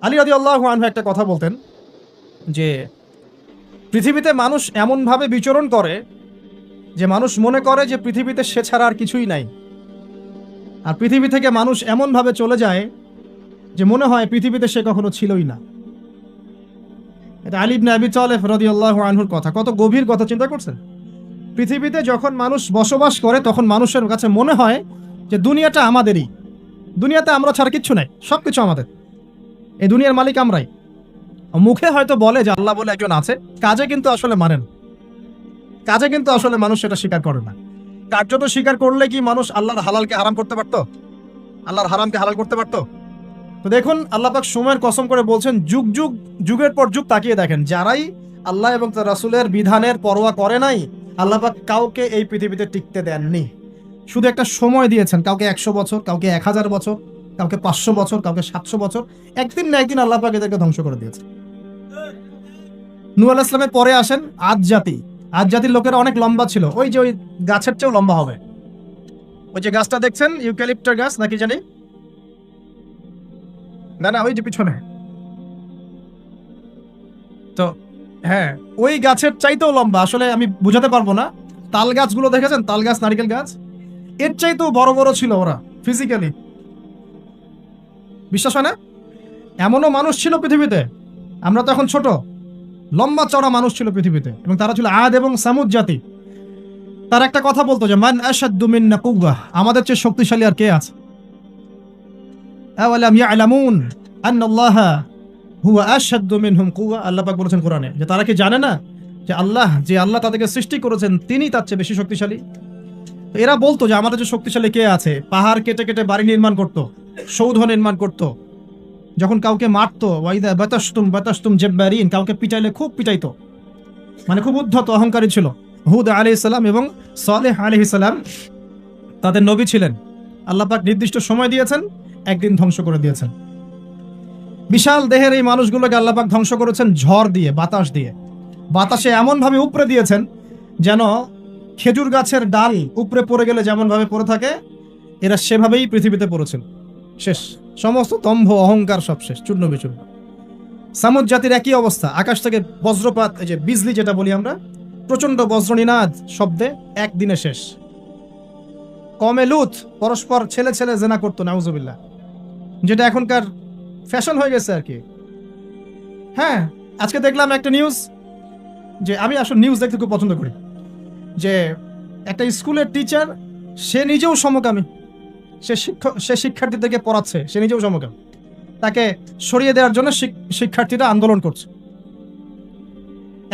আলী রাদিয়াল্লাহু আনহু একটা কথা বলতেন যে পৃথিবীতে মানুষ এমনভাবে বিচরণ করে যে মানুষ মনে করে যে পৃথিবীতে সে ছাড়া আর কিছুই নাই, আর পৃথিবী থেকে মানুষ এমনভাবে চলে যায় যে মনে হয় পৃথিবীতে সে কখনো ছিলই না। এটা আলী ইবনে আবি তালেব রাদিয়াল্লাহু আনহুর কথা। কত গভীর কথা চিন্তা করছেন। পৃথিবীতে যখন মানুষ বসবাস করে তখন মানুষের কাছে মনে হয় যে দুনিয়াটা আমাদেরই, দুনিয়াতে আমরা ছাড়া কিচ্ছু নাই, সবকিছু আমাদের, এই দুনিয়ার মালিক আমরাই। মুখে হয়তো বলে যে আল্লাহ বলে একজন আছে, কাজে কিন্তু আসলে মানেন, কাজে কিন্তু আসলে মানুষ সেটা স্বীকার করে না। কার্যত স্বীকার করলে কি মানুষ আল্লাহর হালালকে হারাম করতে পারতো? আল্লাহর হারামকে হালাল করতে পারতো? তো দেখুন, আল্লাহ পাক সময়ের কসম করে বলছেন, যুগের পর যুগ তাকিয়ে দেখেন, যারাই আল্লাহ এবং তার রাসূলের বিধানের পরোয়া করে নাই, আল্লাহ পাক কাউকে এই পৃথিবীতে টিকতে দেননি। শুধু একটা সময় দিয়েছেন, কাউকে 100 বছর, কাউকে 1000 বছর, কাউকে 500 বছর, কাউকে 700 বছর। একদিন না একদিন আল্লাহ পাক এদেরকে ধ্বংস করে দিয়েছে। নূহ আলাইহিস সালামের পরে আসেন আদ জাতি। আদ জাতির লোকেরা অনেক লম্বা ছিল, ওই যে ওই গাছের চেয়েও লম্বা হবে। ওই যে গাছটা দেখছেন, ইউক্যালিপ্টার গাছ নাকি জানি, না ওই যে পিছনে, তো হ্যাঁ, ওই গাছের চাইতেও লম্বা। আসলে আমি বুঝাতে পারবো না। তাল গাছগুলো দেখেছেন, তাল গাছ, নারিকেল গাছ, এর চাইতেও বড় বড় ছিল ওরা ফিজিক্যালি। বিশ্বাস হয় না? এমনও মানুষ ছিল পৃথিবীতে, আমরা তো এখন ছোট, লম্বা চড়া মানুষ ছিল পৃথিবীতে, এবং তারা ছিল আদ এবং সামুদ জাতি। তার একটা কথা বলতো যে মান আশাদ্দু মিন্না কুওয়া, আমাদের চেয়ে শক্তিশালী আর কে আছে? আওয়ালাম ইয়ালামুন আন্নাল্লাহা হুয়া আশাদ্দু মিনহুম কুওয়া, আল্লাহ পাক বলেছেন কোরআনে যে তারা কি জানে না যে আল্লাহ তাদেরকে সৃষ্টি করেছেন তিনি তার চেয়ে বেশি শক্তিশালী। তো এরা বলতো যে আমাদের যে শক্তিশালী কে আছে? পাহাড় কেটে কেটে বাড়ি নির্মাণ করত, সৌধ নির্মাণ করত। যখন কাউকে মারতো, ওয়াইদা বাতাসতুম জাব্বারিন, কাউকে পিটাইলে খুব পিটাইতো, মানে খুব উদ্ধত অহংকারী ছিল। হুদ আলাইহিস সালাম এবং সালেহ আলাইহিস সালাম তাদের নবী ছিলেন। আল্লাহ পাক নির্দিষ্ট সময় দিয়েছেন, একদিন ধ্বংস করে দিয়েছেন। বিশাল দেহের এই মানুষগুলোকে আল্লাহ পাক ধ্বংস করেছেন ঝড় দিয়ে, বাতাস দিয়ে। বাতাসে এমন ভাবে উপরে দিয়েছেন যেন খেজুর গাছের ডাল উপরে পড়ে গেলে যেমন ভাবে পড়ে থাকে, এরা সেভাবেই পৃথিবীতে পড়েছিল। শেষ, সমস্ত দম্ভ অহংকার সব শেষ, চূর্ণ বিচূর্ণ। সামুদ জাতির একই অবস্থা। আকাশ থেকে বজ্রপাত, এই যে বিজলি যেটা বলি আমরা, প্রচন্ড বজ্রনিনাদ শব্দে একদিনে শেষ। কমে লুত পরস্পর ছেলে ছেলে জেনা করতো, নাউজুবিল্লাহ, যেটা এখনকার ফ্যাশন হয়ে গেছে আর কি। হ্যাঁ, আজকে দেখলাম একটা নিউজ, যে আমি আসলে নিউজ দেখতে খুব পছন্দ করি, যে একটা স্কুলের টিচার, সে নিজেও সমকামী, সে শিক্ষার্থীদেরকে পড়াচ্ছে, সে নিজেও সমকামী। তাকে সরিয়ে দেওয়ার জন্য শিক্ষার্থীরা আন্দোলন করছে।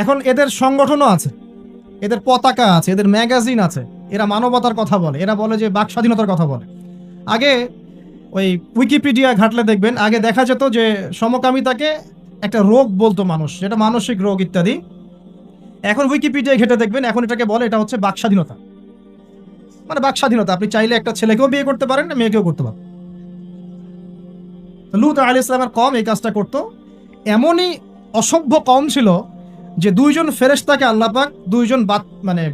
এখন এদের সংগঠনও আছে, এদের পতাকা আছে, এদের ম্যাগাজিন আছে, এরা মানবতার কথা বলে, এরা বলে যে বাক স্বাধীনতার কথা বলে। আগে ওই উইকিপিডিয়া ঘাটলে দেখবেন, আগে দেখা যেত যে সমকামিতাকে একটা রোগ বলতো মানুষ, যেটা মানসিক রোগ ইত্যাদি। এখন উইকিপিডিয়া ঘেটে দেখবেন, এখন এটাকে বলে এটা হচ্ছে বাক স্বাধীনতা। মানে বাক স্বাধীনতা, আপনি চাইলে একটা ছেলেকেও বিয়ে করতে পারেন, না মেয়েকেও করতে পারেন। লূত আলাইহিস সালামের কওম এই কাজটা করতো। এমনই অসভ্য কওম ছিল যে দুইজন ফেরেশতাকে আল্লাহ পাক দুইজন মানে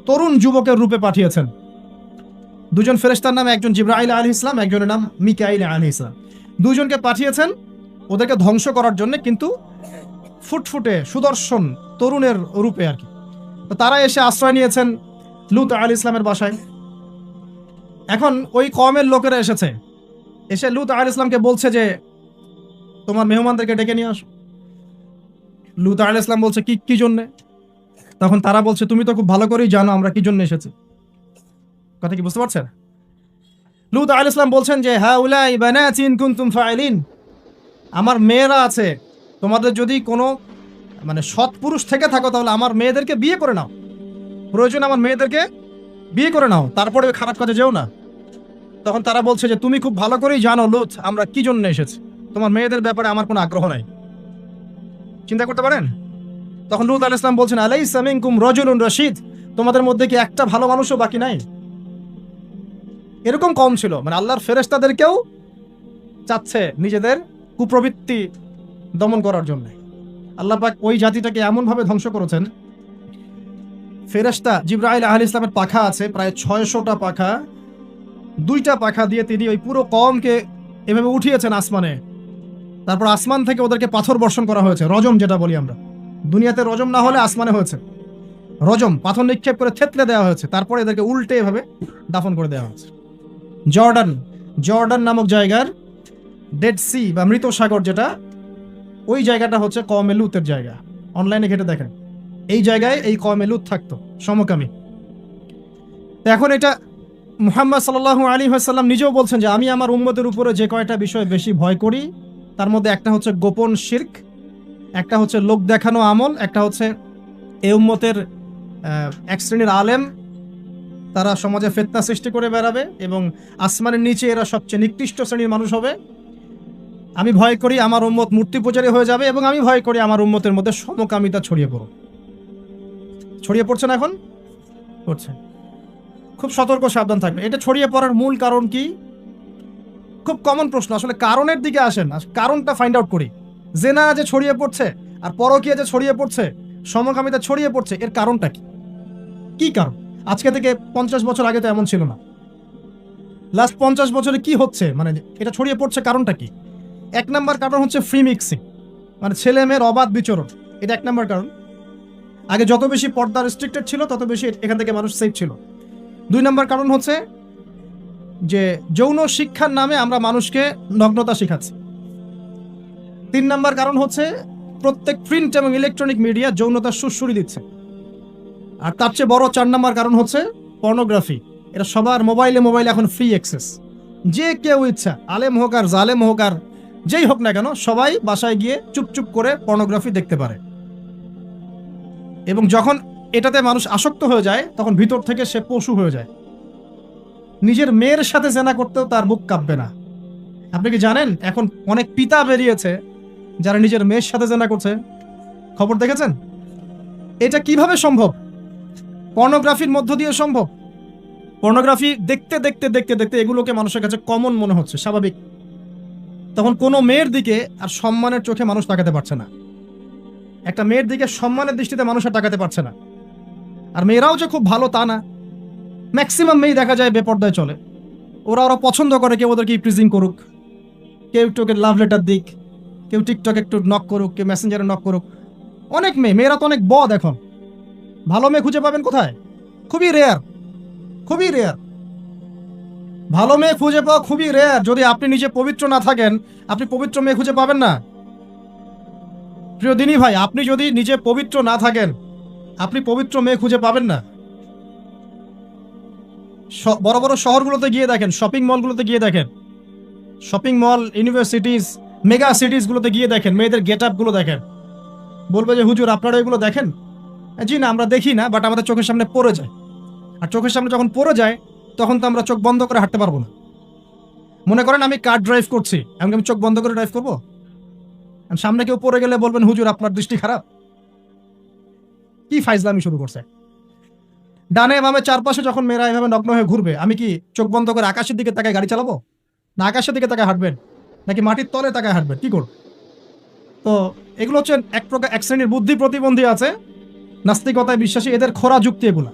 তরুণ যুবকের রূপে পাঠিয়েছেন। দুজন ফেরেশতার নাম, একজন জিবরাইল আলাইহিস সালাম, একজনের নাম মিকাইল আলাইহিস সালাম। দুইজনকে পাঠিয়েছেন ওদেরকে ধ্বংস করার জন্য, কিন্তু ফুটফুটে সুদর্শন তরুণের রূপে আর কি। তো তারা এসে আশ্রয় নিয়েছেন লূত আলাইহিস সালামের বাসায়। এখন ওই কওমের লোকেরা এসে লূত আলাইহিস সালামকে বলছে যে তোমার মেহমানদেরকে ডেকে নিয়ে আসো। লূত আলাইহিস সালাম বলছে কি জন্যে? তখন তারা বলছে তুমি তো খুব ভালো করেই জানো আমরা কি জন্য এসেছি। কথা কি বুঝতে পারছেন? লূত আলাইহিস সালাম বলছেন যে হাউলাই বানাতি ইন কুনতুম ফাইলিন, আমার মেয়েরা আছে, তোমাদের যদি কোনো মানে সৎ পুরুষ থেকে থাকো তাহলে আমার মেয়েদেরকে বিয়ে করে নাও, প্রয়োজন আমার মেয়েদেরকে বিয়ে করে নাও, তারপরে খারাপ কাজে যেও না। তখন তারা বলছে যে তুমি খুব ভালো করেই জানো লূত আমরা কি জন্য এসেছি, তোমার মেয়েদের ব্যাপারে আমার কোনো আগ্রহ নাই। চিন্তা করতে পারেন? তখন লূত আলাইহিস সালাম বলছেন আলাইসা মিনকুম রাজুলুন রাশীদ, তোমাদের মধ্যে কি একটা ভালো মানুষও বাকি নাই? এরকম কম ছিল, মানে আল্লাহর ফেরেশতাদেরকেও চাচ্ছে নিজেদের কুপ্রবৃত্তি দমন করার জন্য। আল্লাহ পাক ওই জাতিটাকে এমন ভাবে ধ্বংস করেছেন। ফেরেশতা জিবরাইল আলাইহিস সালামের পাখা আছে প্রায় 600টা পাখা, 2টা পাখা দিয়ে তিনি ওই পুরো কওমকে এভাবে উঠিয়েছেন আসমানে। তারপর আসমান থেকে ওদেরকে পাথর বর্ষণ করা হয়েছে, রজম যেটা বলি আমরা। দুনিয়াতে রজম না হলে আসমানে হয়েছে রজম, পাথর নিক্ষেপ করে থেতলে দেওয়া হয়েছে, তারপরে এদেরকে উল্টে এভাবে দাফন করে দেওয়া হয়েছে। জর্ডান নামক জায়গার ডেড সি বা মৃত সাগর যেটা, ওই জায়গাটা হচ্ছে কওমে লুতের জায়গা। অনলাইনে ঘেটে দেখেন, এই জায়গায় এই কওমে লুত থাকতো, সমকামী। এখন এটা মুহাম্মদ সাল্লাল্লাহু আলাইহি ওয়াসাল্লাম নিজেও বলছেন যে আমি আমার উম্মতের উপরে যে কয়টা বিষয় বেশি ভয় করি, তার মধ্যে একটা হচ্ছে গোপন শিরক, একটা হচ্ছে লোক দেখানো আমল, একটা হচ্ছে এই উম্মতের এক শ্রেণীর আলেম, তারা সমাজে ফিতনা সৃষ্টি করে বেড়াবে এবং আসমানের নিচে এরা সবচেয়ে নিকৃষ্ট শ্রেণীর মানুষ হবে। আমি ভয় করি আমার উম্মত মূর্তি পূজারী হয়ে যাবে, এবং আমি ভয় করি আমার উম্মতের মধ্যে সমকামিতা ছড়িয়ে পড়ছে না, এখন পড়ছে। খুব সতর্ক সাবধান থাকবে। এটা ছড়িয়ে পড়ার মূল কারণ কি? খুব কমন প্রশ্ন, আসলে কারণের দিকে আসেন, কারণটা ফাইন্ড আউট করি। জেনা যে ছড়িয়ে পড়ছে আর পরকীয়া যে ছড়িয়ে পড়ছে, সমকামিতা ছড়িয়ে পড়ছে, এর কারণটা কি? কি কারণ? আজকে থেকে 50 বছর আগে তো এমন ছিল না। লাস্ট 50 বছরে কি হচ্ছে, মানে এটা ছড়িয়ে পড়ছে, কারণটা কি? 1 নম্বর কারণ হচ্ছে ফ্রি মিক্সিং, মানে ছেলে মেয়ের অবাধ বিচরণ। এটা 1 নম্বর কারণ। আগে যত বেশি পর্দা রেস্ট্রিক্টেড ছিল, তত বেশি এখান থেকে মানুষ সেফ ছিল। 2 নম্বর কারণ হচ্ছে যে যৌন শিক্ষার নামে আমরা মানুষকে নগ্নতা শিখাচ্ছি। 3 নম্বর কারণ হচ্ছে প্রত্যেক প্রিন্ট এবং ইলেকট্রনিক মিডিয়া যৌনতার সুড়সুড়ি দিচ্ছে। আর তার চেয়ে বড় 4 নম্বর কারণ হচ্ছে পর্নোগ্রাফি। এটা সবার মোবাইলে এখন ফ্রি অ্যাক্সেস। যে কেউ ইচ্ছা, আলেম হোক আর জালেম হোক আর যেই হোক না কেন, সবাই বাসায় গিয়ে চুপচুপ করে পর্নোগ্রাফি দেখতে পারে। এবং যখন এটাতে মানুষ আসক্ত হয়ে যায়, তখন ভিতর থেকে সে পশু হয়ে যায়। নিজের মেয়ের সাথে জেনা করতেও তার বুক কাঁপবে না। আপনি কি জানেন এখন অনেক পিতা বেরিয়েছে যারা নিজের মেয়ের সাথে জেনা করছে? খবর দেখেছেন? এটা কিভাবে সম্ভব? পর্নোগ্রাফির মধ্য দিয়ে সম্ভব। পর্নোগ্রাফি দেখতে দেখতে দেখতে দেখতে এগুলোকে মানুষের কাছে কমন মনে হচ্ছে, স্বাভাবিক। তখন কোনো মেয়ের দিকে আর সম্মানের চোখে মানুষ তাকাতে পারছে না। একটা মেয়ের দিকে সম্মানের দৃষ্টিতে মানুষ আর তাকাতে পারছে না। আর মেয়েরাও যে খুব ভালো তা না। ম্যাক্সিমাম মেয়ে দেখা যায় বেপর্দায় চলে। ওরা পছন্দ করে কেউ ওদেরকে প্রিজিং করুক, কেউ একটু লাভ লেটার দিক, কেউ টিকটক একটু নক করুক, কেউ মেসেঞ্জারে নক করুক। অনেক মেয়েরা তো অনেক বদ। এখন ভালো মেয়ে খুঁজে পাবেন কোথায়? খুবই রেয়ার। ভালো মেয়ে খুঁজে পাওয়া খুবই রেয়ার। যদি আপনি নিজে পবিত্র না থাকেন, আপনি পবিত্র মেয়ে খুঁজে পাবেন না। প্রিয় দিনী ভাই, আপনি যদি নিজে পবিত্র না থাকেন, আপনি পবিত্র মেয়ে খুঁজে পাবেন না। বড় বড় শহরগুলোতে গিয়ে দেখেন, শপিং মলগুলোতে গিয়ে দেখেন, শপিং মল, ইউনিভার্সিটিজ, মেগা সিটিজগুলোতে গিয়ে দেখেন, মেয়েদের গেট আপগুলো দেখেন। বলবে যে হুজুর আপনারা এগুলো দেখেন? জি না, আমরা দেখি না, বাট আমাদের চোখের সামনে পড়ে যায়। আর চোখের সামনে যখন পড়ে যায়, তখন তো আমরা চোখ বন্ধ করে হাঁটতে পারবো না। মনে করেন আমি কার ড্রাইভ করছি, আমি চোখ বন্ধ করে ড্রাইভ করবো? সামনে কেউ পড়ে গেলে বলবেন হুজুর আপনার দৃষ্টি খারাপ। কি ফাইজলামি শুরু করছে! ডানে বামে চারপাশে যখন মেয়েরা এভাবে নগ্ন হয়ে ঘুরবে, আমি কি চোখ বন্ধ করে আকাশের দিকে তাকায় গাড়ি চালাবো? না আকাশের দিকে তাকায় হাঁটবেন, নাকি মাটির তলে তাকায় হাঁটবেন? কি করব? তো এগুলো হচ্ছে এক প্রকার এক শ্রেণীর বুদ্ধি প্রতিবন্ধী আছে, নাস্তিকতায় বিশ্বাসী, এদের খোরা যুক্তি এগুলা।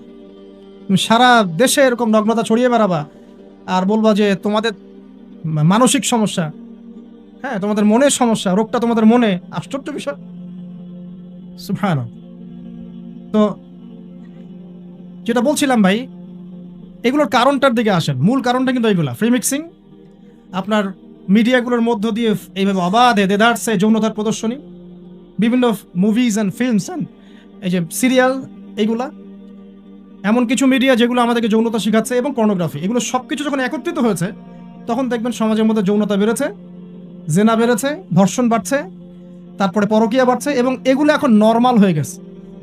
সারা দেশে এরকম নগ্নতা ছড়িয়ে বেড়াবা আর বলবা যে তোমাদের মানসিক সমস্যা, হ্যাঁ তোমাদের মনের সমস্যা, রোগটা তোমাদের মনে। আশ্চর্য বিষয়। সুবহানাল্লাহ। তো যেটা বলছিলাম ভাই, এগুলোর কারণটার দিকে আসেন। মূল কারণটা কিন্তু এইগুলা, ফ্রি মিক্সিং, আপনার মিডিয়াগুলোর মধ্য দিয়ে এইভাবে অবাধে দেদারসে যৌনতার প্রদর্শনী, বিভিন্ন মুভিজ অ্যান্ড ফিল্মস অ্যান্ড এই যে সিরিয়াল, এইগুলা, এমন কিছু মিডিয়া যেগুলো আমাদেরকে যৌনতা শেখাচ্ছে, এবং পর্নোগ্রাফি, এগুলো সবকিছু যখন একত্রিত হয়েছে, তখন দেখবেন সমাজের মধ্যে যৌনতা বেড়েছে, জেনা বেড়েছে, ধর্ষণ বাড়ছে, তারপরে পরকীয়া বাড়ছে, এবং এগুলো এখন নর্মাল হয়ে গেছে।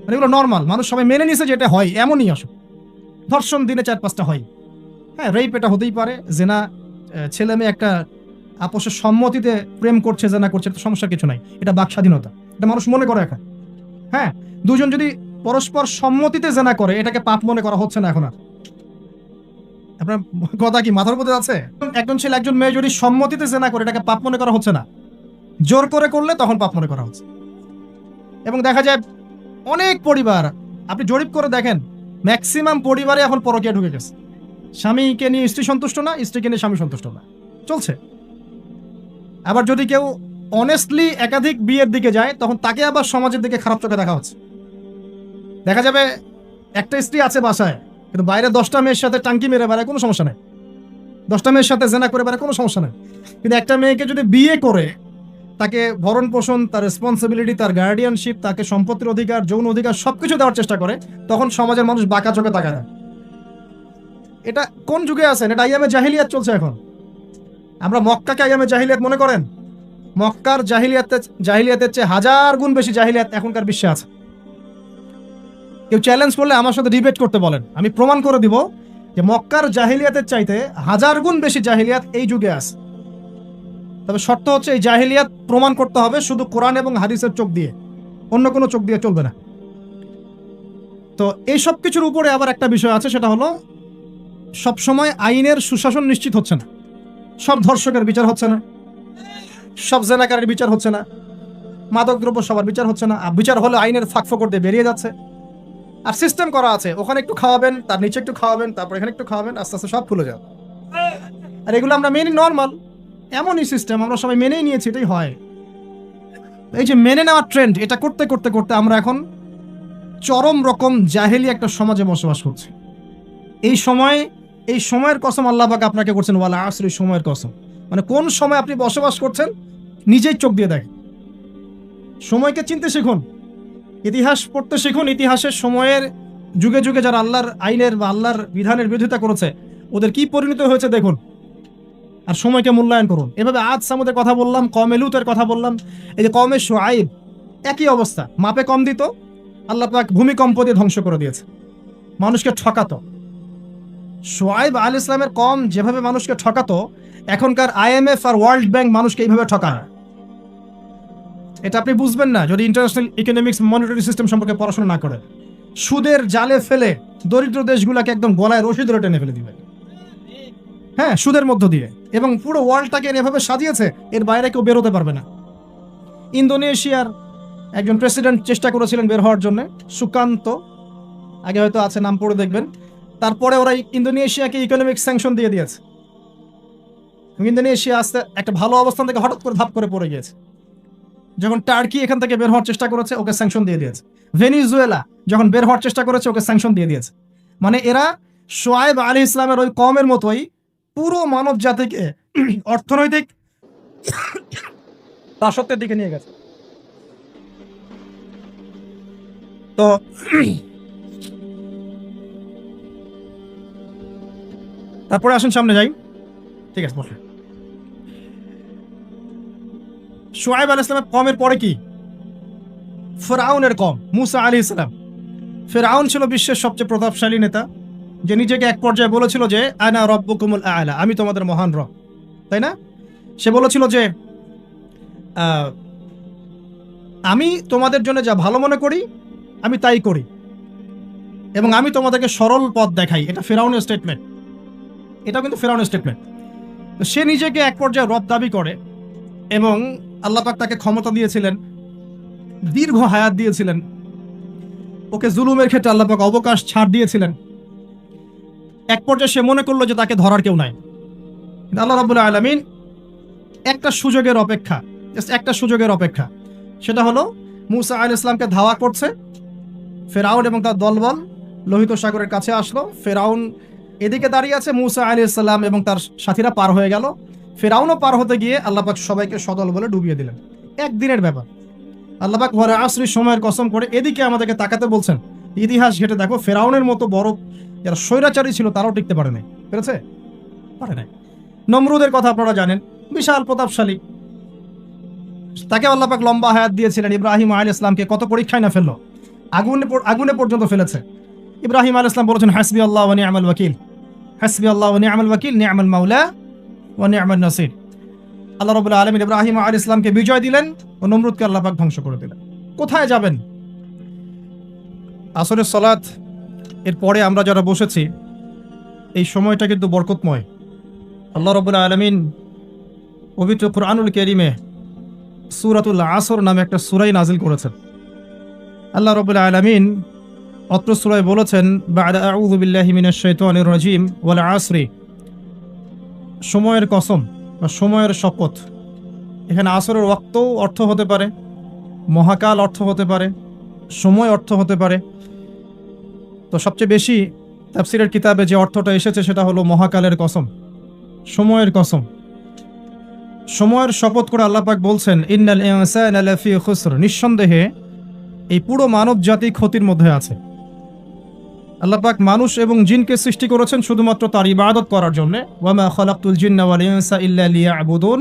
মানে এগুলো নর্মাল, মানুষ সবাই মেনে নিছে যে এটা হয়, এমনই আসলে। ধর্ষণ দিনে 4-5টা হয়, হ্যাঁ রেপ এটা হতেই পারে, জেনা ছেলে মেয়ে একটা আপোষের সম্মতিতে প্রেম করছে, জেনা করছে, সমস্যা কিছু নাই, এটা বাক স্বাধীনতা, এটা মানুষ মনে করে এখন। হ্যাঁ, দুজন যদি পরস্পর সম্মতিতে জেনা করে, এটাকে পাপ মনে করা হচ্ছে না এখন আর। আপনার কথা কি মাথার উপরে আছে? একজন ছেলে একজন মেয়ে যদি সম্মতিতে জেনা করে, এটাকে পাপ মনে করা হচ্ছে না। জোর করে করলে তখন পাপ মনে করা হচ্ছে। এবং দেখা যায় অনেক পরিবার, আপনি জরিপ করে দেখেন, ম্যাক্সিমাম পরিবারে এখন পরকীয়া ঢুকে গেছে। স্বামীকে নিয়ে স্ত্রী সন্তুষ্ট না, স্ত্রীকে নিয়ে স্বামী সন্তুষ্ট না, চলছে। আবার যদি কেউ অনেস্টলি একাধিক বিয়ের দিকে যায়, তখন তাকে আবার সমাজের দিকে খারাপ চোখে দেখা হচ্ছে। দেখা যাবে একটা স্ত্রী আছে বাসায়, কিন্তু বাইরে 10টা মেয়ের সাথে টাঙ্কি মেরে বেড়ায়, কোনো সমস্যা নেই। 10টা মেয়ের সাথে জেনা করে বেড়ায়, কোনো সমস্যা নেই। কিন্তু একটা মেয়েকে যদি বিয়ে করে তাকে ভরণ পোষণ, তার রেসপন্সিবিলিটি, তার গার্ডিয়ানশিপ, তাকে সম্পত্তির অধিকার, যৌন অধিকার সবকিছু দেওয়ার চেষ্টা করে, তখন সমাজের মানুষ বাঁকা চোখে তাকায় না। এটা কোন যুগে আছেন? এটা আইয়ামে জাহিলিয়াত চলছে এখন। আমরা মক্কাকে আইয়ামে জাহিলিয়াত মনে করেন? মক্কার জাহিলিয়াতের চেয়ে 1000 গুণ বেশি জাহিলিয়াত এখনকার বিশ্বে আছে। কেউ চ্যালেঞ্জ করলে আমার সাথে ডিবেট করতে বলেন, আমি প্রমাণ করে দিব যে মক্কার জাহিলিয়াতের চাইতে 1000 গুণ বেশি জাহিলিয়াত এই যুগে আছে। তবে শর্ত হচ্ছে এই জাহিলিয়াত প্রমাণ করতে হবে শুধু কোরআন এবং হাদিসের চোখ দিয়ে, অন্য কোনো চোখ দিয়ে চলবে না। তো এই সব কিছুর উপরে আবার একটা বিষয় আছে, সেটা হলো সবসময় আইনের সুশাসন নিশ্চিত হচ্ছে না। সব ধর্ষকের বিচার হচ্ছে না, সব জেনাকারের বিচার হচ্ছে না, মাদকদ্রব্য সবার বিচার হচ্ছে না। বিচার হলে আইনের ফাঁকফোকর দিয়ে বেরিয়ে যাচ্ছে। আর সিস্টেম করা আছে, ওখানে একটু খাওয়াবেন, তার নিচে একটু খাওয়াবেন, তারপর এখানে একটু খাওয়াবেন, আস্তে আস্তে সব খুলে যাবে। আর এগুলো আমরা মেনে নর্মাল, এমনই সিস্টেম, আমরা সবাই মেনেই নিয়েছি, এটাই হয়। এই যে মেনে নেওয়ার ট্রেন্ড, এটা করতে করতে করতে আমরা এখন চরম রকম জাহেলি একটা সমাজে বসবাস করছি। এই সময়ের কসম আল্লাহ পাক আপনাকে করছেন, ওয়াল আসরি, সময়ের কসম। মানে কোন সময় আপনি বসবাস করছেন নিজেই চোখ দিয়ে দেখেন। সময়কে চিনতে শিখুন, ইতিহাস পড়তে শিখুন। ইতিহাসের সময়ের যুগে যুগে যারা আল্লাহর আইনের বা আল্লাহর বিধানের বিরোধিতা করেছে, ওদের কি পরিণত হয়েছে দেখুন, আর সময়কে মূল্যায়ন করুন। এভাবে আদ সামুদের কথা বললাম, কওমে লূতের কথা বললাম, এই যে কওমে শুআইব, একই অবস্থা। মাপে কম দিত, আল্লাহ পাক ভূমিকম্প দিয়ে ধ্বংস করে দিয়েছে, মানুষকে ঠকাতো। শুআইব আলাইহিস সালামের কওম যেভাবে মানুষকে ঠকাতো, এখনকার IMF আর ওয়ার্ল্ড ব্যাংক মানুষকে এইভাবে ঠকায়। এটা আপনি বুঝবেন না যদি ইন্টারন্যাশনাল ইকোনমিক্স মনিটারি সিস্টেম সম্পর্কে পড়াশোনা না করেন। সুদের জালে ফেলে দরিদ্র দেশগুলোকে একদম গলায় রশি ধরে টেনে ফেলে দিবে, হ্যাঁ, সুদের মধ্য দিয়ে। এবং পুরো ওয়ার্ল্ডটাকে এভাবে সাজিয়েছে, এর বাইরে কেউ বেরোতে পারবে না। ইন্দোনেশিয়ার একজন প্রেসিডেন্ট চেষ্টা করেছিলেন বের হওয়ার জন্য, সুকান্ত, আগে হয়তো আছে, নাম পড়ে দেখবেন। তারপরে ওরা ইন্দোনেশিয়াকে ইকোনমিক স্যাংশন দিয়ে দিয়েছে। ইন্দোনেশিয়া আস্তে একটা ভালো অবস্থান থেকে হঠাৎ করে ধাপ করে পড়ে গিয়েছে। যখন টার্কি এখান থেকে বের হওয়ার চেষ্টা করেছে, ওকে স্যাংশন দিয়ে দিয়েছে। ভেনিজুয়েলা যখন বের হওয়ার চেষ্টা করেছে, ওকে স্যাংশন দিয়ে দিয়েছে। মানে এরা শুআইব আলাইহিস সালামের ওই কওমের মতোই পুরো মানব জাতিকে অর্থনৈতিক দাসত্বের দিকে নিয়ে গেছে। তো তারপরে আসুন সামনে যাই, ঠিক আছে বসে। শুআইব আলাইহিস সালামের কওমের পরে কি? ফিরআউনের কওম, মুসা আলাইহিস সালাম। ফিরআউন ছিল বিশ্বের সবচেয়ে প্রতাপশালী নেতা, যে নিজেকে এক পর্যায়ে বলেছিল যে আনা রব্বুকুমুল আ'লা, আমি তোমাদের মহান রব, তাই না? সে বলেছিল যে আমি তোমাদের জন্য যা ভালো মনে করি আমি তাই করি, এবং আমি তোমাদেরকে সরল পথ দেখাই। এটা ফিরআউনের স্টেটমেন্ট, এটা কিন্তু ফিরআউনের স্টেটমেন্ট। তো সে নিজেকে এক পর্যায়ে রব দাবি করে, এবং আল্লাহ পাক তাকে ক্ষমতা দিয়েছিলেন, দীর্ঘ হায়াত দিয়েছিলেন, ওকে জুলুমের ক্ষেত্রে আল্লাহ পাক অবকাশ ছাড় দিয়েছিলেন। এক পর্যায়ে সে মনে করলো যে তাকে ধরার কেউ নাই। আল্লাহ রাব্বুল আলামিন একটা সুযোগের অপেক্ষা, একটা সুযোগের অপেক্ষা, সেটা হলো মুসা আলাইহিস সালামকে ধাওয়া করছে ফেরাউন এবং তার দলবল লোহিত সাগরের কাছে আসলো। ফেরাউন এদিকে দাঁড়িয়ে আছে, মুসা আলাইহিস সালাম এবং তার সাথীরা পার হয়ে গেল। ফেরাউনও পার হতে গিয়ে আল্লাহ পাক সবাইকে সদল বলে ডুবিয়ে দিলেন। একদিনের ব্যাপার। আল্লাহ পাক ওয়াল আসরি, সময়ের কসম করে এদিকে আমাদেরকে তাকাতে বলছেন। ইতিহাস ঘেটে দেখো, ফেরাউনের মতো বড় যারা স্বৈরাচারী ছিল তারাও টিকতে পারে নাই, পেরেছে? পারে নাই। নমরুদের কথা আপনারা জানেন, বিশাল প্রতাপশালী, তাকে আল্লাহ পাক লম্বা হায়াত দিয়েছিলেন। ইব্রাহিম আলাইহিস সালামকে কত পরীক্ষায় না ফেললো, আগুনে পর্যন্ত ফেলেছে। ইব্রাহিম আলাইহিস সালাম বলেছেন হাসবি আল্লাহ ওয়া নি'মাল ওয়াকিল, হাসবি আল্লাহ ওয়া নি'মাল ওয়াকিল, নি'মাল মাওলা ওয়া নি'মান নাসির। আল্লাহ রাব্বুল আলামিন ইব্রাহিম আলাইহিস সালামকে বিজয় দিলেন ও নমরুদকে আল্লাহ পাক ধ্বংস করে দিলেন। কোথায় যাবেন? আসরের সালাত এর পরে আমরা যারা বসেছি, এই সময়টা কিন্তু বরকতময়। আল্লাহ রাব্বুল আলামিন পবিত্র কুরআনুল কারীমে সূরাতুল আসর নামে একটা সূরা নাযিল করেছেন। আল্লাহ রাব্বুল আলামিন অত্র সূরায় বলেছেন, বা'দা আউযু বিল্লাহি মিনাশ শাইতানির রাজীম ওয়াল আসরি, সময়ের কসম বা সময়ের শপথ। এখানে আসরের ওয়াক্ত অর্থ হতে পারে, মহাকাল অর্থ হতে পারে, সময় অর্থ হতে পারে। তো সবচেয়ে বেশি তাফসীরের কিতাবে যে অর্থটা এসেছে সেটা হলো মহাকালের কসম, সময়ের কসম। সময়ের শপথ করে আল্লাহ পাক বলছেন, ইন্নাল ইনসানা লাফি খুসর, নিঃসন্দেহে এই পুরো মানব জাতি ক্ষতির মধ্যে আছে। আল্লাহ পাক মানুষ এবং জিনকে সৃষ্টি করেছেন শুধুমাত্র তার ইবাদত করার জন্য, ওয়ামা খালাকতুল জিন্না ওয়াল ইনসা ইল্লা লিয়াবুদুন।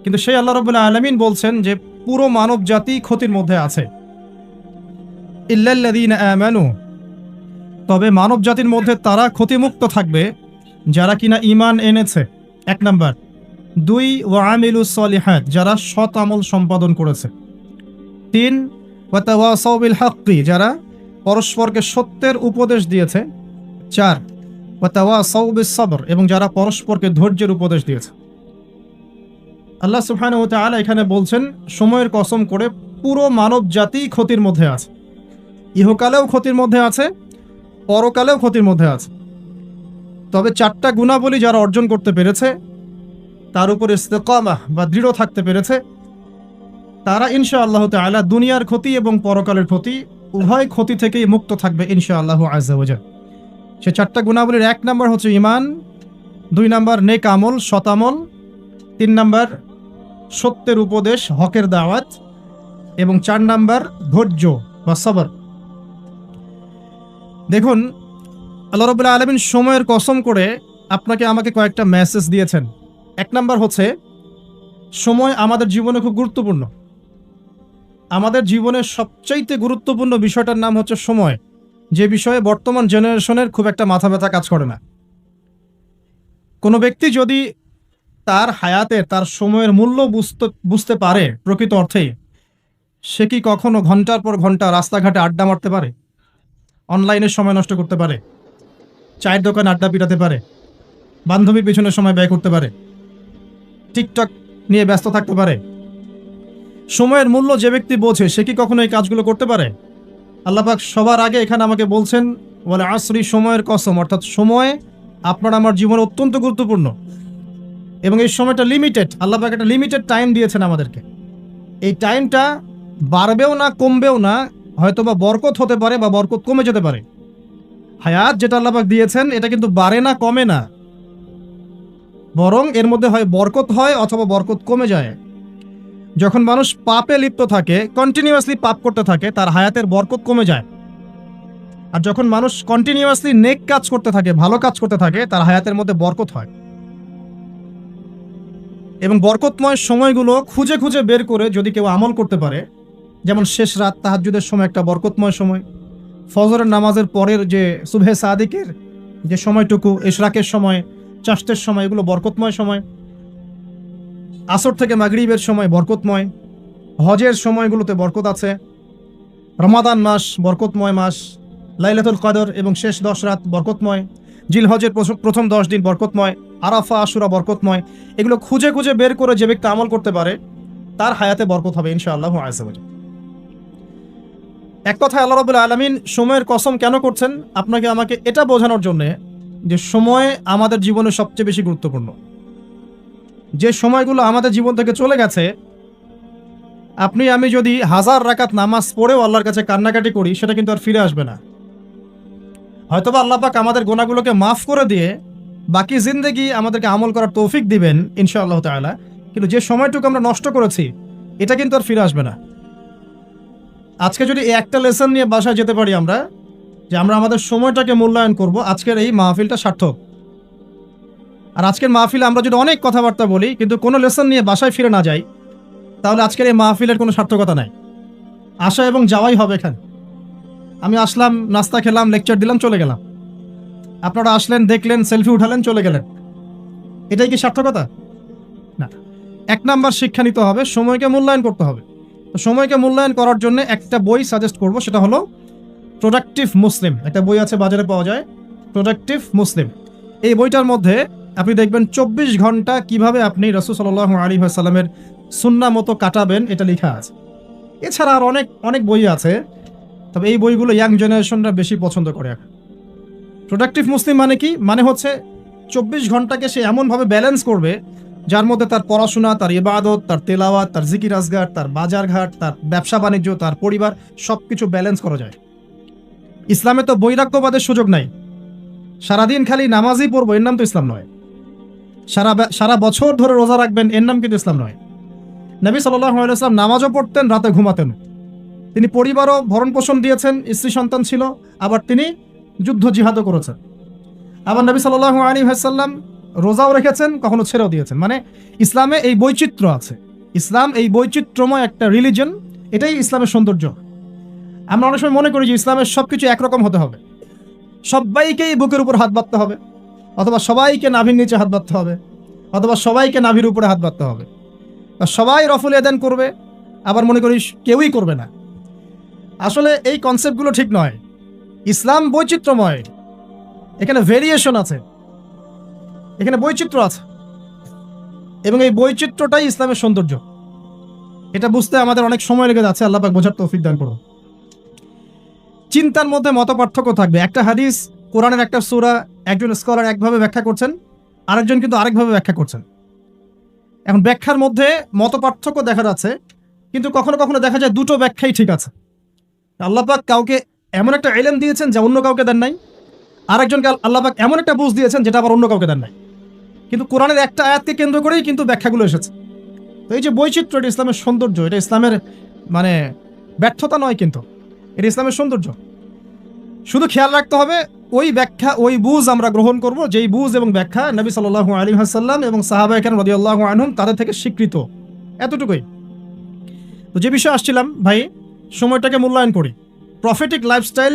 কিন্তু সেই আল্লাহ রাব্বুল আলামিন বলছেন যে পুরো মানব জাতি ক্ষতির মধ্যে আছে। ইল্লাল্লাযীনা আমানু, তবে মানব জাতির মধ্যে তারা ক্ষতিমুক্ত থাকবে যারা কিনা ঈমান এনেছে, এক নাম্বার। দুই, ওয়া আমিলুস সলিহাত, যারা সৎ আমল সম্পাদন করেছে। তিন, ওয়া তাওয়াসাউ বিল হাক্কি, যারা পরস্পরকে সত্যের উপদেশ দিয়েছে। চার, ওয়া তাওয়াসাউ বিস সবর, এবং যারা পরস্পরকে ধৈর্যের উপদেশ দিয়েছে। আল্লাহ সুবহানাহু ওয়া তাআলা এখানে বলছেন সময়ের কসম করে পুরো মানব জাতি ক্ষতির মধ্যে আছে। ইহকালেও ক্ষতির মধ্যে আছে, পরকালেও ক্ষতির মধ্যে আছে। তবে চারটা গুণাবলী যারা অর্জন করতে পেরেছে, তার উপর ইস্তেকামাহ বা দৃঢ় থাকতে পেরেছে, তারা ইনশাআল্লাহ তাআলা দুনিয়ার ক্ষতি এবং পরকালের ক্ষতি উভয় ক্ষতি থেকেই মুক্ত থাকবে ইনশাআল্লাহ আযজা ওয়া জাল। সে চারটা গুণাবলীর এক নাম্বার হচ্ছে ঈমান, দুই নাম্বার নেক আমল, সৎ আমল, তিন নাম্বার সত্যের উপদেশ, হকের দাওয়াত, এবং চার নাম্বার ধৈর্য বা সবর। দেখুন, আল্লাহ রাব্বুল আলামিন সময়ের কসম করে আপনাকে আমাকে কয়েকটা মেসেজ দিয়েছেন। এক নাম্বার হচ্ছে, সময় আমাদের জীবনে খুব গুরুত্বপূর্ণ। আমাদের জীবনের সবচাইতে গুরুত্বপূর্ণ বিষয়টার নাম হচ্ছে সময়, যে বিষয়ে বর্তমান জেনারেশনের খুব একটা মাথা ব্যথা কাজ করে না। কোনো ব্যক্তি যদি তার হায়াতে তার সময়ের মূল্য বুঝতে পারে প্রকৃত অর্থেই, সে কি কখনো ঘন্টার পর ঘন্টা রাস্তাঘাটে আড্ডা মারতে পারে, অনলাইনে সময় নষ্ট করতে পারে, চায়ের দোকানে আড্ডা পিটাতে পারে, বান্ধবীর পেছনে সময় ব্যয় করতে পারে, টিকটক নিয়ে ব্যস্ত থাকতে পারে? সময়ের মূল্য যে ব্যক্তি বোঝে সে কি কখনো এই কাজগুলো করতে পারে? আল্লাহ পাক সবার আগে এখানে আমাকে বলছেন ওয়াল আসরি, সময়ের কসম, অর্থাৎ সময় আপনার আমার জীবনে অত্যন্ত গুরুত্বপূর্ণ এবং এই সময়টা লিমিটেড। আল্লাহ পাক একটা লিমিটেড টাইম দিয়েছেন আমাদেরকে। এই টাইমটা বাড়বেও না কমবেও না, হয়তো বা বরকত হতে পারে বা বরকত কমে যেতে পারে। হায়াত যেটা আল্লাহ পাক দিয়েছেন এটা কিন্তু বাড়ে না, কমে না, বরং এর মধ্যে হয় বরকত হয় অথবা বরকত কমে যায়। যখন মানুষ পাপে লিপ্ত থাকে, কন্টিনিউয়াসলি পাপ করতে থাকে, তার হায়াতের বরকত কমে যায়। আর যখন মানুষ কন্টিনিউয়াসলি নেক কাজ করতে থাকে, ভালো কাজ করতে থাকে, তার হায়াতের মধ্যে বরকত হয়। এবং বরকতময় সময়গুলো খুঁজে খুঁজে বের করে যদি কেউ আমল করতে পারে, যেমন শেষ রাত তাহাজ্জুদের সময় একটা বরকতময় সময়, ফজরের নামাজের পরের যে সুবহে সাদিকের যে সময়টুকু, ইশরাকের সময়, চাষতের সময়, এগুলো বরকতময় সময়। আসর থেকে মাগরিবের সময় বরকতময়, হজের সময়গুলোতে বরকত আছে, রমাদান মাস বরকতময় মাস, লাইলাতুল কদর এবং শেষ 10 রাত বরকতময়, জিলহজের প্রথম 10 দিন বরকতময়, আরাফা আশুরা বরকতময়। এগুলো খুঁজে খুঁজে বের করে যে ব্যক্তি আমল করতে পারে তার হায়াতে বরকত হবে ইনশাআল্লাহ আযজা ওয়া জাল। এক কথায় আল্লাহ রাব্বুল আলামিন সময়ের কসম কেন করছেন? আপনাকে আমাকে এটা বোঝানোর জন্য যে সময় আমাদের জীবনে সবচেয়ে বেশি গুরুত্বপূর্ণ। যে সময়গুলো আমাদের জীবন থেকে চলে গেছে, আপনি আমি যদি 1000 রাকাত নামাজ পড়েও আল্লাহর কাছে কান্নাকাটি করি, সেটা কিন্তু আর ফিরে আসবে না। হয়তোবা আল্লাহ পাক আমাদের গুনাহগুলোকে মাফ করে দিয়ে বাকি জিন্দেগি আমাদেরকে আমল করার তৌফিক দিবেন ইনশাআল্লাহ তাআলা, কিন্তু যে সময়টুকু আমরা নষ্ট করেছি এটা কিন্তু আর ফিরে আসবে না। আজকে যদি একটা লেসন নিয়ে বাসায় যেতে পারি আমরা, যে আমরা আমাদের সময়টাকে মূল্যায়ন করব, আজকের এই মাহফিলটা সার্থক। আর আজকের মাহফিলে আমরা যদি অনেক কথাবার্তা বলি কিন্তু কোনো লেসন নিয়ে বাসায় ফিরে না যাই, তাহলে আজকের এই মাহফিলের কোনো সার্থকতা নাই। আসা এবং যাওয়াই হবে এখানে। আমি আসলাম, নাস্তা খেলাম, লেকচার দিলাম, চলে গেলাম। আপনারা আসলেন, দেখলেন, সেলফি উঠালেন, চলে গেলেন। এটাই কি সার্থকতা? না। এক নাম্বার শিক্ষা নিতে হবে, সময়কে মূল্যায়ন করতে হবে। তো সময়কে মূল্যায়ন করার জন্য একটা বই সাজেস্ট করব, সেটা হলো প্রোডাক্টিভ মুসলিম। একটা বই আছে, বাজারে পাওয়া যায়, প্রোডাক্টিভ মুসলিম। এই বইটার মধ্যে আপনি দেখবেন 24 ঘন্টা কিভাবে আপনি রাসূল সাল্লাল্লাহু আলাইহি ওয়াসাল্লামের সুন্নাহ মতো কাটাবেন, এটা লেখা আছে। এছাড়া আর অনেক অনেক বই আছে, তবে এই বইগুলো ইয়াং জেনারেশনরা বেশি পছন্দ করে এখন। প্রোডাক্টিভ মুসলিম মানে কি? মানে হচ্ছে 24 ঘন্টাকে সে এমনভাবে ব্যালেন্স করবে, যার মধ্যে তার পড়াশোনা, তার ইবাদত, তার তেলাওয়াত, তার জিকির আজগার, তার বাজারঘাট, তার ব্যবসা বাণিজ্য, তার পরিবার, সবকিছু ব্যালেন্স করা যায়। ইসলামে তো বৈরাগ্যবাদের সুযোগ নাই। সারাদিন খালি নামাজই পড়বো, এর নাম তো ইসলাম নয়। সারা বছর ধরে রোজা রাখবেন, এর নাম কিন্তু ইসলাম নয়। নবী সাল্লাল্লাহু আলাইহি ওয়াসাল্লাম নামাজও পড়তেন, রাতে ঘুমাতেন। তিনি পরিবারও ভরণ পোষণ দিয়েছেন, স্ত্রী সন্তান ছিল, আবার তিনি যুদ্ধ জিহাদও করেছেন। আবার নবী সাল্লাল্লাহু আলাইহি ওয়াসাল্লাম রোজাও রেখেছেন, কখনো ছেড়েও দিয়েছেন। মানে ইসলামে এই বৈচিত্র্য আছে। ইসলাম এই বৈচিত্র্যময় একটা রিলিজন, এটাই ইসলামের সৌন্দর্য। আমরা অনেক সময় মনে করি যে ইসলামের সবকিছু একরকম হতে হবে, সবাইকেই বুকের উপর হাত বাঁধতে হবে, অথবা সবাইকে নাভির নিচে হাত বাঁধতে হবে, অথবা সবাইকে নাভির উপরে হাত বাঁধতে হবে, বা সবাই রফুল এদান করবে, আবার মনে করি কেউই করবে না। আসলে এই কনসেপ্টগুলো ঠিক নয়। ইসলাম বৈচিত্র্যময়, এখানে ভেরিয়েশন আছে, এখানে বৈচিত্র্য আছে, এবং এই বৈচিত্র্যটাই ইসলামের সৌন্দর্য। এটা বুঝতে আমাদের অনেক সময় লেগে যাচ্ছে, আল্লাহ পাক বোঝার তৌফিক দান করুন। চিন্তার মধ্যে মত পার্থক্য থাকবে। একটা হাদিস, কোরআনের একটা সূরা, একজন স্কলার একভাবে ব্যাখ্যা করছেন, আরেকজন কিন্তু আরেকভাবে ব্যাখ্যা করছেন। এখন ব্যাখ্যার মধ্যে মত পার্থক্য দেখা যাচ্ছে, কিন্তু কখনো কখনো দেখা যায় দুটো ব্যাখ্যাই ঠিক আছে। আল্লাহ পাক কাউকে এমন একটা ইলম দিয়েছেন যা অন্য কাউকে দেন নাই, আরেকজনকে আল্লাহ পাক এমন একটা বুঝ দিয়েছেন যেটা আবার অন্য কাউকে দেন নাই। কিন্তু কোরআনের একটা আয়াতকে কেন্দ্র করেই কিন্তু ব্যাখ্যাগুলো এসেছে। তো এই যে বৈচিত্র্য, এটা ইসলামের সৌন্দর্য, এটা ইসলামের মানে ব্যর্থতা নয়, কিন্তু এটা ইসলামের সৌন্দর্য। শুধু খেয়াল রাখতে হবে ওই ব্যাখ্যা, ওই বুঝ আমরা গ্রহণ করব যেই বুঝ এবং ব্যাখ্যা নবী সাল্লাল্লাহু আলাইহি ওয়াসাল্লাম এবং সাহাবায়ে কেরাম রাদিয়াল্লাহু আনহুম তাদের থেকে স্বীকৃত, এতটুকুই। তো যে বিষয়ে আসছিলাম ভাই, সময়টাকে মূল্যায়ন করি। প্রফেটিক লাইফস্টাইল,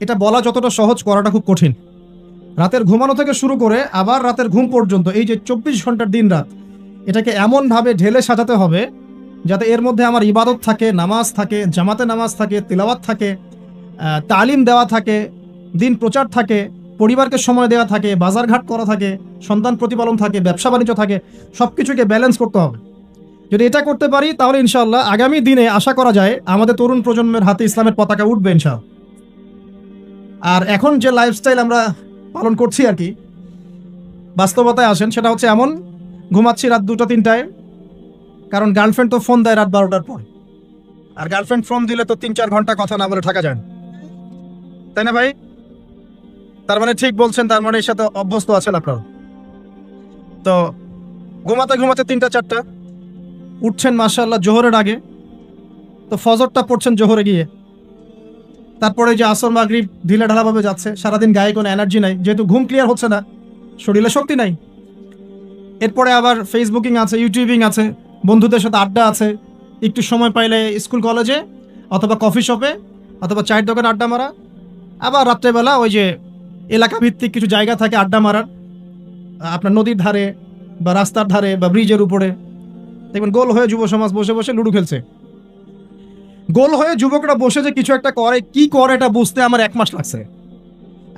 এটা বলা যতটা সহজ, করাটা খুব কঠিন। রাতের ঘুমানো থেকে শুরু করে আবার রাতের ঘুম পর্যন্ত, এই যে 24 ঘন্টার দিন রাত, এটাকে এমনভাবে ঢেলে সাজাতে হবে যাতে এর মধ্যে আমার ইবাদত থাকে, নামাজ থাকে, জামাতে নামাজ থাকে, তিলাওয়াত থাকে, তালিম দেওয়া থাকে, দিন প্রচার থাকে, পরিবারকে সময় দেওয়া থাকে, বাজারঘাট করা থাকে, সন্তান প্রতিপালন থাকে, ব্যবসা বাণিজ্য থাকে, সব কিছুকে ব্যালেন্স করতে হবে। যদি এটা করতে পারি তাহলে ইনশাআল্লাহ আগামী দিনে আশা করা যায় আমাদের তরুণ প্রজন্মের হাতে ইসলামের পতাকা উঠবে ইনশাআল্লাহ। আর এখন যে লাইফস্টাইল আমরা পালন করছি আর কি, বাস্তবতায় আসেন, সেটা হচ্ছে এমন, ঘুমাচ্ছি রাত 2টা-3টায়, কারণ গার্লফ্রেন্ড তো ফোন দেয় রাত 12টার পর, আর গার্লফ্রেন্ড ফোন দিলে তো 3-4 ঘন্টা কথা না বলে থাকা যায় না, তাই না ভাই? তার মানে ঠিক বলছেন, তার মানে এর সাথে অভ্যস্ত আছেন আপনারা। তো ঘুমাতে ঘুমাতে 3টা-4টা, উঠছেন মাশাআল্লাহ জোহরের আগে, তো ফজরটা পড়ছেন জোহরে গিয়ে, তারপরে যে আসর মাগরিব ঢিলে ঢালাভাবে যাচ্ছে, সারাদিন গায়ে কোনো এনার্জি নাই, যেহেতু ঘুম ক্লিয়ার হচ্ছে না, শরীরে শক্তি নাই। এরপরে আবার ফেসবুকিং আছে, ইউটিউবিং আছে, বন্ধুদের সাথে আড্ডা আছে, একটু সময় পাইলে স্কুল কলেজে অথবা কফি শপে অথবা চায়ের দোকানে আড্ডা মারা, আবার রাত্রেবেলা ওই যে এলাকা ভিত্তিক কিছু জায়গা থাকে আড্ডা মারার, আপনার নদীর ধারে বা রাস্তার ধারে বা ব্রিজের উপরে, দেখবেন গোল হয়ে যুব সমাজ বসে বসে লুডো খেলছে। গোল হয়ে যুবকরা বসে যে কিছু একটা করে, কি করে এটা বুঝতে আমার 1 মাস লাগছে।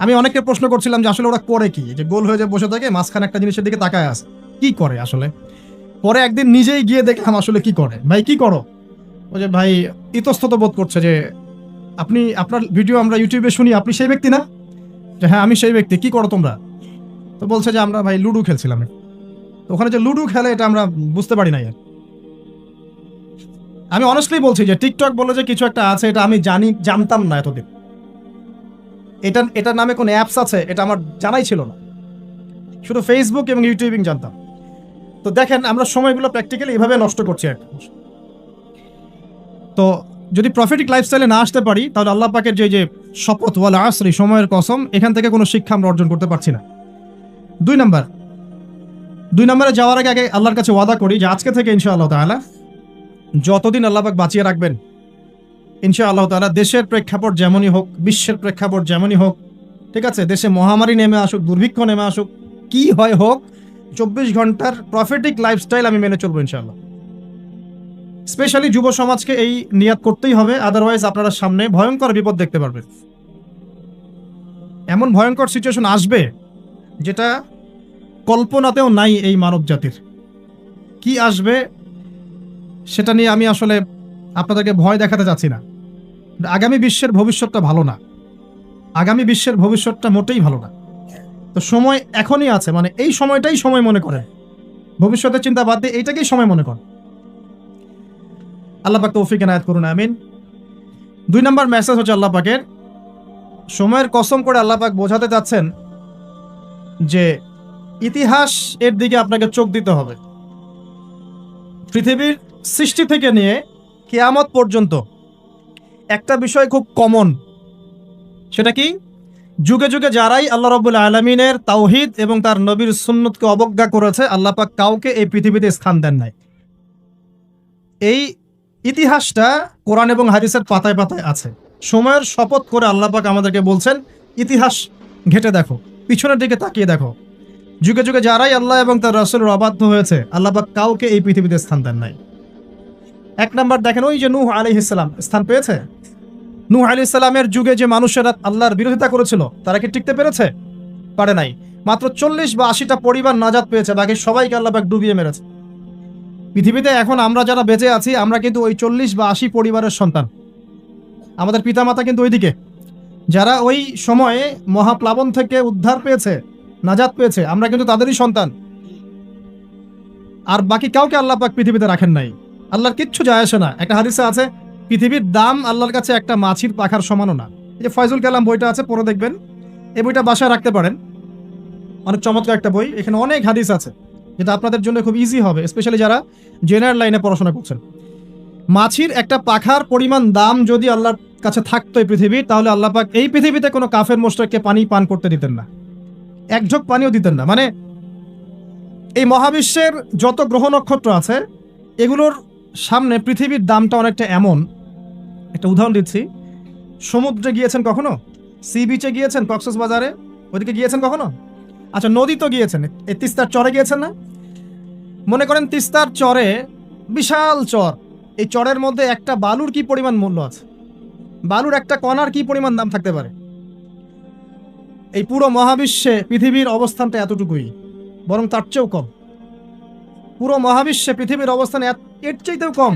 আমি অনেককে প্রশ্ন করছিলাম যে আসলে ওরা করে কি, যে গোল হয়ে যে বসে থাকে, মাঝখানে একটা জিনিসের দিকে তাকায় আছে, কি করে আসলে। পরে একদিন নিজেই গিয়ে দেখলাম আসলে কি করে। ভাই কি করো? ও যে ভাই ইতস্তত বোধ করছে যে আপনি, আপনার ভিডিও আমরা ইউটিউবে শুনি, আপনি সেই ব্যক্তি না? যে হ্যাঁ আমি সেই ব্যক্তি। কি করো তোমরা? তো বলছে যে আমরা ভাই লুডো খেলছিলাম। তো ওখানে যে লুডো খেলে এটা আমরা বুঝতে পারি নাই। আমি অনেস্টলি বলছি যে টিকটক বলে যে কিছু একটা আছে, এটা আমি জানতাম না এতদিন। এটার নামে কোনো অ্যাপস আছে এটা আমার জানাই ছিল না, শুধু ফেসবুক এবং ইউটিউবিং জানতাম। তো দেখেন আমরা সময়গুলো প্র্যাকটিক্যালি এভাবে নষ্ট করছি। তো যদি প্রফেটিক লাইফস্টাইলে না আসতে পারি তাহলে আল্লাহ পাকের যে শপথ ওয়াল আসরি, সময়ের কসম, এখান থেকে কোনো শিক্ষা আমরা অর্জন করতে পারছি না। 2 নম্বরে যাওয়ার আগে আল্লাহর কাছে ওয়াদা করি যে আজকে থেকে ইনশাআল্লাহ তাআলা যতদিন আল্লাহ পাক বাঁচিয়ে রাখবেন, ইনশাআল্লাহ তাআলা দেশের প্রেক্ষাপট যেমনই হোক, বিশ্বের প্রেক্ষাপট যেমনই হোক, ঠিক আছে, দেশে মহামারী নেমে আসুক, দুর্ভিক্ষ নেমে আসুক, কি হয় হোক, 24 ঘন্টার প্রফেটিক লাইফস্টাইল আমি মেনে চলবো ইনশাআল্লাহ। স্পেশালি যুব সমাজকে এই নিয়াত করতেই হবে, আদারওয়াইজ আপনারা সামনে ভয়ঙ্কর বিপদ দেখতে পারবেন। এমন ভয়ঙ্কর সিচুয়েশন আসবে যেটা কল্পনাতেও নাই এই মানব জাতির। কি আসবে সেটা নিয়ে আমি আসলে আপনাদেরকে ভয় দেখাতে চাচ্ছি না। আগামী বিশ্বের ভবিষ্যৎটা ভালো না, আগামী বিশ্বের ভবিষ্যৎটা মোটেই ভালো না। তো সময় এখনই আছে, মানে এই সময়টাই সময় মনে করেন, ভবিষ্যতের চিন্তা বাদ দিয়ে এইটাকেই সময় মনে কর। আল্লাহ পাক তৌফিক এনায়েত করুন, আমিন। 2 নম্বর মেসেজ হচ্ছে আল্লাহ পাকের, সময়ের কসম করে আল্লাহ পাক বোঝাতে চাচ্ছেন যে ইতিহাস এর দিকে আপনাকে চোখ দিতে হবে। পৃথিবীর সৃষ্টি থেকে নিয়ে কিয়ামত পর্যন্ত একটা বিষয় খুব কমন, সেটা কি? যুগে যুগে যারাই আল্লাহ রাব্বুল আলামিনের তাওহীদ এবং তার নবীর সুন্নতকে অবজ্ঞা করেছে, আল্লাহ পাক কাউকে এই পৃথিবীতে স্থান দেন নাই। এই ইতিহাসটা কোরআন এবং হাদিসের পাতায় পাতায় আছে। সময়ের শপথ করে আল্লাহ পাক আমাদেরকে বলছেন, ইতিহাস ঘেটে দেখো, পিছনের দিকে তাকিয়ে দেখো, যুগে যুগে যারাই আল্লাহ এবং তার রাসূলের অবাধ্য হয়েছে, আল্লাহ পাক কাউকে এই পৃথিবীতে স্থান দেন নাই। 1 নম্বর দেখেন, ওই যে নূহ আলাইহিস সালাম স্থান পেয়েছে। নূহ আলাইহিস সালামের যুগে যে মানুষেরা আল্লাহর বিরোধিতা করেছিল, তারা কি টিকতে পেরেছে? পারে নাই। মাত্র 40 বা 80টা পরিবার নাজাত পেয়েছে, বাকি সবাইকে আল্লাহ পাক ডুবিয়ে মেরেছে। পৃথিবীতে এখন আমরা যারা বেঁচে আছি, আমরা কিন্তু ওই 40 বা 80 পরিবারের সন্তান। আমাদের পিতামাতা কিন্তু ওইদিকে, যারা ওই সময়ে মহাপ্লাবন থেকে উদ্ধার পেয়েছে, নাজাত পেয়েছে, আমরা কিন্তু তাদেরই সন্তান। আর বাকি কাউকে আল্লাহ পাক পৃথিবীতে রাখেন নাই। আল্লাহর কিচ্ছু যায় আসে না। একটা হাদিসে আছে, পৃথিবীর দাম আল্লাহর কাছে একটা মাছির পাখার সমানও না। এই যে ফয়জুল কালাম বইটা আছে, পড়ে দেখবেন। এই বইটা বাসায় রাখতে পারেন, অনেক চমৎকার একটা বই। এখানে অনেক হাদিস আছে যেটা আপনাদের জন্য খুব ইজি হবে, স্পেশালি যারা জেনারেল লাইনে পড়াশোনা করছেন। মাছির একটা পাখার পরিমাণ দাম যদি আল্লাহর কাছে থাকতো এই পৃথিবীর, তাহলে আল্লাহ পাক এই পৃথিবীতে কোনো কাফের মুশরিককে পানি পান করতে দিতেন না, এক ঢোক পানিও দিতেন না। মানে এই মহাবিশ্বের যত গ্রহ নক্ষত্র আছে, এগুলোর সামনে পৃথিবীর দামটা অনেকটা এমন। একটা উদাহরণ দিচ্ছি, সমুদ্রে গিয়েছেন কখনো? সি বিচে গিয়েছেন? কক্সবাজারে ওইদিকে গিয়েছেন কখনো? আচ্ছা, নদী তো গিয়েছেন, এই তিস্তার চরে গিয়েছেন না? মনে করেন তিস্তার চরে, বিশাল চর, এই চরের মধ্যে একটা বালুর কি পরিমাণ মূল্য আছে? বালুর একটা কণার কি পরিমাণ দাম থাকতে পারে? এই পুরো মহাবিশ্বে পৃথিবীর অবস্থানটা এতটুকুই, বরং তার চেয়েও কম। পুরো মহাবিশ্বে পৃথিবীর অবস্থান এর চাইতেও কম,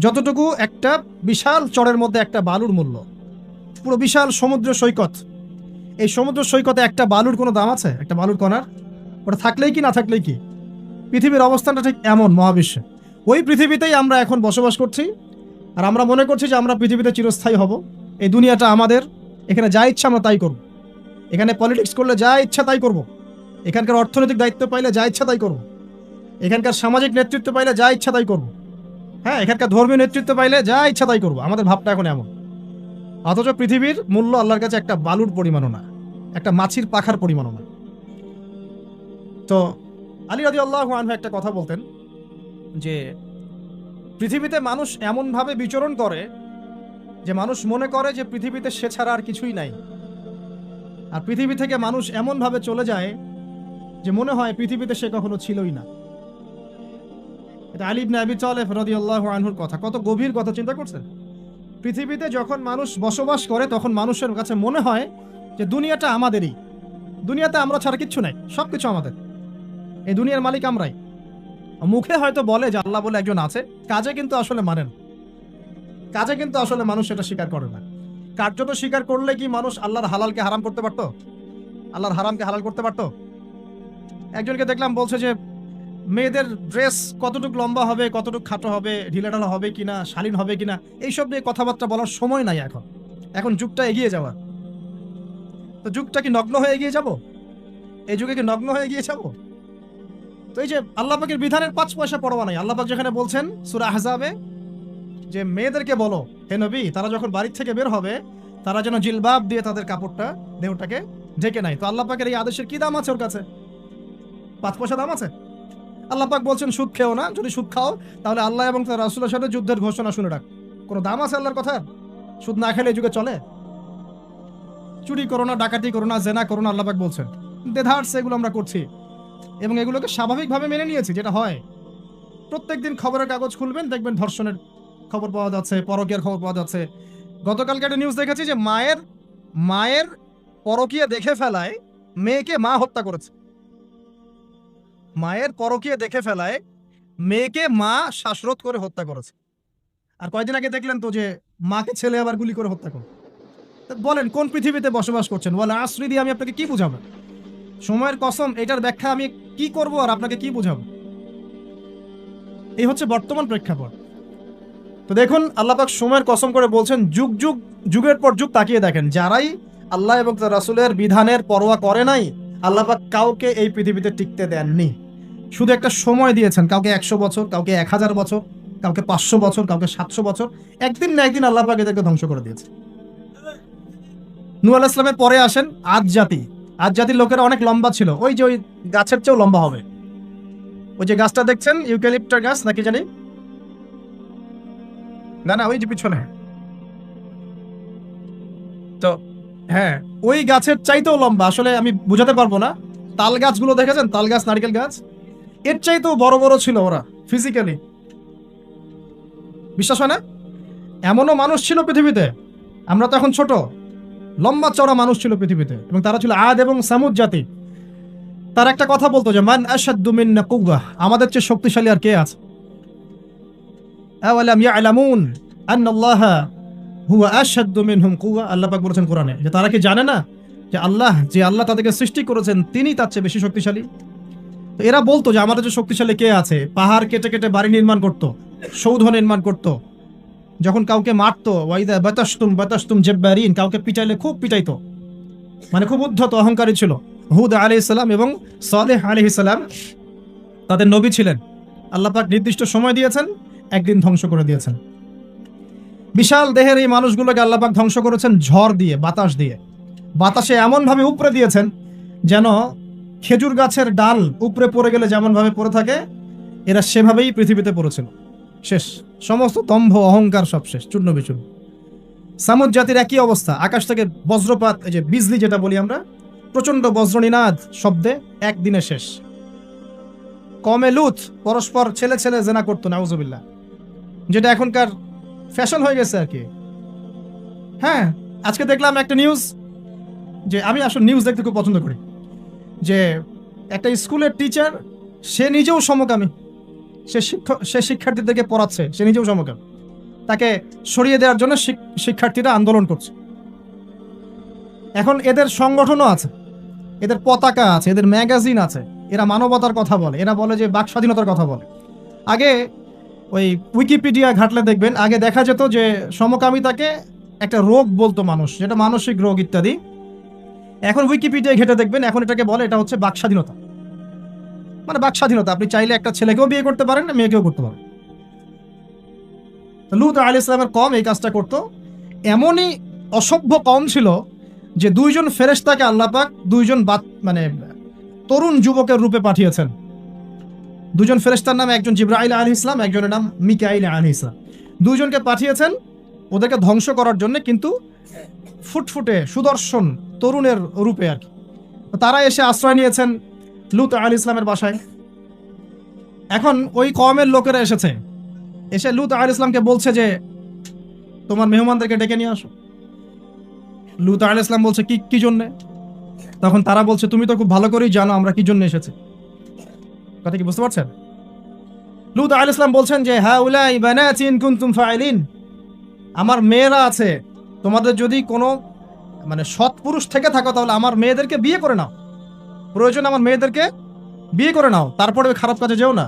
যতটুকু একটা বিশাল চরের মধ্যে একটা বালুর মূল্য। পুরো বিশাল সমুদ্র সৈকত, এই সমুদ্র সৈকতে একটা বালুর কোনো দাম আছে? একটা বালুর কণার? ওটা থাকলেই কি না থাকলেই কি? পৃথিবীর অবস্থানটা ঠিক এমন মহাবিশ্বে। ওই পৃথিবীতেই আমরা এখন বসবাস করছি, আর আমরা মনে করছি যে আমরা পৃথিবীতে চিরস্থায়ী হব। এই দুনিয়াটা আমাদের, এখানে যা ইচ্ছা আমরা তাই করব, এখানে পলিটিক্স করলে যা ইচ্ছা তাই করব, এখানকার অর্থনৈতিক দায়িত্ব পাইলে যা ইচ্ছা তাই করব, এখানকার সামাজিক নেতৃত্ব পাইলে যা ইচ্ছা তাই করব, হ্যাঁ, এখানকার ধর্মীয় নেতৃত্ব পাইলে যা ইচ্ছা তাই করব। আমাদের ভাবটা এখন এমন। অথচ পৃথিবীর মূল্য আল্লাহর কাছে একটা বালুর পরিমাণও না, একটা মাছির পাখার পরিমাণও না। তো আলী রাদিয়াল্লাহু আনহু একটা কথা বলতেন যে পৃথিবীতে মানুষ এমনভাবে বিচরণ করে যে মানুষ মনে করে যে পৃথিবীতে সে ছাড়া আর কিছুই নাই, আর পৃথিবী থেকে মানুষ এমনভাবে চলে যায় যে মনে হয় পৃথিবীতে সে কখনো ছিলই না। এটা আলী ইবনে আবি তালেব রাদিয়াল্লাহু আনহুর কথা। কত গভীর কথা, চিন্তা করছেন? পৃথিবীতে যখন মানুষ বসবাস করে, তখন মানুষের কাছে মনে হয় যে দুনিয়াটা আমাদেরই, দুনিয়াতে আমরা ছাড়া কিচ্ছু নাই, সবকিছু আমাদের, এই দুনিয়ার মালিক আমরাই। মুখে হয়তো বলে যে আল্লাহ বলে একজন আছে, কাজে কিন্তু আসলে মানেন, কাজে কিন্তু আসলে মানুষ সেটা স্বীকার করে না। কার্যত স্বীকার করলে কি মানুষ আল্লাহর হালালকে হারাম করতে পারতো? আল্লাহর হারামকে হালাল করতে পারতো? একজনকে দেখলাম বলছে যে মেয়েদের ড্রেস কতটুকু লম্বা হবে, কতটুকু খাটো হবে, ঢিলাঢালা হবে কিনা, শালীন হবে কিনা, এইসব নিয়ে কথাবার্তা বলার সময় নাই এখন। এখন যুগটা এগিয়ে যাওয়ার। তো যুগটা কি নগ্ন হয়ে এগিয়ে যাব? এই যুগে কি নগ্ন হয়ে এগিয়ে যাব? তো এই যে আল্লাহ পাকের বিধানের 5 পয়সা পরোয়া নাই। আল্লাহ পাক যেখানে বলছেন সূরা আহজাবে যে মেয়েদেরকে বলো হে নবী, তারা যখন বাড়ি থেকে বের হবে, তারা যেন জিলবাব দিয়ে তাদের কাপড়টা, দেহটাকে ঢেকে নাই। তো আল্লাহ পাকের এই আদেশের কি দাম আছে ওর কাছে? 5 পয়সা দাম আছে? আল্লাহ পাক বলছেন সুদ খেও না, যদি সুদ খাও তাহলে আল্লাহ এবং তার রাসূলের সাথে যুদ্ধের ঘোষণা শুনে রাখ। কোনো দাম আছে আল্লাহর কথা? সুদ না খেলে এই যুগে চলে? চুরি করো না, ডাকাতি করো না, জেনা করো না, আল্লাহ পাক বলছেন। দেধার্স এগুলো আমরা করছি এবং এগুলোকে স্বাভাবিকভাবে মেনে নিয়েছি, যেটা হয়। প্রত্যেকদিন খবরের কাগজ খুলবেন, দেখবেন ধর্ষণের খবর পাওয়া যাচ্ছে, পরকীয়ার খবর পাওয়া যাচ্ছে। গতকালকে একটা নিউজ দেখেছি যে মায়ের পরকীয়া দেখে ফেলায় মেয়েকে মা হত্যা করেছে। মায়ের পরকীয়া দেখে ফেলায় মেয়েকে মা শ্বাসরোধ করে হত্যা করেছে। আর কয়দিন আগে দেখলেন তো যে মাকে ছেলে আবার গুলি করে হত্যা করে। বলেন কোন পৃথিবীতে বসবাস করছেন? ওয়াল আসরি দিয়ে আমি আপনাকে কি বুঝাবো? সময়ের কসম, এটার ব্যাখ্যা আমি কি করব আর আপনাকে কি বুঝাবো? এই হচ্ছে বর্তমান প্রেক্ষাপট। তো দেখুন আল্লাহ পাক সময়ের কসম করে বলছেন, যুগ যুগ যুগের পর যুগ তাকিয়ে দেখেন, যারাই আল্লাহ এবং তার রাসূলের বিধানের পরোয়া করে নাই, আল্লাহ পাক কাউকে এই পৃথিবীতে টিকতে দেননি। শুধু একটা সময় দিয়েছেন, কাউকে 100 বছর, কাউকে 1000 বছর, কাউকে 500 বছর, কাউকে 700 বছর। একদিন না একদিন আল্লাহ পাক এদেরকে ধ্বংস করে দিয়েছে। নূহ আলাইহিস সালামের পরে আসেন আদ জাতি। আদ জাতির লোকেরা অনেক লম্বা ছিল, ওই যে ওই গাছের চেয়েও লম্বা হবে। ওই যে গাছটা দেখছেন, ইউক্যালিপ্টাস গাছ নাকি জানি, না না ওই যে পিছনে, তো হ্যাঁ ওই গাছের চাইতেও লম্বা। আসলে আমি বুঝাতে পারবো না। তাল গাছগুলো দেখেছেন, তাল গাছ, নারকেল গাছ, এর চাইতেও বড় বড় ছিল ওরা ফিজিক্যালি। বিশ্বাস হয় না? এমনও মানুষ ছিল পৃথিবীতে, আমরা তো এখন ছোট, লম্বা চড়া মানুষ ছিল পৃথিবীতে, এবং তারা ছিল আদ এবং সামুদ জাতি। তার একটা কথা বলতো যে মান আশাদ্দু মিন্না কুওয়া, আমাদের চেয়ে শক্তিশালী আর কে আছে? আওয়ালাম ইয়ালামুন আন্নাল্লাহা হুয়া আশাদ্দু মিনহুম কুওয়া, আল্লাহ পাক বলেছেন কোরআনে যে তারা কি জানে না যে আল্লাহ তাদেরকে সৃষ্টি করেছেন তিনি তার চেয়ে বেশি শক্তিশালী। তো এরা বলতো যে আমাদের চেয়ে শক্তিশালী কে আছে? পাহাড় কেটে কেটে বাড়ি নির্মাণ করত, সৌধ নির্মাণ করত। যখন কাউকে মারতো, ওয়াইদা বাতাসতুম জাব্বারিন, কাউকে পিটাইলে খুব পিটাইতো, মানে খুব উদ্ধত অহংকারী ছিল। হুদ আলাইহিস সালাম এবং সালেহ আলাইহিস সালাম তাদের নবী ছিলেন। আল্লাহ পাক নির্দিষ্ট সময় দিয়েছেন, একদিন ধ্বংস করে দিয়েছেন। বিশাল দেহের এই মানুষগুলোকে আল্লাহ পাক ধ্বংস করেছেন ঝড় দিয়ে, বাতাস দিয়ে। বাতাসে এমন ভাবে উপরে দিয়েছেন যেন খেজুর গাছের ডাল উপরে পড়ে গেলে যেমন ভাবে পড়ে থাকে, এরা সেভাবেই পৃথিবীতে পড়েছিল। শেষ, সমস্ত দম্ভ অহংকার সব শেষ, চূর্ণ বিচূর্ণ। সামুদ জাতির একই অবস্থা, আকাশ থেকে বজ্রপাত, এই যে বিজলি যেটা বলি আমরা, প্রচন্ড বজ্রনিনাদ শব্দে একদিনে শেষ। কমে লুত পরস্পর ছেলে ছেলে জেনা করতো, নাউজুবিল্লাহ, যেটা এখনকার ফ্যাশন হয়ে গেছে আর কি। হ্যাঁ, আজকে দেখলাম একটা নিউজ, যে আমি আসলে নিউজ দেখতে খুব পছন্দ করি, যে একটা স্কুলের টিচার, সে নিজেও সমকামী, সে শিক্ষার্থীদেরকে পড়াচ্ছে, সে নিজেও সমকামী। তাকে সরিয়ে দেওয়ার জন্য শিক্ষার্থীরা আন্দোলন করছে। এখন এদের সংগঠনও আছে, এদের পতাকা আছে, এদের ম্যাগাজিন আছে, এরা মানবতার কথা বলে, এরা বলে যে বাক স্বাধীনতার কথা বলে। আগে ওই উইকিপিডিয়া ঘাটলে দেখবেন, আগে দেখা যেত যে সমকামিতাকে একটা রোগ বলতো মানুষ, যেটা মানসিক রোগ ইত্যাদি। এখন উইকিপিডিয়া ঘেটে দেখবেন, এখন এটাকে বলে এটা হচ্ছে বাক স্বাধীনতা। মানে বাক স্বাধীনতা, আপনি চাইলে একটা ছেলেকেও বিয়ে করতে পারেন, মেয়েকেও করতে পারেন। লূত আলাইহিস সালামের কওম এই কাজটা করতো। এমনই অসভ্য কওম ছিল যে দুইজন ফেরেশতাকে আল্লাহ পাক দুইজন মানে তরুণ যুবকের রূপে পাঠিয়েছেন। দুজন ফেরেশতার নাম, একজন জিবরাইল আলাইহিস সালাম, একজনের নাম মিকাইল আলাইহিস সালাম। দুইজনকে পাঠিয়েছেন ওদেরকে ধ্বংস করার জন্য, কিন্তু ফুটফুটে সুদর্শন তরুণের রূপে আর কি। তারা এসে আশ্রয় নিয়েছেন লূত আলাইহিস সালামের বাসায়। এখন ওই কওমের লোকেরা এসে লূত আলাইহিস সালামকে বলছে যে তোমার মেহমানদেরকে ডেকে নিয়ে আসো। লূত আলাইহিস সালাম বলছে কি জন্য? তখন তারা বলছে তুমি তো খুব ভালো করেই জানো আমরা কি জন্য এসেছি। কথা কি বুঝতে পারছেন? লূত আলাইহিস সালাম বলছেন যে হাউলাই বানাতি ইন কুনতুম ফাইলিন, আমার মেয়েরা আছে, তোমাদের যদি কোনো মানে সৎ পুরুষ থেকে থাকো তাহলে আমার মেয়েদেরকে বিয়ে করে নাও, প্রয়োজন আমার মেয়েদেরকে বিয়ে করে নাও, তারপরে ওই খারাপ কাজে যেও না।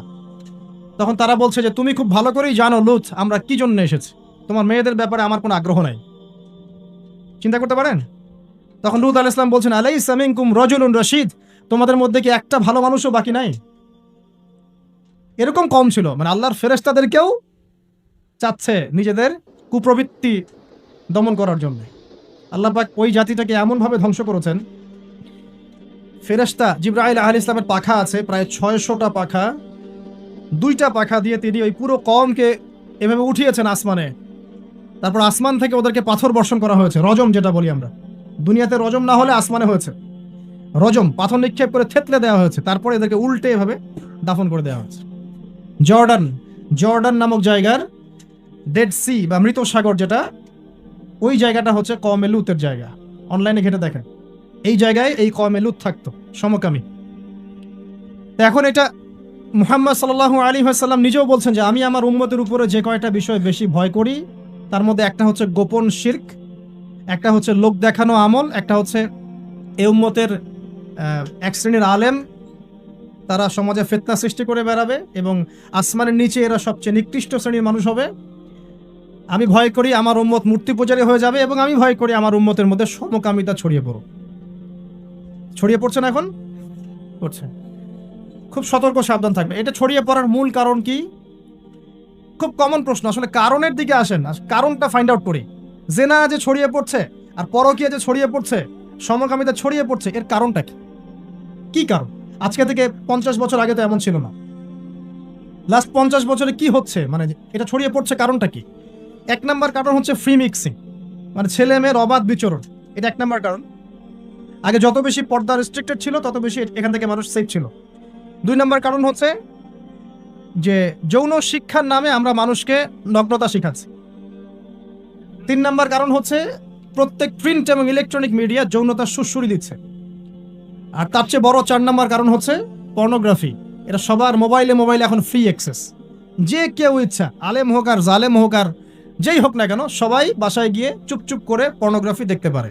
তখন তারা বলছে যে তুমি খুব ভালো করেই জানো লূত আমরা কি জন্য এসেছি, তোমার মেয়েদের ব্যাপারে আমার কোনো আগ্রহ নাই। চিন্তা করতে পারেন? তখন লূত আলাইহিস সালাম বলছেন আলাইসা মিনকুম রাজুলুন রশিদ, তোমাদের মধ্যে কি একটা ভালো মানুষও বাকি নাই? এরকম কম ছিল, মানে আল্লাহর ফেরেশতাদেরকেও চাচ্ছে নিজেদের কুপ্রবৃত্তি দমন করার জন্য। আল্লাহ পাক ওই জাতিটাকে এমনভাবে ধ্বংস করেছেন। ফেরেশতা জিবরাইল আলাইহিস সালামের পাখা আছে প্রায় 600টা পাখা, 2টা পাখা দিয়ে তিনি ওই পুরো কওমকে এভাবে উঠিয়েছেন আসমানে। তারপর আসমান থেকে ওদেরকে পাথর বর্ষণ করা হয়েছে, রজম যেটা বলি আমরা। দুনিয়াতে রজম না হলে আসমানে হয়েছে রজম, পাথর নিক্ষেপ করে থেতলে দেওয়া হয়েছে, তারপরে এদেরকে উল্টে এভাবে দাফন করে দেওয়া হয়েছে। জর্ডান নামক জায়গার ডেড সি বা মৃত সাগর যেটা, ওই জায়গাটা হচ্ছে কওমে লূতের জায়গা। অনলাইনে ঘেটে দেখেন, এই জায়গায় এই কওমে লূত থাকতো, সমকামী। এখন এটা মুহাম্মদ সাল্লাল্লাহু আলাইহি ওয়াসাল্লাম নিজেও বলছেন যে আমি আমার উম্মতের উপরে যে কয়টা বিষয় বেশি ভয় করি তার মধ্যে একটা হচ্ছে গোপন শিরক, একটা হচ্ছে লোক দেখানো আমল, একটা হচ্ছে এই উম্মতের এক শ্রেণীর আলেম তারা সমাজে ফিতনা সৃষ্টি করে বেড়াবে এবং আসমানের নিচে এরা সবচেয়ে নিকৃষ্ট শ্রেণীর মানুষ হবে। আমি ভয় করি আমার উম্মত মূর্তি পূজারী হয়ে যাবে এবং আমি ভয় করি আমার উম্মতের মধ্যে সমকামিতা ছড়িয়ে পড়ছে না এখন পড়ছে। খুব সতর্ক সাবধান থাকবে। এটা ছড়িয়ে পড়ার মূল কারণ কি? খুব কমন প্রশ্ন, আসলে কারণের দিকে আসেন, কারণটা ফাইন্ড আউট করি। জেনা যে ছড়িয়ে পড়ছে আর পরকীয়া যে ছড়িয়ে পড়ছে, সমকামিতা ছড়িয়ে পড়ছে, এর কারণটা কি? কি কারণ? আজকে থেকে 50 বছর আগে তো এমন ছিল না। লাস্ট 50 বছরে কি হচ্ছে, মানে এটা ছড়িয়ে পড়ছে কারণটা কি? 1 নাম্বার কারণ হচ্ছে ফ্রি মিক্সিং, মানে ছেলে মেয়ের অবাধ বিচরণ। এটা 1 নাম্বার কারণ। আগে যত বেশি পর্দা রেস্ট্রিক্টেড ছিল তত বেশি এখান থেকে মানুষ সেফ ছিল। 2 নাম্বার কারণ হচ্ছে যে যৌন শিক্ষার নামে আমরা মানুষকে নগ্নতা শিখাচ্ছি। 3 নাম্বার কারণ হচ্ছে প্রত্যেক প্রিন্ট এবং ইলেকট্রনিক মিডিয়া যৌনতার সুড়সুড়ি দিচ্ছে। আর তার চেয়ে বড় 4 নাম্বার কারণ হচ্ছে পর্নোগ্রাফি। এটা সবার মোবাইলে এখন ফ্রি অ্যাক্সেস। যে কেউ ইচ্ছা, আলেম হোক আর জালেম হোক আর যেই হোক না কেন, সবাই বাসায় গিয়ে চুপচুপ করে পর্নোগ্রাফি দেখতে পারে।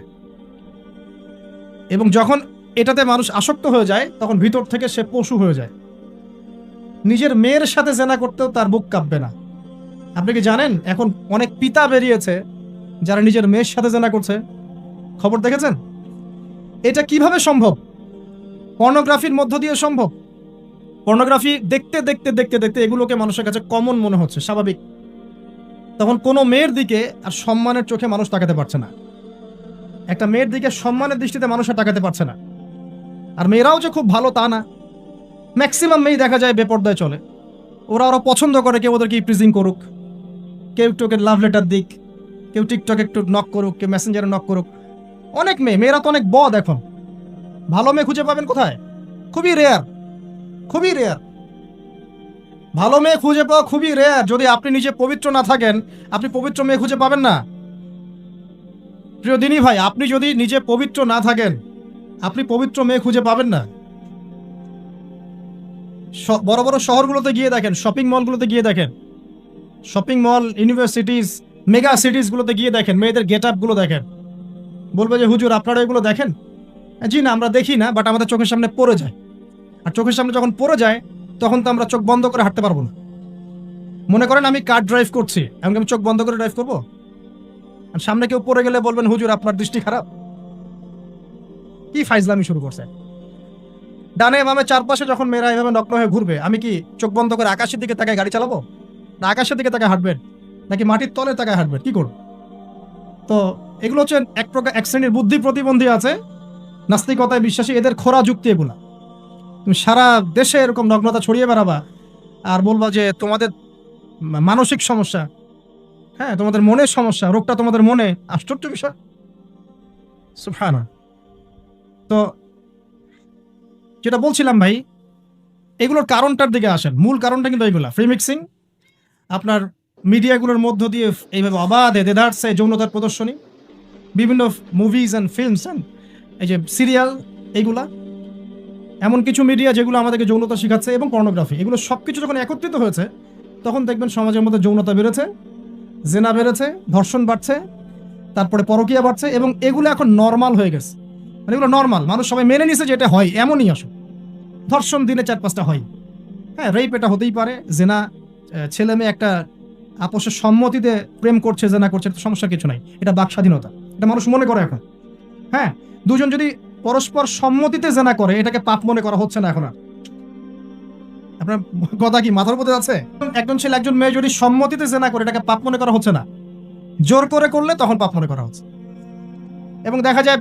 এবং যখন এটাতে মানুষ আসক্ত হয়ে যায় তখন ভিতর থেকে সে পশু হয়ে যায়। নিজের মেয়ের সাথে জেনা করতেও তার বুক কাঁপবে না। আপনি কি জানেন এখন অনেক পিতা বেরিয়েছে যারা নিজের মেয়ের সাথে জেনা করছে? খবর দেখেছেন? এটা কিভাবে সম্ভব? পর্নোগ্রাফির মধ্য দিয়ে সম্ভব। পর্নোগ্রাফি দেখতে দেখতে দেখতে দেখতে এগুলোকে মানুষের কাছে কমন মনে হচ্ছে, স্বাভাবিক। তখন কোনো মেয়ের দিকে আর সম্মানের চোখে মানুষ তাকাতে পারছে না। একটা মেয়ের দিকে সম্মানের দৃষ্টিতে মানুষ আর তাকাতে পারছে না। আর মেয়েরাও যে খুব ভালো তা না। ম্যাক্সিমাম মেয়ে দেখা যায় বেপর্দায় চলে। ওরা পছন্দ করে কেউ ওদেরকে প্রিজিং করুক, কেউ একটু ওকে লাভ লেটার দিক, কেউ টিকটক একটু নক করুক, কেউ মেসেঞ্জারে নক করুক। অনেক মেয়েরা তো অনেক বদ এখন। ভালো মেয়ে খুঁজে পাবেন কোথায়? খুবই রেয়ার। ভালো মেয়ে খুঁজে পাওয়া খুবই রেয়ার। যদি আপনি নিজে পবিত্র না থাকেন, আপনি পবিত্র মেয়ে খুঁজে পাবেন না। প্রিয় দিনী ভাই, আপনি যদি নিজে পবিত্র না থাকেন, আপনি পবিত্র মেয়ে খুঁজে পাবেন না। বড় বড় শহরগুলোতে গিয়ে দেখেন, শপিং মলগুলোতে গিয়ে দেখেন, শপিং মল, ইউনিভার্সিটিজ, মেগা সিটিজগুলোতে গিয়ে দেখেন, মেয়েদের গেট আপগুলো দেখেন। বলবে যে হুজুর আপনারা এগুলো দেখেন? জি না, আমরা দেখি না, বাট আমাদের চোখের সামনে পড়ে যায়। আর চোখের সামনে যখন পড়ে যায় তখন তো আমরা চোখ বন্ধ করে হাঁটতে পারবো না। মনে করেন আমি কার ড্রাইভ করছি, এমনকি আমি চোখ বন্ধ করে ড্রাইভ করবো? আর সামনে কেউ পড়ে গেলে বলবেন হুজুর আপনার দৃষ্টি খারাপ। কি ফাইজলামি শুরু করছে! ডানে বামে চারপাশে যখন মেয়েরা এভাবে নগ্ন হয়ে ঘুরবে, আমি কি চোখ বন্ধ করে আকাশের দিকে তাকায় গাড়ি চালাবো? না আকাশের দিকে তাকায় হাঁটবেন, নাকি মাটির তলে তাকায় হাঁটবেন? কি করব? তো এগুলো হচ্ছে এক শ্রেণীর বুদ্ধি প্রতিবন্ধী আছে, নাস্তিকতায় বিশ্বাসী, এদের খোরা যুক্তি এগুলা। তুমি সারা দেশে এরকম নগ্নতা ছড়িয়ে বেড়াবা আর বলবা যে তোমাদের মানসিক সমস্যা, হ্যাঁ তোমাদের মনের সমস্যা, রোগটা তোমাদের মনে। আশ্চর্য বিষয়, সুবহানাল্লাহ। তো যেটা বলছিলাম ভাই, এগুলোর কারণটার দিকে আসেন। মূল কারণটা কিন্তু এইগুলা, ফ্রি মিক্সিং, আপনার মিডিয়াগুলোর মধ্য দিয়ে এইভাবে অবাধে দেদারসে যৌনতার প্রদর্শনী, বিভিন্ন মুভিজ অ্যান্ড ফিল্মস অ্যান্ড এই যে সিরিয়াল, এইগুলা এমন কিছু মিডিয়া যেগুলো আমাদেরকে যৌনতা শিখাচ্ছে, এবং পর্নোগ্রাফি, এগুলো সব কিছু যখন একত্রিত হয়েছে তখন দেখবেন সমাজের মধ্যে যৌনতা বেড়েছে, জেনা বেড়েছে, ধর্ষণ বাড়ছে, তারপরে পরকীয়া বাড়ছে, এবং এগুলো এখন নর্মাল হয়ে গেছে। মানে এগুলো নর্মাল, মানুষ সবাই মেনে নিছে যে এটা হয়, এমনই আসো। ধর্ষণ দিনে 4-5টা হয়, হ্যাঁ রেপ এটা হতেই পারে, জেনা ছেলে মেয়ে একটা আপোষের সম্মতিতে প্রেম করছে, জেনা করছে, সমস্যা কিছু নাই, এটা বাক স্বাধীনতা, এটা মানুষ মনে করে এখন। হ্যাঁ, দুজন যদি পরস্পর সম্মতিতে জেনা করে এটাকে পাপ মনে করা হচ্ছে না এখন আর। আপনার কথা কি মাথার উপরে আছে? একজন ছেলে একজন মেয়ে যদি সম্মতিতে জেনা করে এটাকে পাপ মনে করা হচ্ছে না, জোর করে করলে তখন পাপ মনে করা হচ্ছে। এবং দেখা যায়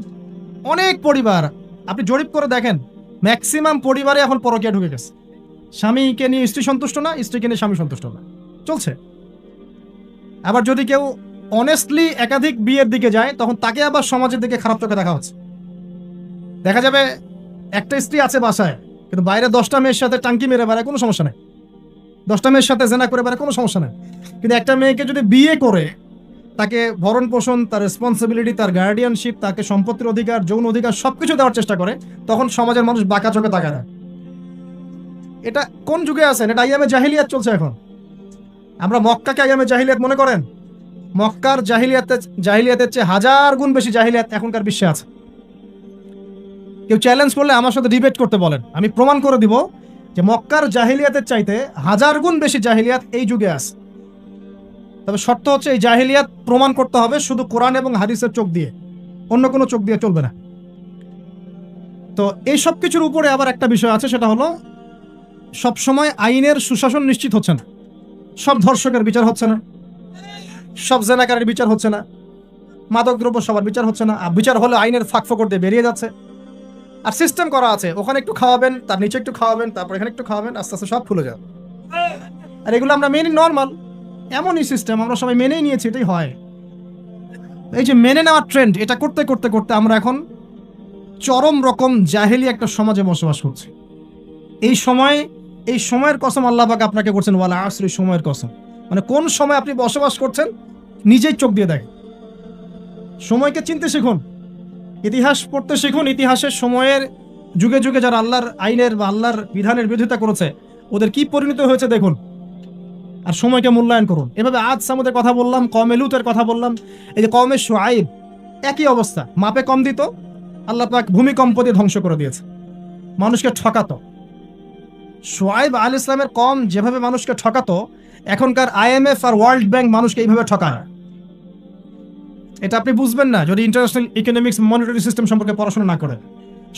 অনেক পরিবার, আপনি জরিপ করে দেখেন, ম্যাক্সিমাম পরিবারে এখন পরকীয়া ঢুকে গেছে। স্বামীকে নিয়ে স্ত্রী সন্তুষ্ট না, স্ত্রীকে নিয়ে স্বামী সন্তুষ্ট না, চলছে। আবার যদি কেউ অনেস্টলি একাধিক বিয়ের দিকে যায় তখন তাকে আবার সমাজের দিকে খারাপ চোখে দেখা হচ্ছে। দেখা যাবে একটা স্ত্রী আছে বাসায়, কিন্তু বাইরে 10টা মেয়ের সাথে টাঙ্কি মেরে বেড়ায়, কোনো সমস্যা নেই। 10টা মেয়ের সাথে জেনা করে বেড়ায়, কোনো সমস্যা নেই। কিন্তু একটা মেয়েকে যদি বিয়ে করে তাকে ভরণ পোষণ, তার রেসপন্সিবিলিটি, তার গার্ডিয়ানশিপ, তাকে সম্পত্তির অধিকার, যৌন অধিকার সবকিছু দেওয়ার চেষ্টা করে, তখন সমাজের মানুষ বাঁকা চোখে তাকায় না। এটা কোন যুগে আছেন? এটা আইয়ামে জাহিলিয়াত চলছে এখন। আমরা মক্কাকে আইয়ামে জাহিলিয়াত মনে করেন? মক্কার জাহিলিয়াতের চেয়ে 1000 গুণ বেশি জাহিলিয়াত এখনকার বিশ্বে আছে। কেউ চ্যালেঞ্জ করলে আমার সাথে ডিবেট করতে বলেন, আমি প্রমাণ করে দিব যে মক্কার জাহিলিয়াতের চাইতে 1000 গুণ বেশি জাহিলিয়াত এই যুগে আছে। তবে শর্ত হচ্ছে এই জাহিলিয়াত প্রমাণ করতে হবে শুধু কোরআন এবং হাদিসের চোখ দিয়ে, অন্য কোনো চোখ দিয়ে চলবে না। তো এই সব কিছুর উপরে আবার একটা বিষয় আছে, সেটা হলো সবসময় আইনের সুশাসন নিশ্চিত হচ্ছে না। সব ধর্ষকের বিচার হচ্ছে না, সব জেনাকারের বিচার হচ্ছে না, মাদকদ্রব্য সবার বিচার হচ্ছে না। আর বিচার হলে আইনের ফাঁকফোকর দিয়ে বেরিয়ে যাচ্ছে। আর সিস্টেম করা আছে, ওখানে একটু খাওয়াবেন, তার নিচে একটু খাওয়াবেন, তারপর এখানে একটু খাওয়াবেন, আস্তে আস্তে সব খুলে যাবে। আর এগুলো আমরা মেনে নর্মাল, এমনই সিস্টেম আমরা সবাই মেনেই নিয়েছি, এটাই হয়। এই যে মেনে নেওয়ার ট্রেন্ড, এটা করতে করতে করতে আমরা এখন চরম রকম জাহেলি একটা সমাজে বসবাস করছি। এই সময়ের কসম আল্লাহ পাক আপনাকে করছেন, ওয়ালা আসরি, সময়ের কসম। মানে কোন সময় আপনি বসবাস করছেন নিজেই চোখ দিয়ে দেখেন। সময়কে চিনতে শিখুন, ইতিহাস পড়তে শিখুন। ইতিহাসের সময়ের যুগে যুগে যারা আল্লাহর আইনের বা আল্লাহর বিধানের বিরোধিতা করেছে ওদের কি পরিণত হয়েছে দেখুন, আর সময়কে মূল্যায়ন করুন। এভাবে আদ সামুদের কথা বললাম, কওমে লুতের কথা বললাম, এই যে কওমে শুআইব, একই অবস্থা। মাপে কম দিত, আল্লাহ পাক ভূমিকম্প দিয়ে ধ্বংস করে দিয়েছে, মানুষকে ঠকাতো। শুআইব আলাইহিস সালামের কওম যেভাবে মানুষকে ঠকাতো, এখনকার IMF আর ওয়ার্ল্ড ব্যাংক মানুষকে এইভাবে ঠকায়। এটা আপনি বুঝবেন না যদি ইন্টারন্যাশনাল ইকোনমিক্স মনিটারি সিস্টেম সম্পর্কে পড়াশোনা না করেন।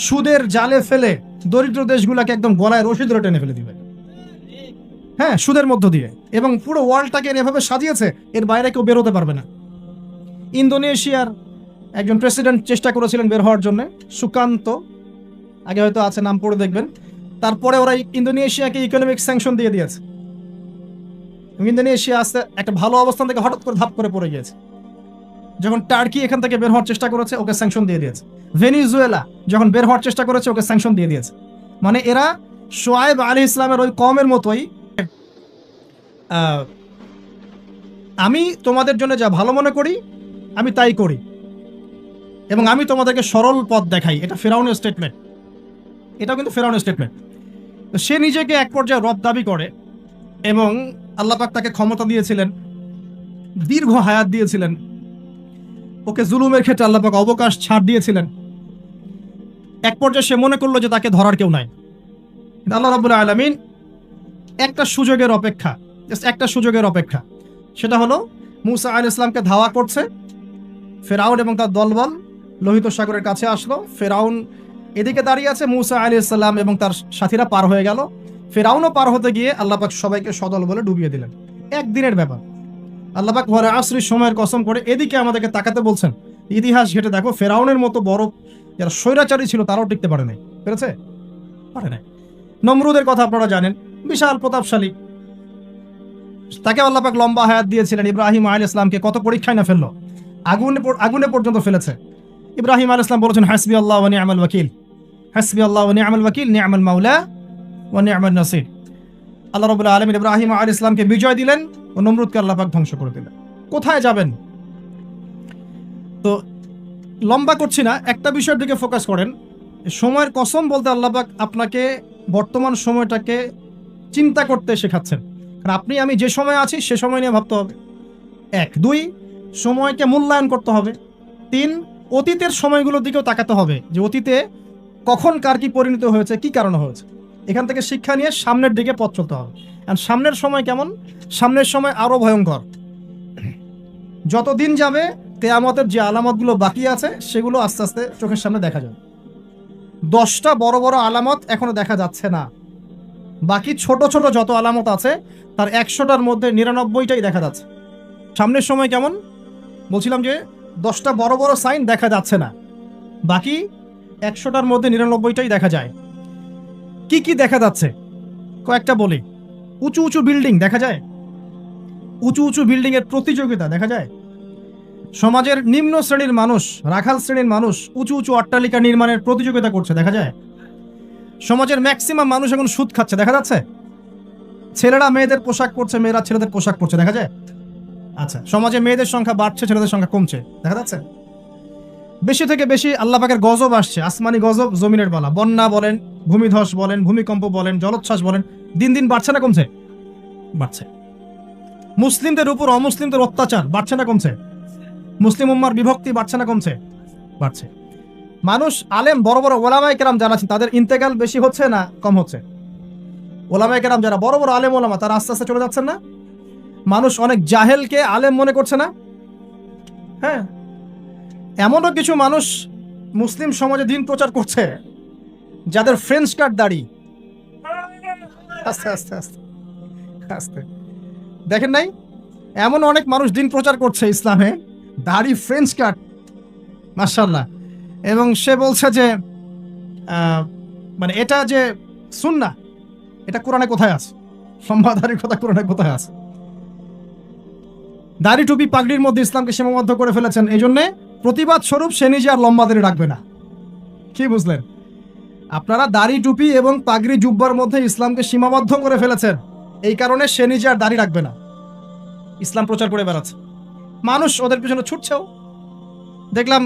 সুদের জালে ফেলে দরিদ্র দেশগুলোকে একদম গলায় রশি ধরে টেনে ফেলে দিবে, হ্যাঁ, সুদের মধ্য দিয়ে। এবং পুরো ওয়ার্ল্ডটাকে এভাবে সাজিয়েছে, এর বাইরে কেউ বেরোতে পারবে না। ইন্দোনেশিয়ার একজন প্রেসিডেন্ট চেষ্টা করেছিলেন বের হওয়ার জন্য, সুকান্ত, আগে হয়তো আছে, নাম পড়ে দেখবেন। তারপরে ওরা ইন্দোনেশিয়াকে ইকোনমিক স্যাংশন দিয়ে দিয়েছে। ইন্দোনেশিয়া আসতে একটা ভালো অবস্থান থেকে হঠাৎ করে ধাপ করে পড়ে গিয়েছে। যখন টার্কি এখান থেকে বের হওয়ার চেষ্টা করেছে, ওকে স্যাংশন দিয়ে দিয়েছে। ভেনিজুয়েলা যখন বের হওয়ার চেষ্টা করেছে, ওকে স্যাংশন দিয়ে দিয়েছে। মানে এরা শুআইব আলাইহিস সালামের ওই কওমের মতোই, আমি তোমাদের জন্য যা ভালো মনে করি আমি তাই করি, এবং আমি তোমাদেরকে সরল পথ দেখাই। এটা ফেরাউনের স্টেটমেন্ট, এটাও কিন্তু ফেরাউনের স্টেটমেন্ট। তো সে নিজেকে এক পর্যায়ে রব দাবি করে, এবং আল্লাহ পাক তাকে ক্ষমতা দিয়েছিলেন, দীর্ঘ হায়াত দিয়েছিলেন, ওকে জুলুমের ক্ষেত্রে আল্লাহ পাক অবকাশ ছাড় দিয়েছিলেন। এক পর্যায়ে সে মনে করলো যে তাকে ধরার কেউ নাই। আল্লাহ রাব্বুল আলামিন একটা সুযোগের অপেক্ষা, একটা সুযোগের অপেক্ষা, সেটা হলো মুসা আলাইহিস সালামকে ধাওয়া করছে ফেরাউন এবং তার দলবল, লোহিত সাগরের কাছে আসলো। ফেরাউন এদিকে দাঁড়িয়ে আছে, মুসা আলাইহিস সালাম এবং তার সাথীরা পার হয়ে গেল। ফেরাউনও পার হতে গিয়ে আল্লাহ পাক সবাইকে সদল বলে ডুবিয়ে দিলেন। একদিনের ব্যাপার। আল্লাহ পাক ওয়ালা আসরি, সময়ের কসম করে এদিকে আমাদেরকে তাকাতে বলছেন। ইতিহাস ঘেটে দেখো, ফেরাউনের মতো বড় যারা স্বৈরাচারী ছিল তারাও টিকতে পারে নাই, পেরেছে? পারে নাই। নমরুদের কথা আপনারা জানেন, বিশাল প্রতাপশালী, তাকে আল্লাহ পাক লম্বা হায়াত দিয়েছিলেন। ইব্রাহিম আলাইহিস সালামকে কত পরীক্ষায় না ফেললো, আগুনে পর্যন্ত ফেলেছে। ইব্রাহিম আলাইহিস সালাম বলেছেন, হাসবি আল্লাহ ওয়া নি'মাল ওয়াকিল, হাসবি আল্লাহ ওয়া নি'মাল ওয়াকিল, নি'মাল মাওলা ওয়া নি'মান নাসির। আল্লাহ রাব্বুল আলামিন ইব্রাহিম আলাইহিস সালামকে বিজয় দিলেন ও নমরুদকে আল্লাহ পাক ধ্বংস করে দিলেন। কোথায় যাবেন? তো লম্বা করছি না, একটা বিষয়ের দিকে ফোকাস করেন। সময়ের কসম বলতে আল্লাহ পাক আপনাকে বর্তমান সময়টাকে চিন্তা করতে শেখাচ্ছেন। কারণ আপনি আমি যে সময় আছি সে সময় নিয়ে ভাবতে হবে। 1, 2 সময়কে মূল্যায়ন করতে হবে। 3 অতীতের সময়গুলোর দিকেও তাকাতে হবে, যে অতীতে কখন কার কি পরিণত হয়েছে, কি কারণে হয়েছে। এখান থেকে শিক্ষা নিয়ে সামনের দিকে পথ চলতে হবে। আর সামনের সময় কেমন? সামনের সময় আরো ভয়ঙ্কর। যত দিন যাবে কিয়ামতের যে আলামতগুলো বাকি আছে সেগুলো আস্তে আস্তে চোখের সামনে দেখা যাবে। 10টা বড় বড় আলামত এখনো দেখা যাচ্ছে না, বাকি ছোট ছোট যত আলামত আছে তার 100টার মধ্যে 99টাই দেখা যাচ্ছে। সামনের সময় কেমন বলছিলাম, যে 10টা বড় বড় সাইন দেখা যাচ্ছে না, বাকি 100টার মধ্যে 99টাই দেখা যায়। কি কি দেখা যাচ্ছে কয়েকটা বলি। উঁচু উঁচু বিল্ডিং দেখা যায়, উঁচু উঁচু বিল্ডিং এর প্রতিযোগিতা দেখা যায়। সমাজের নিম্ন শ্রেণীর মানুষ, রাখাল শ্রেণীর মানুষ উঁচু উঁচু অট্টালিকা নির্মাণের প্রতিযোগিতা করছে, দেখা যায়। সমাজের ম্যাক্সিমাম মানুষ এখন সুদ খাচ্ছে, দেখা যাচ্ছে। ছেলেরা মেয়েদের পোশাক পরছে, মেয়েরা ছেলেদের পোশাক পরছে, দেখা যায়। আচ্ছা, সমাজে মেয়েদের সংখ্যা বাড়ছে, ছেলেদের সংখ্যা কমছে, দেখা যাচ্ছে। বেশি থেকে বেশি আল্লাহ পাকের গজব আসছে, আসমানি গজব, জমিনের বালা, বন্যা বলেন, ভূমিধস বলেন, ভূমিকম্প বলেন, জলোচ্ছ্বাস বলেন, দিন দিন বাড়ছে না কমছে? বাড়ছে। মুসলিমদের উপর অমুসলিমদের অত্যাচার বাড়ছে না কমছে? মুসলিম উম্মার বিভক্তি বাড়ছে না কমছে? বাড়ছে। মানুষ আলেম, বড় বড় ওলামায়ে কেরাম যারা আছেন তাদের ইন্তেকাল বেশি হচ্ছে না কম হচ্ছে? ওলামায়ে কেরাম যারা বড় বড় আলেম ওলামা, তারা আস্তে আস্তে চলে যাচ্ছেন না? মানুষ অনেক জাহেলকে আলেম মনে করছে না? হ্যাঁ, এমনও কিছু মানুষ মুসলিম সমাজে দিন প্রচার করছে যাদের ফ্রেঞ্চ কাট দাড়ি। আস্তে আস্তে আস্তে আস্তে, দেখেন নাই? এমন অনেক মানুষ দিন প্রচার করছে ইসলামে, দাড়ি ফ্রেঞ্চ কাট, মাশাআল্লাহ। এবং সে বলছে যে মানে এটা যে সুন্নাহ, এটা কোরআনে কোথায় আছে? সম্মাদারির কথা কোরআনে কোথায় আছে? দাড়ি টুপি পাগড়ির মধ্যে ইসলামকে সীমাবদ্ধ করে ফেলেছেন, এই জন্যে প্রতিবাদ স্বরূপ সে নিজে আর লম্বা দাড়ি রাখবে না। কি বুঝলেন? আপনারা দাড়ি টুপি এবং পাগড়ি জুব্বার মধ্যে ইসলামকে সীমাবদ্ধ করে ফেলেছেন, এই কারণে সে নিজে আর দাড়ি রাখবে না, ইসলাম প্রচার করে বেড়াচ্ছে। মানুষ ওদের পিছনে ছুটছেও। দেখলাম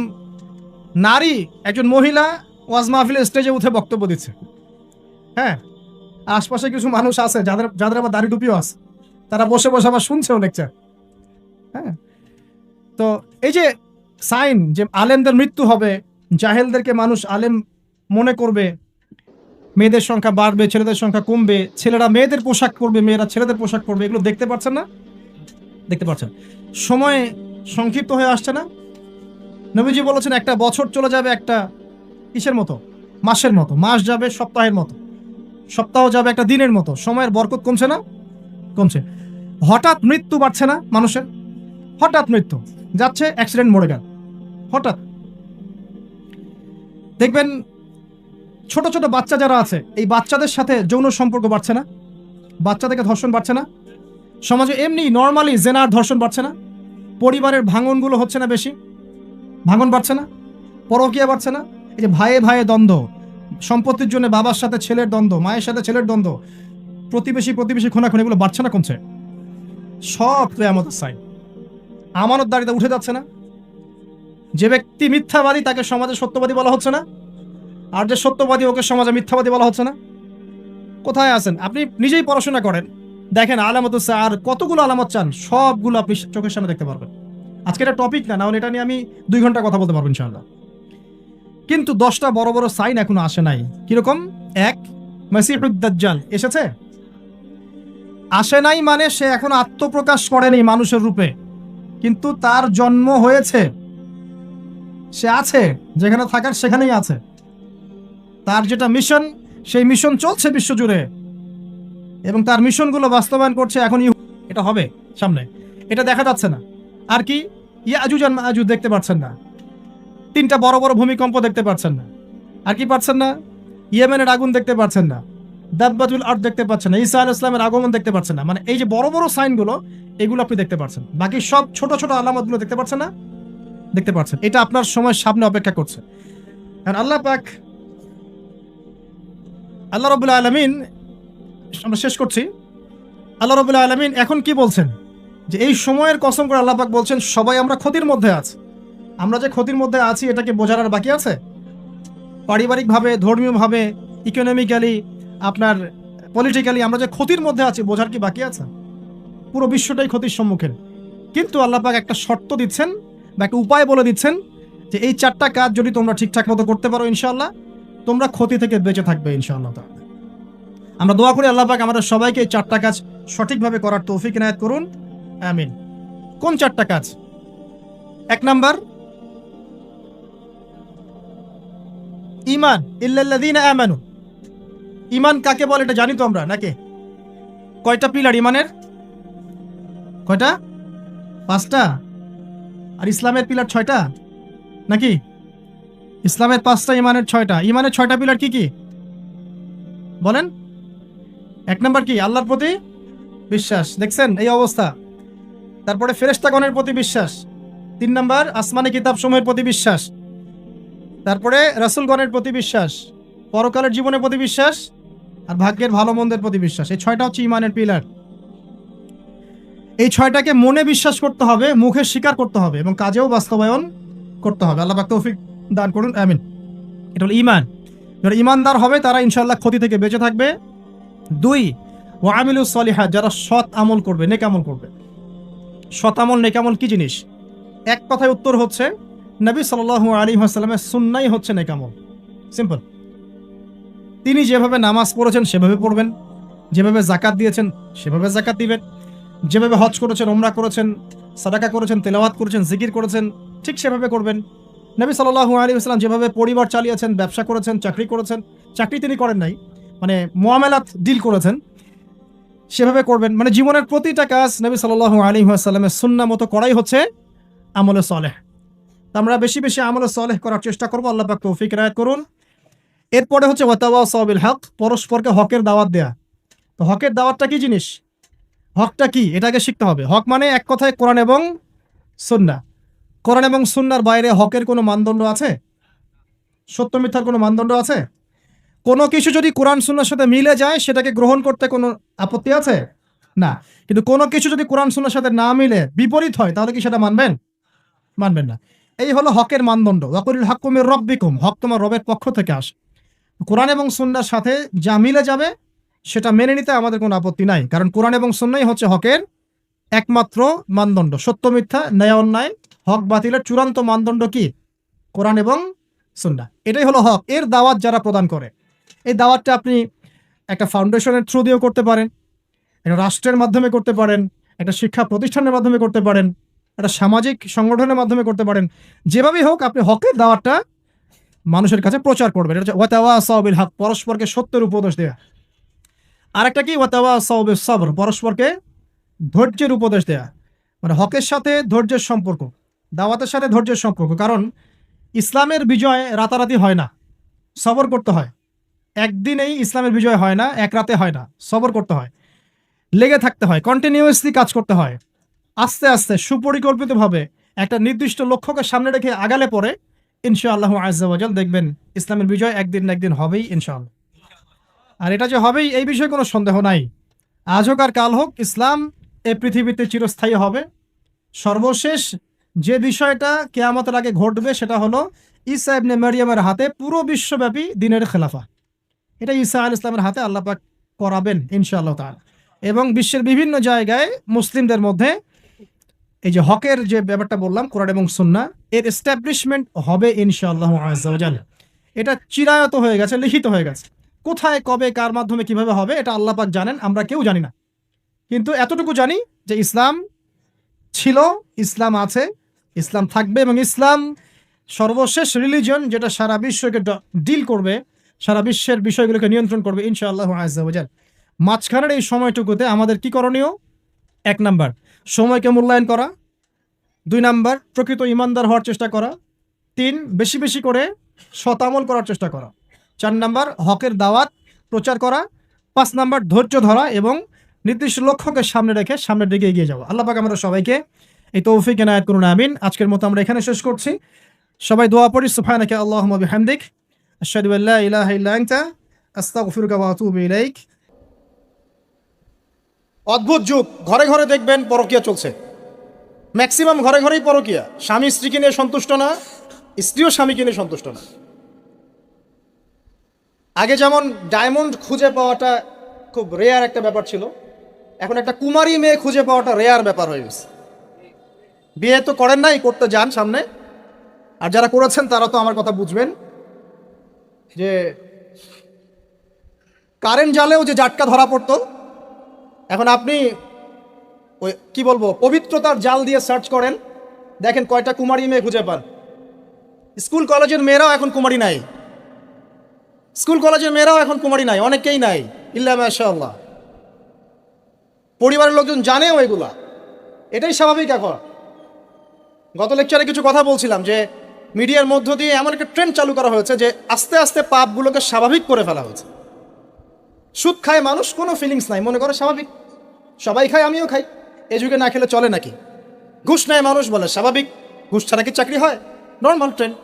নারী একজন মহিলা ওয়াজ মাহফিলের স্টেজে উঠে বক্তব্য দিচ্ছে। হ্যাঁ, আশপাশে কিছু মানুষ আছে যাদের যাদের আবার দাড়ি টুপিও আছে, তারা বসে বসে আবার শুনছেও লেকচার। হ্যাঁ, তো এই যে সাইন যে আলেমদের মৃত্যু হবে, জাহেলদেরকে মানুষ আলেম মনে করবে, মেয়েদের সংখ্যা বাড়বে, ছেলেদের সংখ্যা কমবে, ছেলেরা মেয়েদের পোশাক পরবে, মেয়েরা ছেলেদের পোশাক পরবে, এগুলো দেখতে পাচ্ছেন না? দেখতে পাচ্ছেন। সময় সংক্ষিপ্ত হয়ে আসছে না? নবীজি বলেছেন একটা বছর চলে যাবে একটা কিসের মতো? মাসের মতো। মাস যাবে সপ্তাহের মতো, সপ্তাহ যাবে একটা দিনের মতো। সময়ের বরকত কমছে না? কমছে। হঠাৎ মৃত্যু বাড়ছে না মানুষের? হঠাৎ মৃত্যু যাচ্ছে, অ্যাক্সিডেন্ট, মরে গেল হঠাৎ। দেখবেন ছোট ছোট বাচ্চা যারা আছে, এই বাচ্চাদের সাথে যৌন সম্পর্ক বাড়ছে না? বাচ্চা থেকে ধর্ষণ বাড়ছে না? সমাজে এমনি নর্মালি জেনার ধর্ষণ বাড়ছে না? পরিবারের ভাঙনগুলো হচ্ছে না বেশি? ভাঙন বাড়ছে না? পরকীয়া বাড়ছে না? এই যে ভাইয়ে ভাইয়ে দ্বন্দ্ব, সম্পত্তির জন্য বাবার সাথে ছেলের দ্বন্দ্ব, মায়ের সাথে ছেলের দ্বন্দ্ব, প্রতিবেশী প্রতিবেশী খুনাখুনি, এগুলো বাড়ছে না কমছে? সব কিয়ামতের সাইন। আমানতদারিতা উঠে যাচ্ছে না? যে ব্যক্তি মিথ্যাবাদী তাকে সমাজে সত্যবাদী বলা হচ্ছে না? আর যে সত্যবাদী ওকে সমাজে মিথ্যাবাদী বলা হচ্ছে না? কোথায় আছেন? আপনি নিজেই পড়াশোনা করেন, দেখেন আলামত আর কতগুলো আলামত চান, সবগুলো আপনি চোখের সামনে দেখতে পারবেন। আজকে এটা টপিক না, হলে এটা নিয়ে আমি 2 ঘন্টা কথা বলতে পারবো ইনশাআল্লাহ। কিন্তু 10টা বড় বড় সাইন এখনো আসে নাই। কিরকম? 1, মাসিহুদ দাজ্জাল এসেছে? আসে নাই মানে সে এখন আত্মপ্রকাশ করেনি মানুষের রূপে, কিন্তু তার জন্ম হয়েছে, সে আছে, যেখানে থাকার সেখানেই আছে। তার যেটা মিশন, সেই মিশন চলছে বিশ্বজুড়ে, এবং তার মিশনগুলো বাস্তবায়ন করছে এখন। এটা হবে সামনে, এটা দেখা যাচ্ছে না। আর কি? ইয়াজুজ আর মাজুজ দেখতে পাচ্ছেন না? 3টা বড় বড় ভূমিকম্প দেখতে পাচ্ছেন না? আর কি পাচ্ছেন না? ইয়েমেনের আগুন দেখতে পাচ্ছেন না? দাব্বাতুল আরদ দেখতে পাচ্ছেন না? ঈসা আলাইহিস সালামের আগমন দেখতে পাচ্ছেন না? মানে এই যে বড় বড় সাইনগুলো, এগুলো আপনি দেখতে পাচ্ছেন, বাকি সব ছোট ছোট আলামতগুলো দেখতে পাচ্ছেন না? দেখতে পাচ্ছেন। এটা আপনার সময় সামনে অপেক্ষা করছে। আর আল্লাহ পাক, আল্লাহ রাব্বুল আলামিন, আমরা শেষ করছি। আল্লাহ রাব্বুল আলামিন এখন কি বলছেন? যে এই সময়ের কসম করে আল্লাহ পাক বলছেন সবাই আমরা ক্ষতির মধ্যে আছি। আমরা যে ক্ষতির মধ্যে আছি এটাকে বোঝার আর বাকি আছে? পারিবারিকভাবে, ধর্মীয়ভাবে, ইকোনমিক্যালি, আপনার পলিটিক্যালি আমরা যে ক্ষতির মধ্যে আছি বোঝার কি বাকি আছে? পুরো বিশ্বটাই ক্ষতির সম্মুখীন। কিন্তু আল্লাহ পাক একটা শর্ত দিচ্ছেন বা একটা উপায় বলে দিচ্ছেন যে এই 4টা কাজ যদি তোমরা ঠিকঠাক মতো করতে পারো ইনশাআল্লাহ, তোমরা ক্ষতি থেকে বেঁচে থাকবে ইনশাআল্লাহ। আমরা দোয়া করি আল্লাহ পাক আমাদের সবাইকে এই 4টা কাজ সঠিকভাবে করার তৌফিক ইনায়াত করুন, আমিন। কোন 4টা কাজ? 1 নাম্বার, ঈমান, ইল্লাল্লাযীনা আমানু। ঈমান কাকে বলে এটা জানি তো আমরা নাকি? কয়টা পিলার ঈমানের? কয়টা? 5টা। আর ইসলামের পিলার 6টা নাকি? ইসলামের 5টা, ঈমানের 6টা। ঈমানের 6টা পিলার কি কি বলেন? 1 নাম্বার কি? আল্লাহর প্রতি বিশ্বাস। দেখছেন এই অবস্থা। তারপরে ফেরেশতাগণের প্রতি বিশ্বাস। 3 নাম্বার, আসমানি কিতাব সমূহের প্রতি বিশ্বাস। তারপরে রাসূলগণের প্রতি বিশ্বাস, পরকালের জীবনের প্রতি বিশ্বাস, আর ভাগ্যের ভালো মন্দের প্রতি বিশ্বাস। এই 6টা হচ্ছে ঈমানের পিলার। এই 6টাকে মনে বিশ্বাস করতে হবে, মুখে স্বীকার করতে হবে, এবং কাজেও বাস্তবায়ন করতে হবে। আল্লাহ পাক তৌফিক দান করুন, আমিন। এটা হলো ঈমান। যারা ঈমানদার হবে তারা ইনশাআল্লাহ ক্ষতি থেকে বেঁচে থাকবে। 2, ওয়া আমিলুস সলিহাত, যারা সৎ আমল করবে, নেক আমল করবে। সৎ আমল, নেক আমল কি জিনিস? এক কথায় উত্তর হচ্ছে নবী সাল্লাল্লাহু আলাইহি ওয়াসাল্লামের সুন্নাহই হচ্ছে নেক আমল। সিম্পল। তিনি যেভাবে নামাজ পড়েছেন সেভাবে পড়বেন, যেভাবে জাকাত দিয়েছেন সেভাবে জাকাত দিবেন, যেভাবে হজ করেছেন, ওমরা করেছেন, সাদাকা করেছেন, তেলাওয়াত করেছেন, জিকির করেছেন, ঠিক সেভাবে করবেন। নবী সাল্লাল্লাহু আলাইহি ওয়াসাল্লাম যেভাবে পরিবার চালিয়েছেন, ব্যবসা করেছেন, চাকরি করেছেন, চাকরি তিনি করেন নাই, মানে মুআমালাত ডিল করেছেন, সেভাবে করবেন। মানে জীবনের প্রতিটা কাজ নবী সাল্লাল্লাহু আলাইহি ওয়াসাল্লামের সুন্নাহ মতো করাই হচ্ছে আমলে সালেহ। আমরা বেশি বেশি আমলে সালেহ করার চেষ্টা করব। আল্লাহ পাক তৌফিক ইনায়াত করুন। এরপরে হচ্ছে ওয়াতাওয়াসাউ বিল হক, পরস্পরকে হকের দাওয়াত দেয়া। তো হকের দাওয়াতটা কি জিনিস, হকটা কি, এটাকে শিখতে হবে। হক মানে এক কথায় কোরআন এবং সুন্নাহ। কোরআন এবং সুন্নাহর বাইরে হকের কোনো মানদণ্ড আছে? সত্য মিথ্যার কোনো মানদণ্ড আছে? কোনো কিছু যদি কোরআন সুন্নাহর সাথে মিলে যায় সেটাকে গ্রহণ করতে কোনো আপত্তি আছে? না। কিন্তু কোনো কিছু যদি কোরআন সুন্নাহর সাথে না মিলে বিপরীত হয় তাহলে কি সেটা মানবেন? মানবেন না। এই হলো হকের মানদণ্ড। ওয়াকুলিল হাক্কু মির রাব্বিকুম, হক তোমার রবের পক্ষ থেকে আসে। কোরআন এবং সুন্নাহর সাথে যা মিলে যাবে সেটা মেনে নিতে আমাদের কোনো আপত্তি নাই, কারণ কোরআন এবং সুন্নাহই হচ্ছে হকের একমাত্র মানদণ্ড। সত্য মিথ্যা, ন্যায় অন্যায়, হক বাতিলের চূড়ান্ত মানদণ্ড কি? কোরআন এবং সুন্নাহ। এটাই হলো হক। এর দাওয়াত যারা প্রদান করে, এই দাওয়াতটা আপনি একটা ফাউন্ডেশনের থ্রু দিয়েও করতে পারেন, একটা রাষ্ট্রের মাধ্যমে করতে পারেন, একটা শিক্ষা প্রতিষ্ঠানের মাধ্যমে করতে পারেন, একটা সামাজিক সংগঠনের মাধ্যমে করতে পারেন। যেভাবেই হোক আপনি হকের দাওয়াতটা মানুষের কাছে প্রচার করবেন। এটা হচ্ছে ওয়াতাওয়াসাউ বিল হক, পরস্পরকে সত্যের উপদেশ দেয়া। আরেকটা কি? ওয়াতাওয়াসাউ বিস সবর, পরস্পরকে ধৈর্যের উপদেশ দেয়া। মানে হকের সাথে ধৈর্যের সম্পর্ক, দাওয়াতের সাথে ধৈর্যের সম্পর্ক। কারণ ইসলামের বিজয় রাতারাতি হয় না, সবর করতে হয়। একদিনেই ইসলামের বিজয় হয় না, এক রাতে হয় না, সবর করতে হয়, লেগে থাকতে হয়, কন্টিনিউয়াসলি কাজ করতে হয়। আস্তে আস্তে সুপরিকল্পিতভাবে একটা নির্দিষ্ট লক্ষ্যকে সামনে রেখে আগালে পরে ইনশাআল্লাহু আযজা ওয়া জাল দেখবেন ইসলামের বিজয় একদিন না একদিন হবেই ইনশাআল্লাহ। আর এটা যে হবেই এই বিষয়ে কোনো সন্দেহ নাই। আজ হোক আর কাল হোক, ইসলাম এই পৃথিবীতে চিরস্থায়ী হবে। সর্বশেষ যে বিষয়টা কিয়ামতের আগে ঘটবে সেটা হলো ঈসা ইবনে মারইয়ামের হাতে পুরো বিশ্বব্যাপী দ্বীনের খেলাফা। এটা ঈসা আলাইহিস সালামের হাতে আল্লাহ পাক করাবেন ইনশাআল্লাহ তাআলা। এবং বিশ্বের বিভিন্ন জায়গায় মুসলিমদের মধ্যে এই যে হকের যে ব্যাপারটা বললাম, কোরআন এবং সুন্নাহ, এর এস্টাবলিশমেন্ট হবে ইনশাআল্লাহু আযজা ওয়া জাল। এটা চিরায়ত হয়ে গেছে, লিখিত হয়ে গেছে। কোথায়, কবে, কার মাধ্যমে, কিভাবে হবে এটা আল্লাহ পাক জানেন, আমরা কেউ জানি না। কিন্তু এতটুকু জানি যে ইসলাম ছিল, ইসলাম আছে, ইসলাম থাকবে, এবং ইসলাম সর্বশেষ রিলিজন যেটা সারা বিশ্বকে ডিল করবে, সারা বিশ্বের বিষয়গুলোকে নিয়ন্ত্রণ করবে ইনশাআল্লাহু আযজা ওয়া জাল। মাঝখানের এই সময়টুকুতে আমাদের কি করণীয়? 1 নাম্বার, সময়কে মূল্যায়ন করা। 2 নাম্বার, প্রকৃত ইমানদার হওয়ার চেষ্টা করা। 3, বেশি বেশি করে সৎ আমল করার চেষ্টা করা। 4 নাম্বার, হকের দাওয়াত প্রচার করা। 5 নাম্বার, ধৈর্য ধরা এবং নির্দিষ্ট লক্ষ্যকে সামনে রেখে সামনের দিকে এগিয়ে যাওয়া। আল্লাহ পাক আমাদের সবাইকে এই তৌফিক এনায়েত করুন, আমিন। আজকের মতো আমরা এখানে শেষ করছি। সবাই দোয়া পড়ি, সুবহানাকা আল্লাহুম্মা বিহামদিক, আশহাদু আল্লা ইলাহা ইল্লা আনতা, আস্তাগফিরুকা ওয়া আতুবু ইলাইক। অদ্ভুত যুগ, ঘরে ঘরে দেখবেন পরকীয়া চলছে। ম্যাক্সিমাম ঘরে ঘরেই পরকীয়া। স্বামী স্ত্রীকে নিয়ে সন্তুষ্ট না, স্ত্রীও স্বামীকে নিয়ে সন্তুষ্ট না। আগে যেমন ডায়মন্ড খুঁজে পাওয়াটা খুব রেয়ার একটা ব্যাপার ছিল, এখন একটা কুমারী মেয়ে খুঁজে পাওয়াটা রেয়ার ব্যাপার হয়ে গেছে। বিয়ে তো করেন নাই, করতে যান সামনে। আর যারা করেছেন তারা তো আমার কথা বুঝবেন যে কারেন্ট জালেও যে জাটকা ধরা পড়তো, এখন আপনি ওই কি বলবো পবিত্রতার জাল দিয়ে সার্চ করেন, দেখেন কয়টা কুমারী মেয়ে খুঁজে পান। স্কুল কলেজের মেয়েরাও এখন কুমারী নাই, স্কুল কলেজের মেয়েরাও এখন কুমারী নাই, অনেকেই নাই, ইল্লা মাশাআল্লাহ। পরিবারের লোকজন জানেও এগুলা, এটাই স্বাভাবিক। এখন গত লেকচারে কিছু কথা বলছিলাম যে মিডিয়ার মধ্য দিয়ে এমন একটা ট্রেন্ড চালু করা হয়েছে যে আস্তে আস্তে পাপগুলোকে স্বাভাবিক করে ফেলা হয়েছে। সুদ খায় মানুষ, কোনো ফিলিংস নাই, মনে করে স্বাভাবিক, সবাই খায় আমিও খাই, এ যুগে না খেলে চলে নাকি। ঘুষ নেয় মানুষ, বলে স্বাভাবিক, ঘুষ ছাড়া কি চাকরি হয়? Normal trend.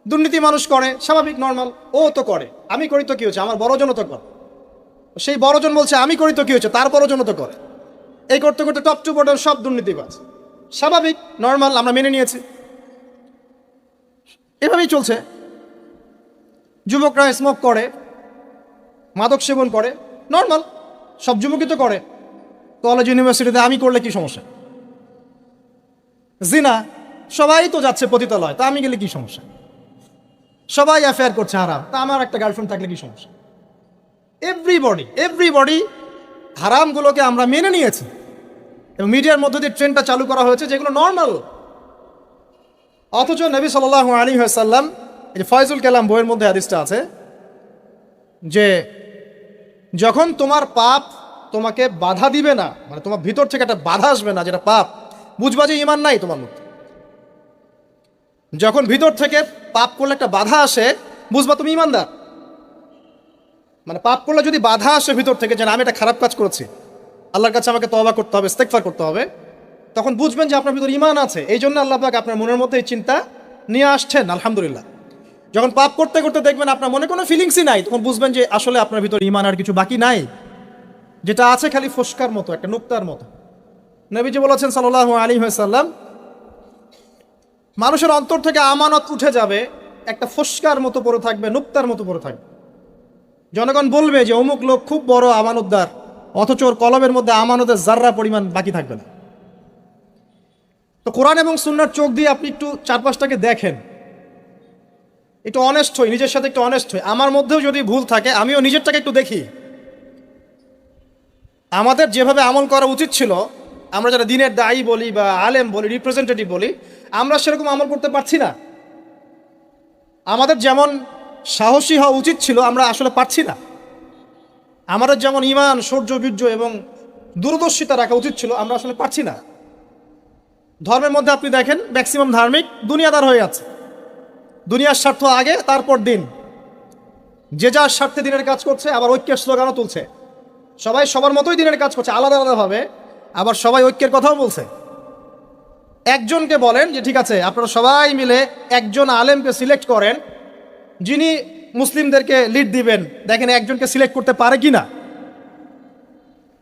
দুর্নীতি মানুষ করে, স্বাভাবিক, নর্মাল, ও তো করে, আমি করি তো কি হচ্ছে, আমার বড়জনও তো করে। সেই বড়জন বলছে আমি করি তো কি হচ্ছে, তার বড়জনও তো করে। এই করতে করতে টপ টু বটম সব দুর্নীতিবাজ, স্বাভাবিক, নর্মাল, আমরা মেনে নিয়েছি। এভাবেই চলছে। যুবকরা স্মোক করে, মাদক সেবন করে, নর্মাল, সব যুবকই তো করে। কলেজ ইউনিভার্সিটিতে আমি করলে কি সমস্যা? জিনা, সবাই তো যাচ্ছে পতিতালয়, তা আমি গেলে কি সমস্যা? সবাই অ্যাফেয়ার করছে হারাম, তা আমার একটা গার্লফ্রেন্ড থাকলে কি সমস্যা? এভরিবডি হারামগুলোকে আমরা মেনে নিয়েছি এবং মিডিয়ার মধ্যে দিয়ে ট্রেন্ডটা চালু করা হয়েছে যেগুলো নর্মাল। অথচ নবী সাল্লাল্লাহু আলাইহি ওয়াসাল্লাম, এই যে ফয়জুল কালাম বইয়ের মধ্যে হাদিসটা আছে যে যখন তোমার পাপ তোমাকে বাধা দিবে না, মানে তোমার ভিতর থেকে একটা বাধা আসবে না যেটা পাপ, বুঝবা যে ঈমান নাই তোমার মধ্যে। যখন ভিতর থেকে পাপ করলে একটা বাধা আসে, বুঝবা তুমি ঈমানদার। মানে পাপ করলে যদি বাধা আসে ভিতর থেকে যে আমি একটা খারাপ কাজ করেছি, আল্লাহর কাছে আমাকে তওবা করতে হবে, ইস্তেগফার করতে হবে, তখন বুঝবেন যে আপনার ভিতর ঈমান আছে। এই জন্য আল্লাহ পাক আপনার মনের মধ্যে এই চিন্তা নিয়ে আসছেন। আলহামদুলিল্লাহ। যখন পাপ করতে করতে দেখবেন আপনার মনে কোনো ফিলিংসই নাই, তখন বুঝবেন যে আসলে আপনার ভিতর ঈমান আর কিছু বাকি নাই, যেটা আছে খালি ফোস্কার মতো, একটা নুক্তার মতো। নবীজি বলেছেন সাল্লাল্লাহু আলাইহি ওয়াসাল্লাম, মানুষের অন্তর থেকে আমানত উঠে যাবে, একটা ফোস্কার মতো পড়ে থাকবে, নুক্তার মতো পড়ে থাকবে। জনগণ বলবে যে অমুক লোক খুব বড় আমানতদার, অথচ ওর কলমের মধ্যে আমানতের জাররা পরিমাণ বাকি থাকবে না। তো কোরআন এবং সুন্নাহর চোখ দিয়ে আপনি একটু চারপাশটাকে দেখেন, একটু অনেস্ট হই, নিজের সাথে একটু অনেস্ট হই। আমার মধ্যেও যদি ভুল থাকে আমিও নিজেরটাকে একটু দেখি। আমাদের যেভাবে আমল করা উচিত ছিল, আমরা যারা দিনের দায়ী বলি বা আলেম বলি, রিপ্রেজেন্টেটিভ বলি, আমরা সেরকম আমল করতে পারছি না। আমাদের যেমন সাহসী হওয়া উচিত ছিল আমরা আসলে পারছি না। আমাদের যেমন ঈমান, শৌর্য, বীর্য এবং দূরদর্শিতা রাখা উচিত ছিল, আমরা আসলে পারছি না। ধর্মের মধ্যে আপনি দেখেন ম্যাক্সিমাম ধার্মিক দুনিয়াদার হয়ে আছে। দুনিয়ার স্বার্থ আগে, তারপর দিন। যে যার স্বার্থে দিনের কাজ করছে, আবার ঐক্যের স্লোগানও তুলছে। সবাই সবার মতোই দিনের কাজ করছে, আলাদা আলাদাভাবে, আবার সবাই ঐক্যের কথাও বলছে। একজনকে বলেন যে ঠিক আছে আপনারা সবাই মিলে একজন আলেমকে সিলেক্ট করেন যিনি মুসলিমদেরকে লিড দিবেন, দেখেন একজনকে সিলেক্ট করতে পারে কি না।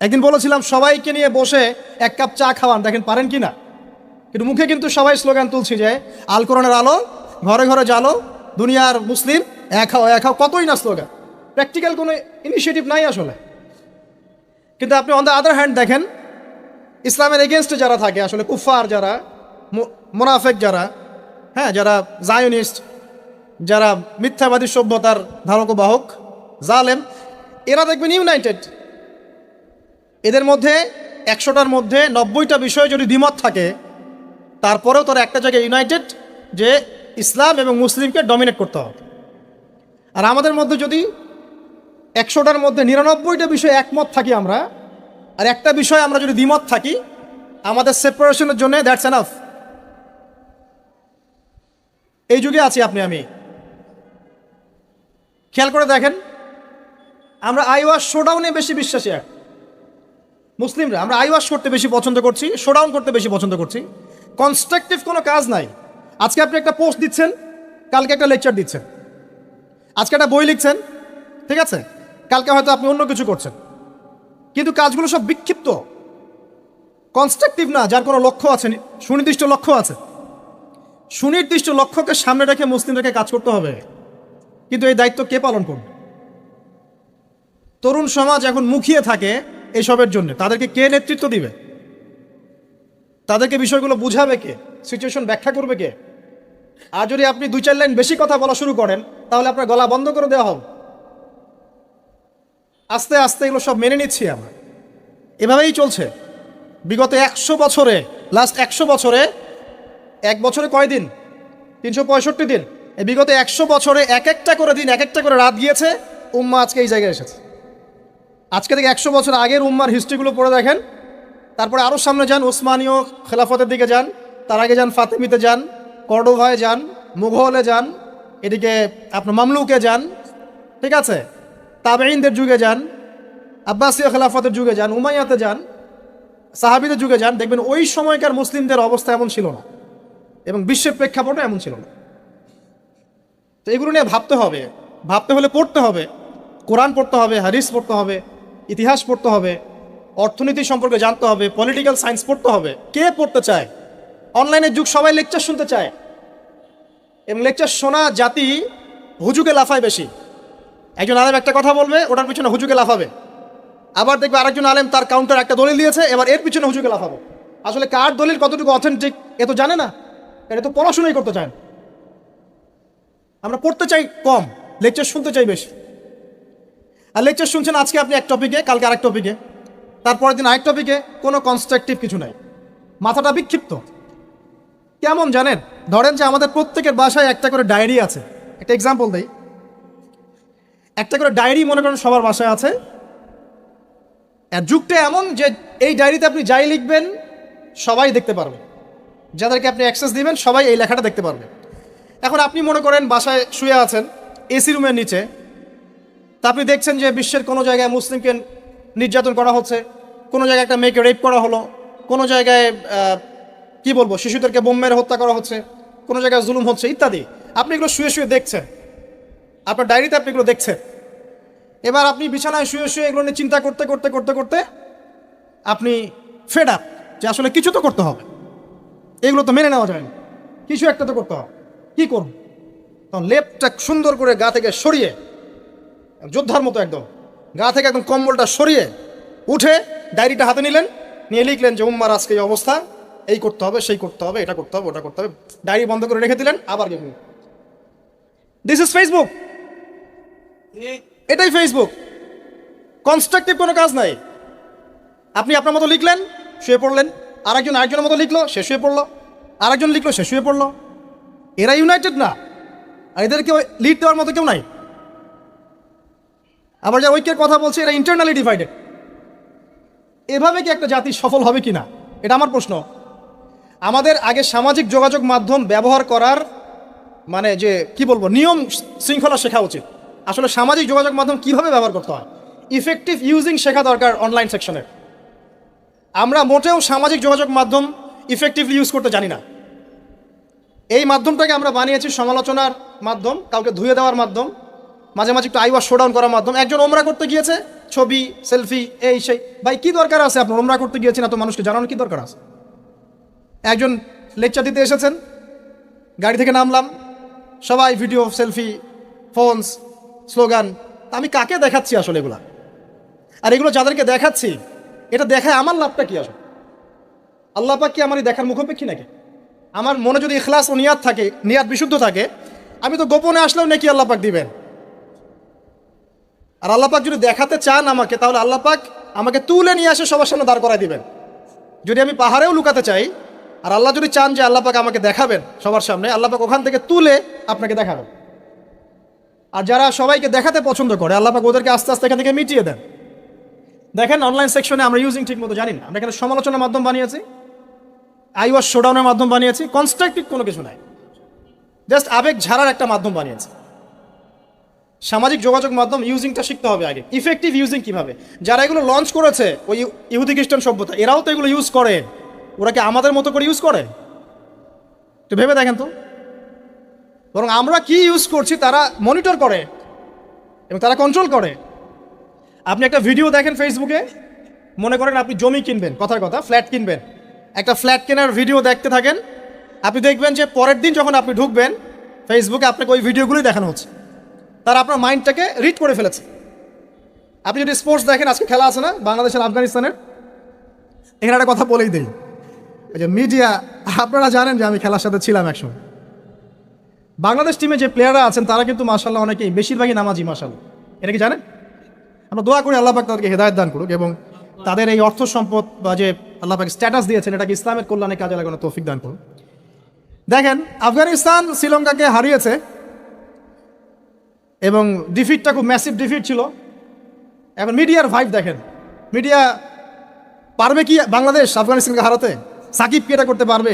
একদিন বলেছিলাম সবাইকে নিয়ে বসে এক কাপ চা খাওয়ান, দেখেন পারেন কি না। কিন্তু মুখে কিন্তু সবাই স্লোগান তুলছি যে আল কোরআনের আলো, ঘরে ঘরে জালো, দুনিয়ার মুসলিম এক হও এক হও, কতই না স্লোগান। প্র্যাকটিক্যাল কোনো ইনিশিয়েটিভ নাই আসলে। কিন্তু আপনি অন দ্য আদার হ্যান্ড দেখেন ইসলামের এগেনস্টে যারা থাকে, আসলে কুফার যারা, মোনাফেক যারা, হ্যাঁ, যারা জায়োনিস্ট, যারা মিথ্যাবাদী সভ্যতার ধারক ও বাহক, জালেম, এরা দেখবেন ইউনাইটেড। এদের মধ্যে 100টার মধ্যে 90টা বিষয় যদি দ্বিমত থাকে, তারপরেও তারা একটা জায়গায় ইউনাইটেড যে ইসলাম এবং মুসলিমকে ডমিনেট করতে হবে। আর আমাদের মধ্যে যদি 100টার মধ্যে 99টা বিষয় একমত থাকি আমরা, আর একটা বিষয় আমরা যদি দ্বিমত থাকি, আমাদের সেপারেশনের জন্য দ্যাটস এনাফ। এই যুগে আছি আপনি আমি। খেয়াল করে দেখেন, আমরা আইওয়াস শোডাউনে বেশি বিশ্বাসী। মুসলিমরা আমরা আইওয়াস করতে বেশি পছন্দ করছি, শোডাউন করতে বেশি পছন্দ করছি। কনস্ট্রাকটিভ কোনো কাজ নাই। আজকে আপনি একটা পোস্ট দিচ্ছেন, কালকে একটা লেকচার দিচ্ছেন। আজকে একটা বই লিখছেন, ঠিক আছে, কালকে হয়তো আপনি অন্য কিছু করছেন। কিন্তু কাজগুলো সব বিক্ষিপ্ত, কনস্ট্রাকটিভ না, যার কোনো লক্ষ্য আছে, সুনির্দিষ্ট লক্ষ্য আছে। সুনির্দিষ্ট লক্ষ্যকে সামনে রেখে মুসলিমদেরকে কাজ করতে হবে। কিন্তু এই দায়িত্ব কে পালন করবে? তরুণ সমাজ এখন মুখিয়ে থাকে এসবের জন্য, তাদেরকে কে নেতৃত্ব দিবে? তাদেরকে বিষয়গুলো বুঝাবে কে? সিচুয়েশন ব্যাখ্যা করবে কে? আর যদি আপনি 2-4 লাইন বেশি কথা বলা শুরু করেন, তাহলে আপনার গলা বন্ধ করে দেওয়া হবে। আস্তে আস্তে এগুলো সব মেনে নিচ্ছি আমরা। এভাবেই চলছে বিগত 100 বছরে। লাস্ট 100 বছরে, এক বছরে কয় দিন? 365 দিন। এই বিগত 100 বছরে এক একটা করে দিন, এক একটা করে রাত গিয়েছে, উম্মাহ আজকে এই জায়গায় এসেছে। আজকে থেকে 100 বছর আগের উম্মার হিস্ট্রিগুলো পড়ে দেখেন। তারপরে আরও সামনে যান, ওসমানীয় খেলাফতের দিকে যান, তার আগে যান ফাতেমিতে যান, কর্ডোভায় যান, মুঘলে যান, এদিকে আপনার মামলুকে যান, ঠিক আছে, তাবেঈনদের যুগে যান, আব্বাসীয় খেলাফতের যুগে যান, উমাইয়াতে যান, সাহাবীদের যুগে যান, দেখবেন ওই সময়কার মুসলিমদের অবস্থা এমন ছিল না এবং বিশ্বের প্রেক্ষাপটও এমন ছিল না। তো এগুলো নিয়ে ভাবতে হবে। ভাবতে হলে পড়তে হবে, কোরআন পড়তে হবে, হাদিস পড়তে হবে, ইতিহাস পড়তে হবে, অর্থনীতি সম্পর্কে জানতে হবে, পলিটিক্যাল সায়েন্স পড়তে হবে। কে পড়তে চায়? অনলাইনের যুগ, সবাই লেকচার শুনতে চায় এবং লেকচার শোনা জাতি হুজুকে লাফায় বেশি। একজন আলেম একটা কথা বলবে, ওটার পিছনে হুজুকে লাফাবে। আবার দেখবে আরেকজন আলেম তার কাউন্টার একটা দলিল দিয়েছে, এবার এর পিছনে হুজুকে লাফাবে। আসলে কার দলিল কতটুকু অথেন্টিক এ তো জানে না, এটা তো পড়াশোনাই করতে চায় না। আমরা পড়তে চাই কম, লেকচার শুনতে চাই বেশি। আর লেকচার শুনছেন আজকে আপনি এক টপিকে, কালকে আরেক টপিকে, তারপরের দিন আরেক টপিকে, কোনো কনস্ট্রাকটিভ কিছু নাই, মাথাটা বিক্ষিপ্ত। কেমন জানেন, ধরেন যে আমাদের প্রত্যেকের বাসায় একটা করে ডায়েরি আছে। একটা এক্সাম্পল দেই, একটা করে ডায়েরি মনে করেন সবার বাসায় আছে। আর যুগটা এমন যে এই ডায়েরিতে আপনি যাই লিখবেন সবাই দেখতে পারবে, যাদেরকে আপনি অ্যাক্সেস দিবেন সবাই এই লেখাটা দেখতে পারবে। এখন আপনি মনে করেন বাসায় শুয়ে আছেন এসি রুমের নিচে, তা আপনি দেখছেন যে বিশ্বের কোনো জায়গায় মুসলিমকে নির্যাতন করা হচ্ছে, কোনো জায়গায় একটা মেয়েকে রেপ করা হলো, কোনো জায়গায় কি বলবো শিশুদেরকে বোম মেরে হত্যা করা হচ্ছে, কোনো জায়গায় জুলুম হচ্ছে ইত্যাদি। আপনি এগুলো শুয়ে শুয়ে দেখছেন, আপনার ডায়েরিতে আপনি এগুলো দেখছেন। এবার আপনি বিছানায় শুয়ে শুয়ে এগুলো নিয়ে চিন্তা করতে করতে করতে করতে আপনি ফেড আপ যে আসলে কিছু তো করতে হবে, এগুলো তো মেনে নেওয়া যায় না, কিছু একটা তো করতে হবে, কী করুন? তখন লেপটা সুন্দর করে গা থেকে সরিয়ে, যোদ্ধার মতো একদম গা থেকে একদম কম্বলটা সরিয়ে উঠে ডায়েরিটা হাতে নিলেন, নিয়ে লিখলেন যে উম্মার আজকে এই অবস্থা, এই করতে হবে, সেই করতে হবে, এটা করতে হবে, ওটা করতে হবে। ডায়েরি বন্ধ করে রেখে দিলেন, আবার গেলেন। This is Facebook. এটাই ফেসবুক। কনস্ট্রাকটিভ কোনো কাজ নাই। আপনি আপনার মতো লিখলেন, শুয়ে পড়লেন, আরেকজনের মতো লিখলো, সে শুয়ে পড়লো, আরেকজন লিখলো, সে শুয়ে পড়লো। এরা ইউনাইটেড না, আর এদেরকে লিড দেওয়ার মতো কেউ নাই। আবার যারা ঐক্যের কথা বলছে এরা ইন্টারনালি ডিভাইডেড। এভাবে কি একটা জাতি সফল হবে কি না, এটা আমার প্রশ্ন। আমাদের আগে সামাজিক যোগাযোগ মাধ্যম ব্যবহার করার মানে যে কি বলবো নিয়ম শৃঙ্খলা শেখা উচিত। আসলে সামাজিক যোগাযোগ মাধ্যম কিভাবে ব্যবহার করতে হয়, ইফেক্টিভ ইউজিং শেখা দরকার অনলাইন সেকশনে। আমরা মোটেও সামাজিক যোগাযোগ মাধ্যম ইফেক্টিভলি ইউজ করতে জানি না। এই মাধ্যমটাকে আমরা বানিয়েছি সমালোচনার মাধ্যম, কাউকে ধুয়ে দেওয়ার মাধ্যম, মাঝে মাঝে একটু আইওয়াশ শোডাউন করার মাধ্যম। একজন ওমরা করতে গিয়েছে, ছবি সেলফি এই সেই, ভাই কি দরকার আছে আপনার ওমরা করতে গিয়েছেন এত মানুষকে জানানোর কি দরকার আছে? একজন লেকচার দিতে এসেছেন, গাড়ি থেকে নামলাম, সবাই ভিডিও সেলফি ফোনস স্লোগান। আমি কাকে দেখাচ্ছি আসলে এগুলা? আর এগুলো যাদেরকে দেখাচ্ছি এটা দেখায় আমার লাভটা কি আসলে? আল্লাহ পাক কি আমার এই দেখার মুখাপেক্ষী নাকি? আমার মনে যদি ইখলাস ও নিয়াত থাকে, নিয়াত বিশুদ্ধ থাকে, আমি তো গোপনে আসলেও নাকি আল্লাহ পাক দিবেন। আর আল্লাহ পাক যদি দেখাতে চান আমাকে, তাহলে আল্লাহ পাক আমাকে তুলে নিয়ে আসে সবার সামনে দাঁড় করায় দিবেন। যদি আমি পাহাড়েও লুকাতে চাই, আর আল্লাহ যদি চান যে আল্লাহ পাক আমাকে দেখাবেন সবার সামনে, আল্লাহ পাক ওখান থেকে তুলে আপনাকে দেখাবেন। আর যারা সবাইকে দেখাতে পছন্দ করে, আল্লাহ পাক ওদেরকে আস্তে আস্তে এখান থেকে মিটিয়ে দেন। দেখেন অনলাইন সেকশনে আমরা ইউজিং ঠিক মতো জানি না, আমরা এখানে সমালোচনার মাধ্যম বানিয়েছি, আইওয়াশ শোডাউনের মাধ্যম বানিয়েছি, কনস্ট্রাকটিভ কোনো কিছু নাই, জাস্ট আবেগ ঝাড়ার একটা মাধ্যম বানিয়েছি। সামাজিক যোগাযোগ মাধ্যম ইউজিংটা শিখতে হবে আগে, ইফেক্টিভ ইউজিং কিভাবে। যারা এগুলো লঞ্চ করেছে ওই ইহুদি খ্রিস্টান সভ্যতা, এরাও তো এগুলো ইউজ করে, ওরা কি আমাদের মতো করে ইউজ করে? তো ভেবে দেখেন তো। বরং আমরা কি ইউজ করছি তারা মনিটর করে এবং তারা কন্ট্রোল করে। আপনি একটা ভিডিও দেখেন ফেসবুকে, মনে করেন আপনি জমি কিনবেন, কথার কথা ফ্ল্যাট কিনবেন, একটা ফ্ল্যাট কেনার ভিডিও দেখতে থাকেন, আপনি দেখবেন যে পরের দিন যখন আপনি ঢুকবেন ফেসবুকে আপনাকে ওই ভিডিওগুলোই দেখানো হচ্ছে। তারা আপনার মাইন্ডটাকে রিড করে ফেলেছে। আপনি যদি স্পোর্টস দেখেন, আজকে খেলা আছে না বাংলাদেশের আফগানিস্তানের, এখানে একটা কথা বলেই দিই, এই যে মিডিয়া, আপনারা জানেন যে আমি খেলার সাথে ছিলাম একসময়। বাংলাদেশ টিমে যে প্লেয়াররা আছেন তারা কিন্তু মাশাআল্লাহ অনেকেই বেশিরভাগই নামাজি, মাশাআল্লাহ। এটা কি জানেন? আমরা দোয়া করি আল্লাহ পাক তাদেরকে হেদায়েত দান করুক এবং তাদের এই অর্থ সম্পদ বা যে আল্লাহ পাক স্ট্যাটাস দিয়েছেন এটাকে ইসলামের কল্যাণে কাজে লাগানোর তৌফিক দান করুন। দেখেন আফগানিস্তান শ্রীলঙ্কাকে হারিয়েছে এবং ডিফিটটা খুব ম্যাসিভ ডিফিট ছিল। এখন মিডিয়ার ভাইব দেখেন, মিডিয়া পারবে কি বাংলাদেশ আফগানিস্তানকে হারাতে? সাকিব কি এটা করতে পারবে?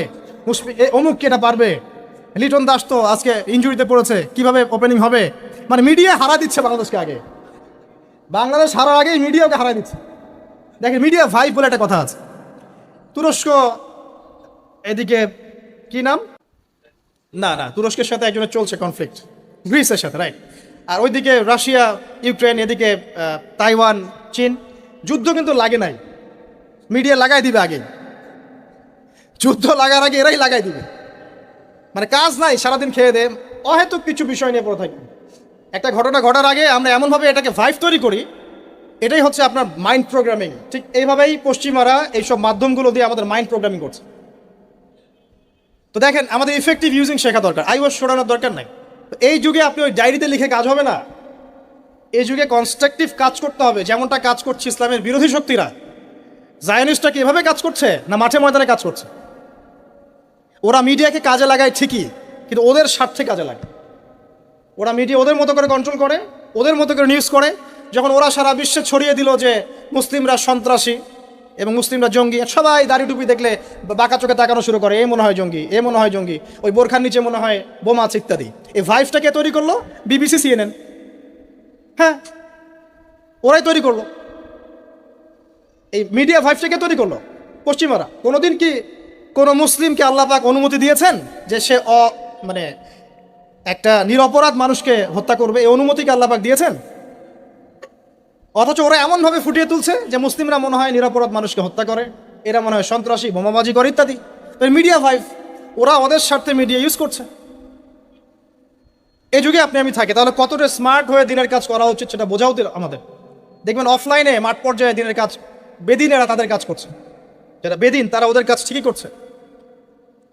অমুক কি এটা পারবে? লিটন দাস তো আজকে ইনজুরিতে পড়েছে, কিভাবে ওপেনিং হবে? মানে মিডিয়া হারা দিচ্ছে বাংলাদেশকে আগে, বাংলাদেশ হারার আগেই মিডিয়াকে হারাই দিচ্ছে। দেখেন মিডিয়া ভাইব বলে একটা কথা আছে। তুরস্ক এদিকে কি নাম, না তুরস্কের সাথে একজনের চলছে কনফ্লিক্ট, গ্রিসের সাথে, রাইট। আর ওইদিকে রাশিয়া ইউক্রেন, এদিকে তাইওয়ান চীন। যুদ্ধ কিন্তু লাগে নাই, মিডিয়া লাগাই দিবে আগে, যুদ্ধ লাগার আগে এরাই লাগাই দিবে। মানে কাজ নাই, সারাদিন খেয়ে দে অহেতুক কিছু বিষয় নিয়ে পড়ে থাকি। একটা ঘটনা ঘটার আগে আমরা এমনভাবে এটাকে ভাইব তৈরি করি, এটাই হচ্ছে আপনার মাইন্ড প্রোগ্রামিং। ঠিক এইভাবেই পশ্চিমারা এইসব মাধ্যমগুলো দিয়ে আমাদের মাইন্ড প্রোগ্রামিং করছে। তো দেখেন আমাদের ইফেক্টিভ ইউজিং শেখা দরকার, আইওয়াশ শোনানোর দরকার নাই। তো এই যুগে আপনি ওই ডায়েরিতে লিখে কাজ হবে না। এই যুগে কনস্ট্রাকটিভ কাজ করতে হবে, যেমনটা কাজ করছে ইসলামের বিরোধী শক্তিরা। জায়নিস্টরা কি এভাবে কাজ করছে, না মাঠে ময়দানে কাজ করছে? ওরা মিডিয়াকে কাজে লাগায় ঠিকই, কিন্তু ওদের স্বার্থে কাজে লাগে। ওরা মিডিয়া ওদের মতো করে কন্ট্রোল করে, ওদের মতো করে নিউজ করে। যখন ওরা সারা বিশ্বে ছড়িয়ে দিল যে মুসলিমরা সন্ত্রাসী এবং মুসলিমরা জঙ্গি, সবাই দাড়ি টুপি দেখলে বাঁকা চোখে তাকানো শুরু করে, এ মনে হয় জঙ্গি, এ মনে হয় জঙ্গি, ওই বোরখার নিচে মনে হয় বোমা আছে ইত্যাদি। এই ভাইভটাকে তৈরি করলো বিবিসি, CNN। হ্যাঁ, ওরাই তৈরি করলো এই মিডিয়া ভাইভটাকে তৈরি করলো পশ্চিমারা। কোনোদিন কি কোনো মুসলিমকে আল্লাহ পাক অনুমতি দিয়েছেন যে সে মানে একটা নিরপরাধ মানুষকে হত্যা করবে? এই অনুমতিকে আল্লাহ পাক দিয়েছেন? অথচ ওরা এমনভাবে ফুটিয়ে তুলছে যে মুসলিমরা মনে হয় নিরপরাধ মানুষকে হত্যা করে, এরা মনে হয় সন্ত্রাসী, বোমাবাজি করে ইত্যাদি। মিডিয়া ভাইভ, ওরা ওদের স্বার্থে মিডিয়া ইউজ করছে। এই যুগে আপনি আমি থাকি, তাহলে কতটা স্মার্ট হয়ে দিনের কাজ করা উচিত সেটা বোঝাও আমাদের। দেখবেন অফলাইনে মাঠ পর্যায়ে দিনের কাজ বেদিনেরা তাদের কাজ করছে, যারা বেদিন তারা ওদের কাজ ঠিকই করছে।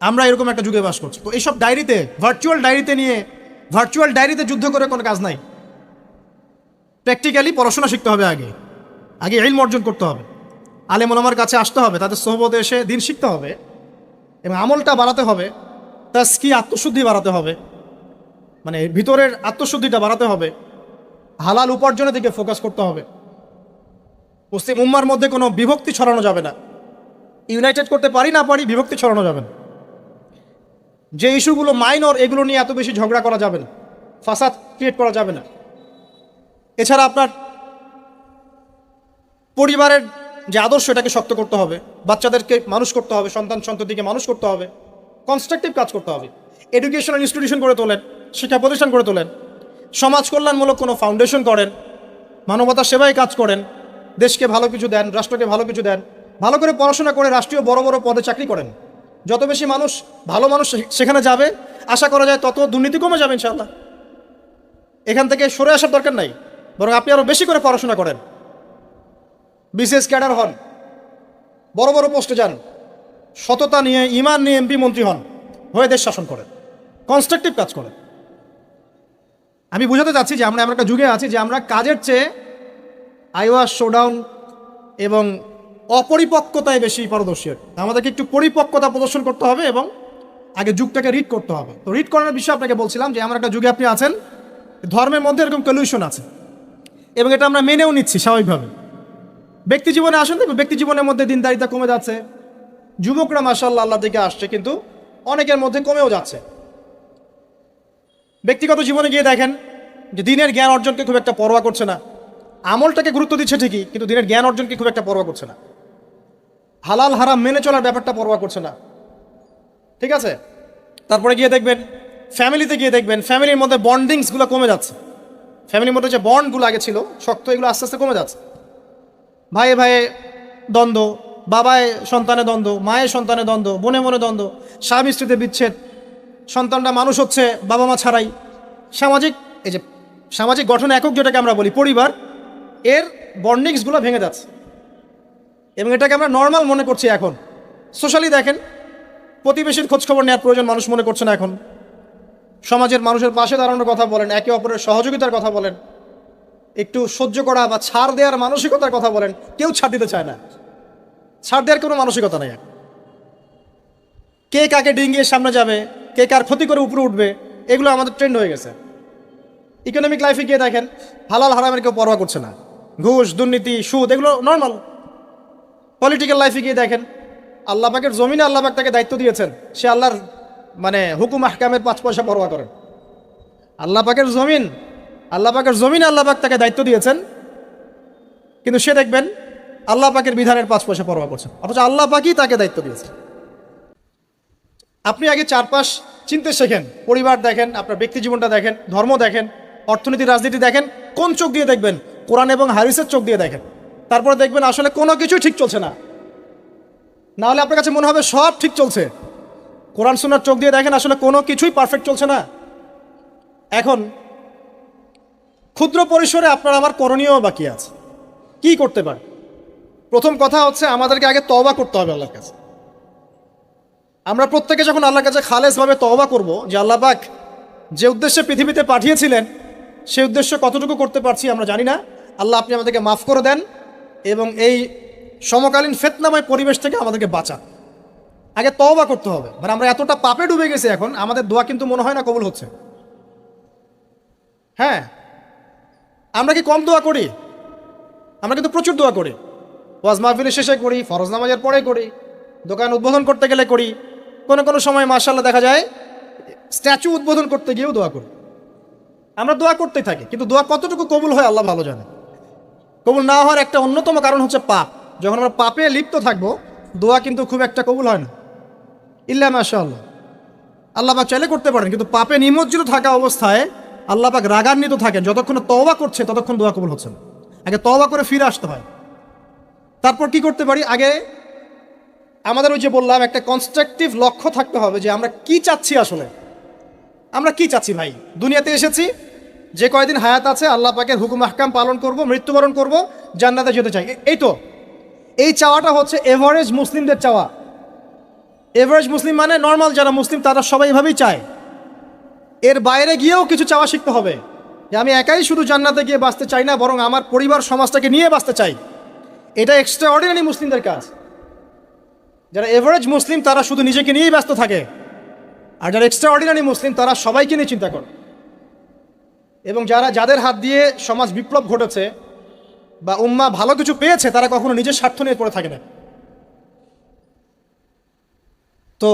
আমরা এরকম একটা যুগে বাস করছি। তো এইসব ডায়েরিতে, ভার্চুয়াল ডায়েরিতে যুদ্ধ করে কোনো কাজ নাই। প্র্যাকটিক্যালি পড়াশোনা শিখতে হবে, আগে ইলম অর্জন করতে হবে, আলেম ওলামার কাছে আসতে হবে, তাদের সোহবতে এসে দিন শিখতে হবে এবং আমলটা বাড়াতে হবে, তাজকিয়া আত্মশুদ্ধি বাড়াতে হবে, মানে ভিতরের আত্মশুদ্ধিটা বাড়াতে হবে, হালাল উপার্জনের দিকে ফোকাস করতে হবে। মুসলিম উম্মার মধ্যে কোনো বিভক্তি ছড়ানো যাবে না। ইউনাইটেড করতে পারি না পারি, বিভক্তি ছড়ানো যাবে না। যে ইস্যুগুলো মাইনর, এগুলো নিয়ে এত বেশি ঝগড়া করা যাবে না, ফাসাদ ক্রিয়েট করা যাবে না। এছাড়া আপনার পরিবারের যে আদর্শ, এটাকে শক্ত করতে হবে, বাচ্চাদেরকে মানুষ করতে হবে, সন্ততিকে মানুষ করতে হবে, কনস্ট্রাকটিভ কাজ করতে হবে। এডুকেশনাল ইনস্টিটিউশন করে তোলেন, শিক্ষা প্রতিষ্ঠান করে তোলেন, সমাজ কল্যাণমূলক কোনো ফাউন্ডেশন করেন, মানবতার সেবায় কাজ করেন, দেশকে ভালো কিছু দেন, রাষ্ট্রকে ভালো কিছু দেন, ভালো করে পড়াশোনা করে রাষ্ট্রীয় বড় বড় পদে চাকরি করেন। যত বেশি ভালো মানুষ সেখানে যাবে, আশা করা যায় তত দুর্নীতি কমে যাবে ইনশাআল্লাহ। এখান থেকে সরে আসার দরকার নাই, বরং আপনি আরও বেশি করে পড়াশোনা করেন, বিসিএস ক্যাডার হন, বড় বড় পোস্টে যান, সততা নিয়ে, ইমান নিয়ে এমপি মন্ত্রী হন, হয়ে দেশ শাসন করেন, কনস্ট্রাকটিভ কাজ করেন। আমি বুঝাতে চাচ্ছি যে আমরা এমন একটা যুগে আছি যে আমরা কাজের চেয়ে আইওয়াস, শোডাউন এবং অপরিপক্কতায় বেশি পারদর্শী। আমাদেরকে একটু পরিপক্কতা প্রদর্শন করতে হবে এবং আগে যুগটাকে রিড করতে হবে। তো রিড করার বিষয়ে আপনাকে বলছিলাম যে এমন একটা যুগে আপনি আছেন, ধর্মের মধ্যে এরকম কলিউশন আছে এবং এটা আমরা মেনেও নিচ্ছি স্বাভাবিকভাবে। ব্যক্তি জীবনে আসেন, দেখুন ব্যক্তি জীবনের মধ্যে দিনদারিতা কমে যাচ্ছে, যুবকরা মাশাআল্লাহ আল্লাহ দিকে আসছে, কিন্তু অনেকের মধ্যে কমেও যাচ্ছে। ব্যক্তিগত জীবনে গিয়ে দেখেন যে দিনের জ্ঞান অর্জনকে খুব একটা পরোয়া করছে না, আমলটাকে গুরুত্ব দিচ্ছে ঠিকই, কিন্তু দিনের জ্ঞান অর্জনকে খুব একটা পরোয়া করছে না, হালাল হারাম মেনে চলার ব্যাপারটা পরোয়া করছে না। ঠিক আছে, তারপরে গিয়ে দেখবেন ফ্যামিলিতে গিয়ে দেখবেন ফ্যামিলির মধ্যে বন্ডিংসগুলো কমে যাচ্ছে। ফ্যামিলির মধ্যে যে বন্ডগুলো আগে ছিল শক্ত, এগুলো আস্তে আস্তে কমে যাচ্ছে। ভাইয়ে ভাইয়ে দ্বন্দ্ব, বাবায় সন্তানে দ্বন্দ্ব, মায়ের সন্তানে দ্বন্দ্ব, বোনে মনে দ্বন্দ্ব, স্বামী স্ত্রীতে বিচ্ছেদ, সন্তানরা মানুষ হচ্ছে বাবা মা ছাড়াই। এই যে সামাজিক গঠন একক যেটাকে আমরা বলি পরিবার, এর বন্ডিংসগুলো ভেঙে যাচ্ছে এবং এটাকে আমরা নর্মাল মনে করছি। এখন সোশ্যালি দেখেন, প্রতিবেশীর খোঁজখবর নেওয়ার প্রয়োজন মানুষ মনে করছে না। এখন সমাজের মানুষের পাশে দাঁড়ানোর কথা বলেন, একে অপরের সহযোগিতার কথা বলেন, একটু সহ্য করা বা ছাড় দেওয়ার মানসিকতার কথা বলেন, কেউ ছাড় দিতে চায় না। ছাড় দেওয়ার কোনো মানসিকতা নেই। কে কাকে ডিঙ্গিয়ে সামনে যাবে, কে কার ক্ষতি করে উপরে উঠবে, এগুলো আমাদের ট্রেন্ড হয়ে গেছে। ইকোনমিক লাইফে গিয়ে দেখেন হালাল হারামের কেউ পরোয়া করছে না, ঘুষ, দুর্নীতি, সুদ এগুলো নর্মাল। পলিটিক্যাল লাইফে গিয়ে দেখেন আল্লাহ পাকের জমিনে আল্লাহ পাক তাকে দায়িত্ব দিয়েছেন, সে আল্লাহর মানে হুকুম আহকামের 5 পয়সা পরোয়া করেন। আল্লাহ পাকের জমিনে আল্লাহ পাক তাকে দায়িত্ব দিয়েছেন, কিন্তু সে দেখবেন আল্লাহ পাকের বিধানের 5 পয়সা পরোয়া করছেন, অথচ আল্লাহ পাকই তাকে দায়িত্ব দিয়েছেন। আপনি আগে চারপাশ চিনতে শেখেন, পরিবার দেখেন, আপনার ব্যক্তি জীবনটা দেখেন, ধর্ম দেখেন, অর্থনীতি, রাজনীতি দেখেন। কোন চোখ দিয়ে দেখবেন? কোরআন এবং হাদিসের চোখ দিয়ে দেখেন। তারপরে দেখবেন আসলে কোনো কিছুই ঠিক চলছে না, না হলে আপনার কাছে মনে হবে সব ঠিক চলছে। কোরআন সুন্নাহর চোখ দিয়ে দেখেন, আসলে কোনো কিছুই পারফেক্ট চলছে না। এখন ক্ষুদ্র পরিসরে আপনার আমার করণীয় বাকি আছে। কি করতে পারে? প্রথম কথা হচ্ছে আমাদেরকে আগে তওবা করতে হবে আল্লাহর কাছে। আমরা প্রত্যেকে যখন আল্লাহর কাছে খালেসভাবে তওবা করব যে আল্লাহ পাক যে উদ্দেশ্যে পৃথিবীতে পাঠিয়েছিলেন সেই উদ্দেশ্য কতটুকু করতে পারছি আমরা জানি না। আল্লাহ আপনি আমাদেরকে মাফ করে দেন এবং এই সমকালীন ফিতনাময় পরিবেশ থেকে আমাদেরকে বাঁচান। আগে তওবা করতে হবে। মানে আমরা এতটা পাপে ডুবে গেছি এখন, আমাদের দোয়া কিন্তু মনে হয় না কবুল হচ্ছে। হ্যাঁ, আমরা কি কম দোয়া করি? আমরা কিন্তু প্রচুর দোয়া করি। ওয়াজ মাহফিলের শেষে করি, ফরজ নামাজের পরে করি, দোকান উদ্বোধন করতে গেলে করি, কোনো কোনো সময় মাশাআল্লাহ দেখা যায় স্ট্যাচু উদ্বোধন করতে গিয়েও দোয়া করি। আমরা দোয়া করতেই থাকি, কিন্তু দোয়া কতটুকু কবুল হয় আল্লাহ ভালো জানে। কবুল না হওয়ার একটা অন্যতম কারণ হচ্ছে পাপ। যখন আমরা পাপে লিপ্ত থাকবো, দোয়া কিন্তু খুব একটা কবুল হয় না। ইল্লা মাশাআল্লাহ, আল্লাহ পাক চাইলে করতে পারেন, কিন্তু পাপে নিমজ্জিত থাকা অবস্থায় আল্লাহ পাক রাগান্বিত থাকেন। যতক্ষণ তওবা করছে ততক্ষণ দোয়া কবুল হচ্ছে না। আগে তওবা করে ফিরে আসতে হয়। তারপর কি করতে পারি? আগে আমাদের ওই যে বললাম একটা কনস্ট্রাকটিভ লক্ষ্য থাকতে হবে যে আমরা কি চাচ্ছি। আসলে আমরা কি চাচ্ছি ভাই? দুনিয়াতে এসেছি, যে কয়দিন হায়াত আছে আল্লাহ পাকের হুকুম আহকাম পালন করব, মৃত্যুবরণ করব, জান্নাতে যেতে চাই। এই তো এই চাওয়াটা হচ্ছে এভারেজ মুসলিমদের চাওয়া। এভারেজ মুসলিম মানে নর্মাল যারা মুসলিম তারা সবাই এভাবেই চায়। এর বাইরে গিয়েও কিছু চাওয়া শিখতে হবে যে আমি একাই শুধু জান্নাতে গিয়ে বাঁচতে চাই না, বরং আমার পরিবার সমাজটাকে নিয়ে বাঁচতে চাই। এটা এক্সট্রা অর্ডিনারি মুসলিমদের কাজ। যারা এভারেজ মুসলিম তারা শুধু নিজেকে নিয়েই ব্যস্ত থাকে, আর যারা এক্সট্রা অর্ডিনারি মুসলিম তারা সবাইকে নিয়ে চিন্তা করে। এবং যাদের হাত দিয়ে সমাজ বিপ্লব ঘটেছে বা উম্মাহ ভালো কিছু পেয়েছে, তারা কখনো নিজের স্বার্থ নিয়ে পড়ে থাকে না। তো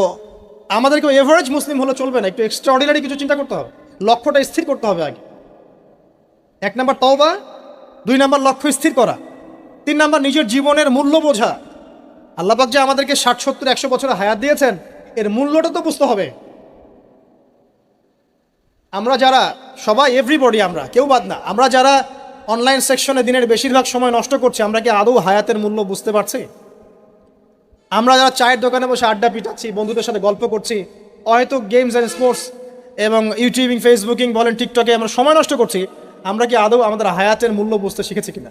আমাদেরকে এভারেজ মুসলিম হলে চলবে না, একটু এক্সট্রা অর্ডিনারি কিছু চিন্তা করতে হবে, লক্ষ্যটা স্থির করতে হবে আগে। 1 নম্বর তওবা, 2 নম্বর লক্ষ্য স্থির করা, 3 নম্বর নিজের জীবনের মূল্য বোঝা। আল্লাহ পাক যে আমাদেরকে 60, 70, 100 বছরের হায়াত দিয়েছেন, এর মূল্যটা তো বুঝতে হবে। আমরা যারা সবাই, এভরিবডি, আমরা কেউ বাদ না, আমরা যারা অনলাইন সেকশনে দিনের বেশিরভাগ সময় নষ্ট করছি, আমরা কি আদৌ হায়াতের মূল্য বুঝতে পারছি? আমরা যারা চায়ের দোকানে বসে আড্ডা পিটাচ্ছি, বন্ধুদের সাথে গল্প করছি, হয়তো গেমস অ্যান্ড স্পোর্টস এবং ইউটিউবিং, ফেসবুকিং বলেন, টিকটকে আমরা সময় নষ্ট করছি, আমরা কি আদৌ আমাদের হায়াতের মূল্য বুঝতে শিখেছি কিনা?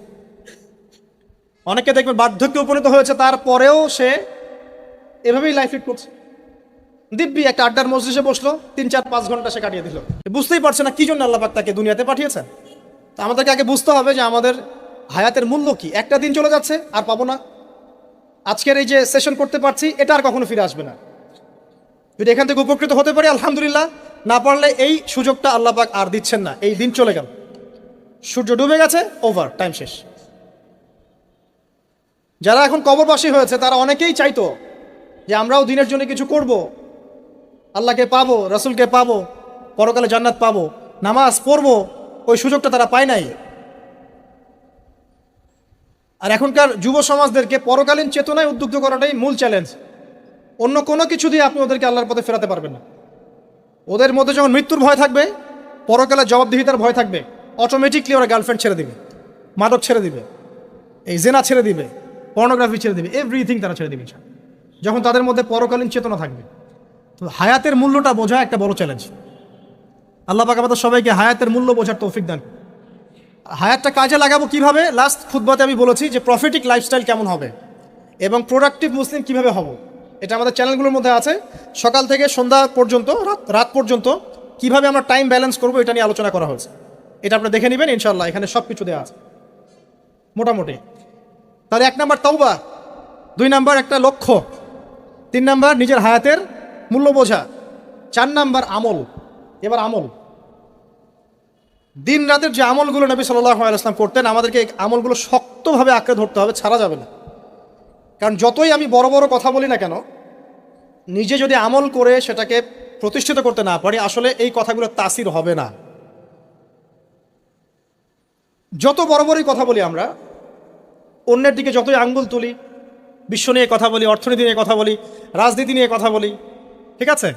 অনেকে দেখবেন বার্ধক্যে উপনীত হয়েছে, তারপরেও সে এভাবেই লাইফ লিড করছে। দিব্যি একটা আড্ডার মজলিসে বসলো, 3, 4, 5 ঘন্টা সে কাটিয়ে দিল, বুঝতেই পারছে না কি জন্য আল্লাহ পাক তাকে দুনিয়াতে পাঠিয়েছেন। তো আমাদেরকে আগে বুঝতে হবে যে আমাদের হায়াতের মূল্য কি। একটা দিন চলে যাচ্ছে, আর পাবো না। আজকের এই যে সেশন করতে পারছি, এটা আর কখনো ফিরে আসবে না। যদি এখান থেকে উপকৃত হতে পারি আলহামদুলিল্লাহ, না পারলে এই সুযোগটা আল্লাহ পাক আর দিচ্ছেন না। এই দিন চলে গেল, সূর্য ডুবে গেছে, ওভার, টাইম শেষ। যারা এখন কবরবাসী হয়েছে তারা অনেকেই চাইতো যে আমরাও দিনের জন্য কিছু করব, আল্লাহকে পাবো, রাসূলকে পাবো, পরকালে জান্নাত পাবো, নামাজ পড়বো। ওই সুযোগটা তারা পায় নাই। আর এখনকার যুব সমাজদেরকে পরকালীন চেতনায় উদ্বুদ্ধ করাটাই মূল চ্যালেঞ্জ। অন্য কোনো কিছু দিয়ে আপনি ওদেরকে আল্লাহর পথে ফেরাতে পারবেন না। ওদের মধ্যে যখন মৃত্যুর ভয় থাকবে, পরকালে জবাবদিহিতার ভয় থাকবে, অটোমেটিকলি ওরা গার্লফ্রেন্ড ছেড়ে দিবে, মাদক ছেড়ে দিবে, এই জেনা ছেড়ে দিবে, পর্নোগ্রাফি ছেড়ে দিবে, এভরিথিং তারা ছেড়ে দিবে যখন তাদের মধ্যে পরকালীন চেতনা থাকবে। তো হায়াতের মূল্যটা বোঝা একটা বড় চ্যালেঞ্জ। আল্লাহ পাক আমাদের সবাইকে হায়াতের মূল্য বোঝার তৌফিক দান। হায়াতটা কাজে লাগাবো কিভাবে? লাস্ট খুতবাতে আমি বলেছি যে প্রফিটিক লাইফস্টাইল কেমন হবে এবং প্রোডাক্টিভ মুসলিম কিভাবে হব। এটা আমাদের চ্যানেলগুলোর মধ্যে আছে। সকাল থেকে সন্ধ্যা পর্যন্ত, রাত পর্যন্ত কিভাবে আমরা টাইম ব্যালেন্স করবো, এটা নিয়ে আলোচনা করা হয়েছে। এটা আপনারা দেখে নেবেন ইনশাআল্লাহ, এখানে সব কিছু দেওয়া আছে মোটামুটি। তাহলে 1 নম্বর তওবা, 2 নম্বর একটা লক্ষ্য, 3 নম্বর নিজের হায়াতের মূল্য বোঝা, 4 নম্বর আমল। এবার আমল, দিন রাতের যে আমলগুলো নবী সাল্লাল্লাহু আলাইহি ওয়াসাল্লাম করতেন, আমাদেরকে এই আমলগুলো শক্তভাবে আঁকড়ে ধরতে হবে, ছাড়া যাবে না। কারণ যতই আমি বড় বড় কথা বলি না কেন, নিজে যদি আমল করে সেটাকে প্রতিষ্ঠিত করতে না পারি, আসলে এই কথাগুলো তাসির হবে না। যত বড় বড়ই কথা বলি আমরা, অন্যের দিকে যতই আঙ্গুল তুলি, বিশ্ব নিয়ে কথা বলি, অর্থনীতি নিয়ে কথা বলি, রাজনীতি নিয়ে কথা বলি, ঠিক আছে,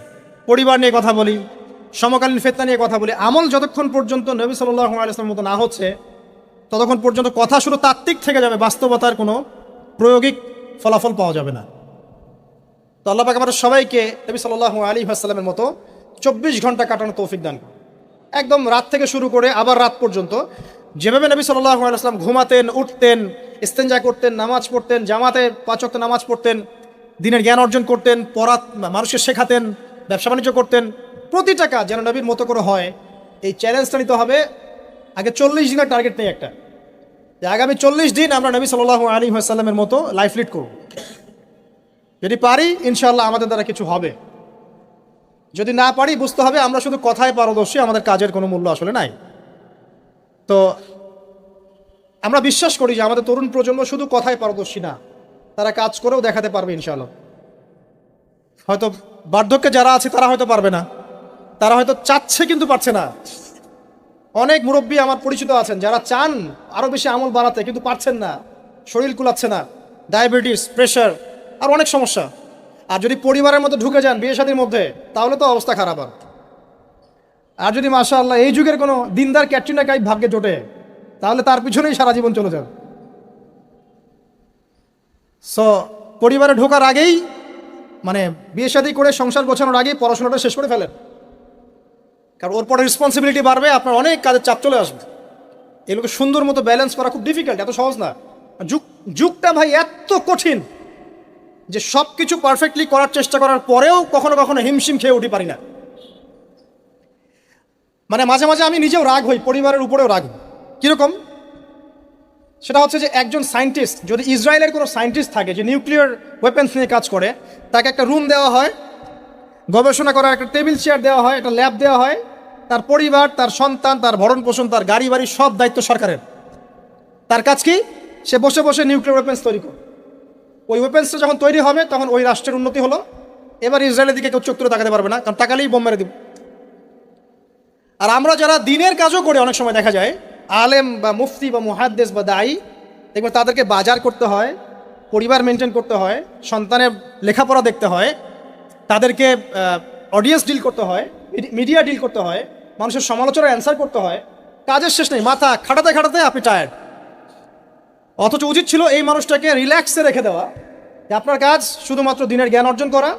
পরিবার নিয়ে কথা বলি, সমকালীন ফিতনা নিয়ে কথা বলি, আমল যতক্ষণ পর্যন্ত নবী সাল্লাল্লাহু আলাইহি ওয়াসাল্লামের মতো না হচ্ছে, ততক্ষণ পর্যন্ত কথা শুধু তাত্ত্বিক থেকে যাবে, বাস্তবতার কোনো প্রায়োগিক ফলাফল পাওয়া যাবে না। তো আল্লাহ পাক আমাদের সবাইকে নবী সাল্লাল্লাহু আলাইহি ওয়াসাল্লামের মতো 24 ঘন্টা কাটানোর তৌফিক দান করুন। একদম রাত থেকে শুরু করে আবার রাত পর্যন্ত যেভাবে নবী সাল্লাল্লাহু আলাইহি ওয়াসাল্লাম ঘুমাতেন, উঠতেন, ইস্তেঞ্জা করতেন, নামাজ পড়তেন, জামাতে 5 ওয়াক্ত নামাজ পড়তেন, দিনের জ্ঞান অর্জন করতেন, মানুষকে শেখাতেন, ব্যবসা বাণিজ্য করতেন, প্রতিটা কাজ যেন নবীর মতো করে হয়, এই চ্যালেঞ্জটা নিতে হবে আগে 40 দিনের টার্গেট নেই একটা, যে আগামী 40 দিন আমরা নবী সাল্লাল্লাহু আলাইহি ওয়াসাল্লামের মতো লাইফ লিড করব। যদি পারি ইনশাআল্লাহ আমাদের দ্বারা কিছু হবে, যদি না পারি বুঝতে হবে আমরা শুধু কথায় পারদর্শী, আমাদের কাজের কোনো মূল্য আসলে নাই। তো আমরা বিশ্বাস করি যে আমাদের তরুণ প্রজন্ম শুধু কথায় পারদর্শী না, তারা কাজ করেও দেখাতে পারবে ইনশাআল্লাহ। হয়তো বার্ধক্যে যারা আছে তারা হয়তো পারবে না, তারা হয়তো চাচ্ছে কিন্তু পারছে না। অনেক মুরব্বী আমার পরিচিত আছেন যারা চান আরও বেশি আমল বাড়াতে, কিন্তু পারছেন না, শরীর কুলাচ্ছে না, ডায়াবেটিস, প্রেশার আর অনেক সমস্যা। আর যদি পরিবারের মধ্যে ঢুকে যান বিয়ে শাদীর মধ্যে, তাহলে তো অবস্থা খারাপ। আর যদি মাশাআল্লাহ এই যুগের কোনো দিনদার ক্যাটরিনা কাইফ ভাগ্যে জোটে, তাহলে তার পিছনেই সারা জীবন চলে যাবে। সো পরিবারে ঢোকার আগেই, মানে বিয়ে শাদী করে সংসার গোছানোর আগেই পড়াশোনাটা শেষ করে ফেলেন, কারণ ওর পরে রেসপন্সিবিলিটি বাড়বে, আপনার অনেক কাজের চাপ চলে আসবে। এগুলোকে সুন্দর মতো ব্যালেন্স করা খুব ডিফিকাল্ট, এত সহজ না। যুগটা ভাই এত কঠিন যে সব কিছু পারফেক্টলি করার চেষ্টা করার পরেও কখনো কখনো হিমশিম খেয়ে উঠি পারি না। মানে মাঝে মাঝে আমি নিজেও রাগ হই, পরিবারের উপরেও রাগ হই। কীরকম? সেটা হচ্ছে যে একজন সায়েন্টিস্ট, যদি ইসরায়েলের কোনো সায়েন্টিস্ট থাকে যে নিউক্লিয়ার ওয়েপেন্স নিয়ে কাজ করে, তাকে একটা রুম দেওয়া হয়, গবেষণা করার একটা টেবিল চেয়ার দেওয়া হয়, একটা ল্যাব দেওয়া হয়, তার পরিবার, তার সন্তান, তার ভরণ পোষণ, তার গাড়ি বাড়ি সব দায়িত্ব সরকারের। তার কাজ কি? সে বসে বসে নিউক্লিয়ার ওয়েপেন্স তৈরি করে। ওই ওয়েপেন্সটা যখন তৈরি হবে তখন ওই রাষ্ট্রের উন্নতি হলো, এবার ইসরায়েলের দিকে কেউ চোখ তুলে তাকাতে পারবে না, কারণ তাকালেই বোম মেরে দিব। আর আমরা যারা দিনের কাজও করি, অনেক সময় দেখা যায় আলেম বা মুফতি বা মুহাদ্দিস বা দায়ী, দেখবেন তাদেরকে বাজার করতে হয়, পরিবার মেনটেন করতে হয়, সন্তানের লেখাপড়া দেখতে হয়, তাদেরকে অডিয়েন্স ডিল করতে হয়, মিডিয়া ডিল করতে হয়, মানুষের সমালোচনার অ্যান্সার করতে হয়। কাজের শেষ নেই, মাথা খাটাতে খাটাতে আপনি টায়ার্ড। অথচ উচিত ছিল এই মানুষটাকে রিল্যাক্সে রেখে দেওয়া, যে আপনার কাজ শুধুমাত্র দিনের জ্ঞান অর্জন করা,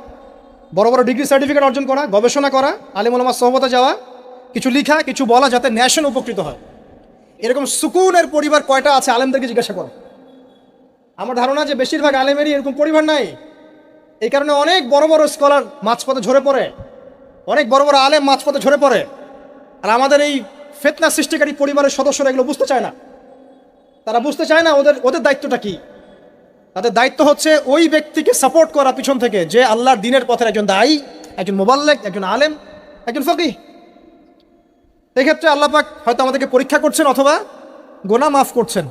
বড় বড় ডিগ্রি সার্টিফিকেট অর্জন করা, গবেষণা করা, আলিম ওলামার সোহবতে যাওয়া, কিছু লিখা, কিছু বলা, যাতে ন্যাশন উপকৃত হয়। এরকম সুকুনের পরিবার কয়টা আছে আলেমদেরকে জিজ্ঞাসা করো। আমার ধারণা যে বেশিরভাগ আলেমেরই এরকম পরিবার নাই। এই কারণে অনেক বড় বড় স্কলার মাঝপথে ঝরে পড়ে, অনেক বড় বড় আলেম মাঝপথে ঝরে পড়ে। আর আমাদের এই ফিতনা সৃষ্টিকারী পরিবারের সদস্যরা এগুলো বুঝতে চায় না। তারা বুঝতে চায় না ওদের দায়িত্বটা কি। তাদের দায়িত্ব হচ্ছে ওই ব্যক্তিকে সাপোর্ট করা পিছন থেকে, যে আল্লাহর দিনের পথের একজন দায়ী, একজন মুবাল্লিগ, একজন আলেম, একজন ফকিহ। এক্ষেত্রে আল্লাহ পাক হয়তো আমাদেরকে পরীক্ষা করছেন অথবা গোনাহ মাফ করছেন,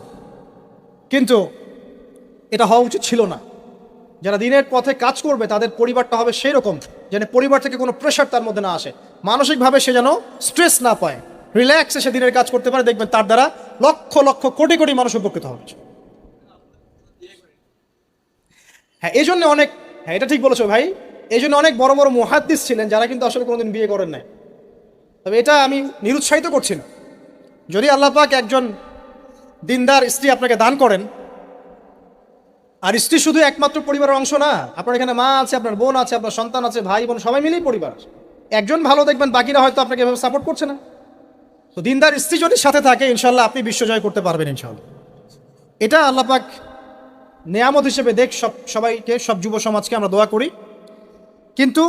কিন্তু এটা হওয়া উচিত ছিল না। যারা দিনের পথে কাজ করবে তাদের পরিবারটা হবে সেই রকম যেন পরিবার থেকে কোনো প্রেশার তার মধ্যে না আসে, মানসিকভাবে সে যেন স্ট্রেস না পায়, রিল্যাক্সে সে দিনের কাজ করতে পারে। দেখবেন তার দ্বারা লক্ষ লক্ষ কোটি কোটি মানুষ উপকৃত হবে। হ্যাঁ, এই জন্য অনেক, হ্যাঁ এটা ঠিক বলেছো ভাই, এই জন্য অনেক বড় বড় মুহাদ্দিস ছিলেন যারা কিন্তু আসলে কোনোদিন বিয়ে করেন নাই। তবে এটা আমি নিরুৎসাহিত করছি না। যদি আল্লাহ পাক একজন দিনদার স্ত্রী আপনাকে দান করেন, আর স্ত্রী শুধু একমাত্র পরিবারের অংশ না, আপনার এখানে মা আছে, আপনার বোন আছে, আপনার সন্তান আছে, ভাই বোন সবাই মিলেই পরিবার। একজন ভালো দেখবেন, বাকিরা হয়তো আপনাকে এভাবে সাপোর্ট করছে না। তো দিনদার স্ত্রী যদি সাথে থাকে ইনশাল্লাহ আপনি বিশ্বজয় করতে পারবেন ইনশাল্লাহ। এটা আল্লাহ পাক নেয়ামত হিসেবে দেখ সবাইকে, সব যুব সমাজকে আমরা দোয়া করি। কিন্তু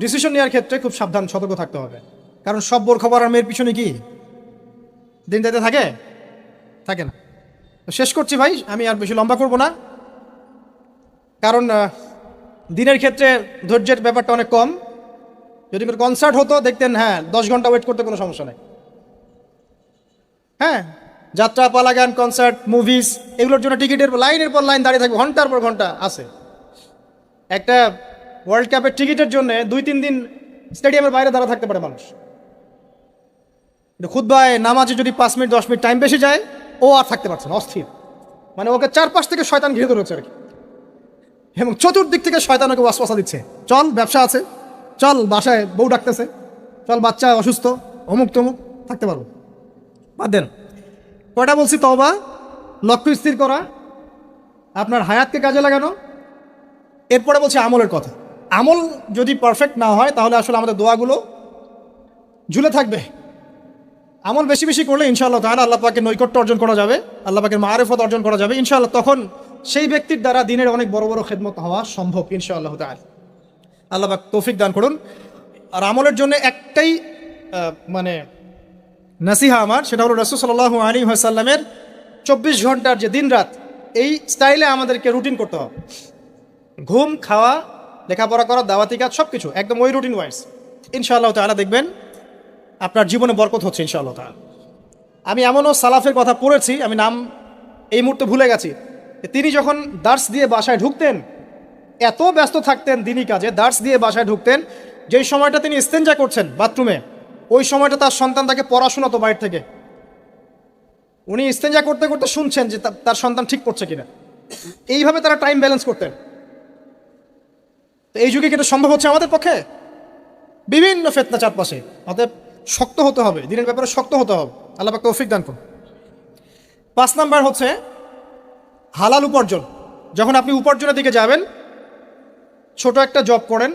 ডিসিশন নেওয়ার ক্ষেত্রে খুব সাবধান, সতর্ক থাকতে হবে, কারণ সব বোর খবর আর মেয়ের পিছনে কি দিন যাইতে থাকে না। শেষ করছি ভাই, আমি আর বেশি লম্বা করব না, কারণ দিনের ক্ষেত্রে ধৈর্যের ব্যাপারটা অনেক কম। যদি কোনো কনসার্ট হতো দেখতেন, হ্যাঁ 10 ঘন্টা ওয়েট করতে কোনো সমস্যা নেই। হ্যাঁ, যাত্রা, পালা, গান, কনসার্ট, মুভিজ, এগুলোর জন্য টিকিটের লাইনের পর লাইন দাঁড়িয়ে থাকবে, ঘন্টার পর ঘন্টা আছে। একটা ওয়ার্ল্ড কাপের টিকিটের জন্য 2-3 দিন স্টেডিয়ামের বাইরে দাঁড়া থাকতে পারে মানুষ। খুতবায় নামাজে যদি 5 মিনিট 10 মিনিট টাইম বেশি যায়, ও আর থাকতে পারছে না, অস্থির। মানে ওকে চারপাশ থেকে শয়তান ঘিরে ধরেছে আর কি, এবং চতুর্দিক থেকে শয়তান ওকে ওয়াসওয়াসা দিচ্ছে, চল ব্যবসা আছে, চল বাসায় বউ ডাকতেছে, চল বাচ্চা অসুস্থ, অমুক তমুক, থাকতে পারবো। বাদ দেন। কয়টা বলছি? তওবা, লক্ষ্য স্থির করা, আপনার হায়াতকে কাজে লাগানো। এরপরে বলছি আমলের কথা। আমল যদি পারফেক্ট না হয় তাহলে আসলে আমাদের দোয়াগুলো ঝুলে থাকবে। আমল বেশি বেশি করলে ইনশাআল্লাহ তাআলা আল্লাহ পাকের নৈকট্য অর্জন করা যাবে, আল্লাহ পাকের মারিফত অর্জন করা যাবে ইনশাআল্লাহ। তখন সেই ব্যক্তির দ্বারা দিনের অনেক বড় বড় খেদমত হওয়া সম্ভব ইনশাআল্লাহ তাআলা। আল্লাহ পাক তৌফিক দান করুন। আর আমলের জন্য একটাই মানে নাসিহা আমার, সেটা হলো রাসূল সাল্লাল্লাহু আলাইহি ওয়াসাল্লামের 24 ঘন্টার যে দিন রাত, এই স্টাইলে আমাদেরকে রুটিন করতে হবে। ঘুম, খাওয়া, লেখাপড়া করা, দাওয়াতি কাজ সব কিছু একদম ওই রুটিন ওয়াইজ। ইনশাআল্লাহ তাআলা দেখবেন আপনার জীবনে বরকত হচ্ছে ইনশাআল্লাহ তাআলা। আমি এমনও সালাফের কথা পড়েছি, আমি নাম এই মুহূর্তে ভুলে গেছি, তিনি যখন দার্স দিয়ে বাসায় ঢুকতেন, এত ব্যস্ত থাকতেন দিনী কাজে, দার্স দিয়ে বাসায় ঢুকতেন, যেই সময়টা তিনি ইস্তেঞ্জা করছেন বাথরুমে, ওই সময়টা তার সন্তান তাকে পড়াশোনাতো বাইরে থেকে। উনি ইস্তেঞ্জা করতে করতে শুনছেন যে তার সন্তান ঠিক করছে কিনা। এইভাবে তারা টাইম ব্যালেন্স করতেন। তো এই যুগে কি এটা সম্ভব হচ্ছে আমাদের পক্ষে? বিভিন্ন ফিতনা চারপাশে, অতএব শক্ত হতে হবে, দিনের ব্যাপারে শক্ত হতে হবে। আল্লাহ পাক তৌফিক দান করুন। 5 নাম্বার হচ্ছে হালাল উপার্জন। যখন আপনি উপার্জনের দিকে যাবেন, ছোট একটা জব করেন,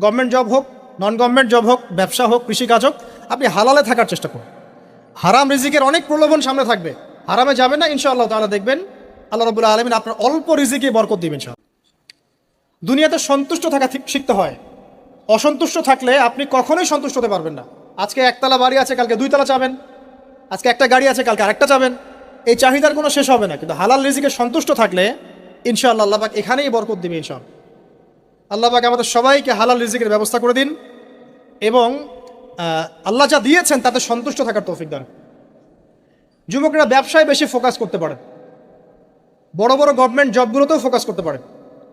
গভর্নমেন্ট জব হোক, নন গভর্নমেন্ট জব হোক, ব্যবসা হোক, কৃষিকাজ হোক, আপনি হালালে থাকার চেষ্টা করুন। হারাম রিজিকের অনেক প্রলোভন সামনে থাকবে, হারামে যাবেন না, ইনশাআল্লাহ তাআলা দেখবেন আল্লাহ রাব্বুল আলামিন আপনার অল্প রিজিকে বরকত দিবেন ইনশাআল্লাহ। দুনিয়াতে সন্তুষ্ট থাকা শিখতে হয়। অসন্তুষ্ট থাকলে আপনি কখনোই সন্তুষ্ট হতে পারবেন না। আজকে একতলা বাড়ি আছে, কালকে 2 তলা চাবেন। আজকে একটা গাড়ি আছে, কালকে আরেকটা চাবেন। এই চাহিদার কোনো শেষ হবে না। কিন্তু হালাল রিজিকে সন্তুষ্ট থাকলে ইনশাআল্লাহ আল্লাহ পাক এখানেই বরকত দিবে ইনশাআল্লাহ। আল্লাহ পাক আমাদের সবাইকে হালাল রিজিকের ব্যবস্থা করে দিন এবং আল্লাহ যা দিয়েছেন তাতে সন্তুষ্ট থাকার তৌফিক দান। যুবকরা ব্যবসায় বেশি ফোকাস করতে পারেন, বড় বড় গভর্নমেন্ট জবগুলোতেও ফোকাস করতে পারেন,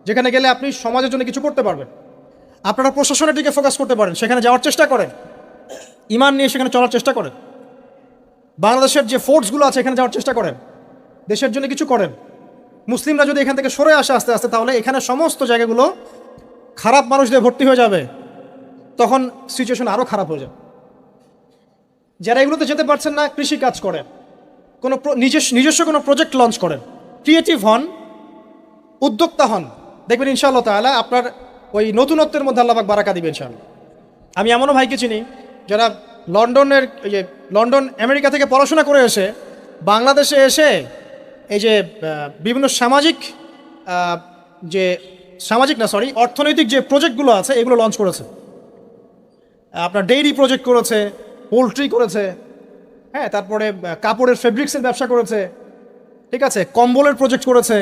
যেখানে গেলে আপনি সমাজের জন্য কিছু করতে পারবেন। আপনারা প্রশাসনের দিকে ফোকাস করতে পারেন, সেখানে যাওয়ার চেষ্টা করেন, ইমান নিয়ে সেখানে চলার চেষ্টা করেন। বাংলাদেশের যে ফোর্সগুলো আছে এখানে যাওয়ার চেষ্টা করেন, দেশের জন্য কিছু করেন। মুসলিমরা যদি এখান থেকে সরে আসে আস্তে আস্তে, তাহলে এখানে সমস্ত জায়গাগুলো খারাপ মানুষ দিয়ে ভর্তি হয়ে যাবে, তখন সিচুয়েশন আরও খারাপ হয়ে যাবে। যারা এগুলোতে যেতে পারছেন না, কৃষি কাজ করেন, কোনো নিজস্ব কোনো প্রজেক্ট লঞ্চ করেন, ক্রিয়েটিভ হন, উদ্যোক্তা হন, দেখবেন ইনশাআল্লাহ তাআলা আপনার ওই নতুনত্বের মধ্যে আল্লাহ পাক বারাকা দিবেন ইনশাআল্লাহ। আমি এমনও ভাইকে চিনি যারা লন্ডন আমেরিকা থেকে পড়াশোনা করে এসে বাংলাদেশে এসে এই যে বিভিন্ন অর্থনৈতিক যে প্রজেক্টগুলো আছে এগুলো লঞ্চ করেছে। আপনার ডেইরি প্রজেক্ট করেছে, পোলট্রি করেছে, হ্যাঁ, তারপরে কাপড়ের ফেব্রিক্সের ব্যবসা করেছে, ঠিক আছে, কম্বলের প্রজেক্ট করেছে,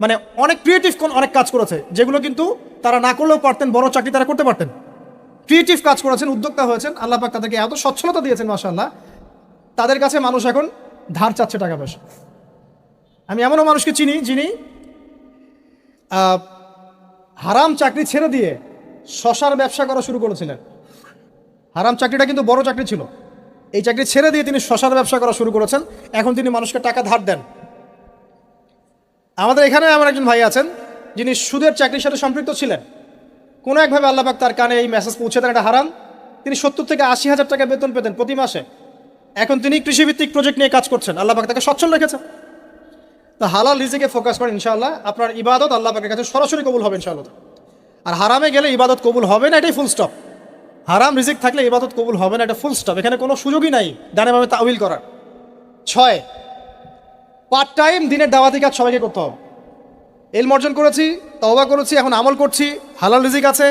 মানে অনেক ক্রিয়েটিভ অনেক কাজ করেছে, যেগুলো কিন্তু তারা না করলেও পারতেন, বড় চাকরি তারা করতে পারতেন। ক্রিয়েটিভ কাজ করেছেন, উদ্যোক্তা হয়েছেন, আল্লাহ পাক তাদেরকে এত সচ্ছলতা দিয়েছেন মাশাআল্লাহ, তাদের কাছে মানুষ এখন ধার চাচ্ছে টাকা পয়সা। আমি এমনও মানুষকে চিনি যিনি হারাম চাকরি ছেড়ে দিয়ে শশার ব্যবসা করা শুরু করেছিলেন। হারাম চাকরিটা কিন্তু বড় চাকরি ছিল, এই চাকরি ছেড়ে দিয়ে তিনি শশার ব্যবসা করা শুরু করেছেন। এখন তিনি মানুষকে টাকা ধার দেন। আমাদের এখানে এমন একজন ভাই আছেন যিনি সুদের চাকরির সাথে সম্পৃক্ত ছিলেন। কোনো একভাবে আল্লাহ পাক তার কানে এই মেসেজ পৌঁছে দেন, এটা হারাম। তিনি 70 থেকে 80 হাজার টাকা বেতন পেতেন প্রতি মাসে। এখন তিনি কৃষিভিত্তিক প্রজেক্ট নিয়ে কাজ করছেন, আল্লাহ পাক তাকে সচ্ছল রেখেছেন। তো হালাল রিজিকে ফোকাস করেন, ইনশাআল্লাহ আপনার ইবাদত আল্লাহ পাকের কাছে সরাসরি কবুল হবে ইনশাআল্লাহ। আর হারামে গেলে ইবাদত কবুল হবে না, এটাই ফুল স্টপ। হারাম রিজিক থাকলে ইবাদত কবুল হবে না, এটা ফুল স্টপ, এখানে কোনো সুযোগই নাই ডানে বামে তাউইল করার। 6, পার্ট টাইম দিনের দাওয়াতি কাজ সবাইকে করতে হবে। ইলম অর্জন করেছি, তওবা করেছি, এখন আমল করছি, হালাল রিজিক আছে,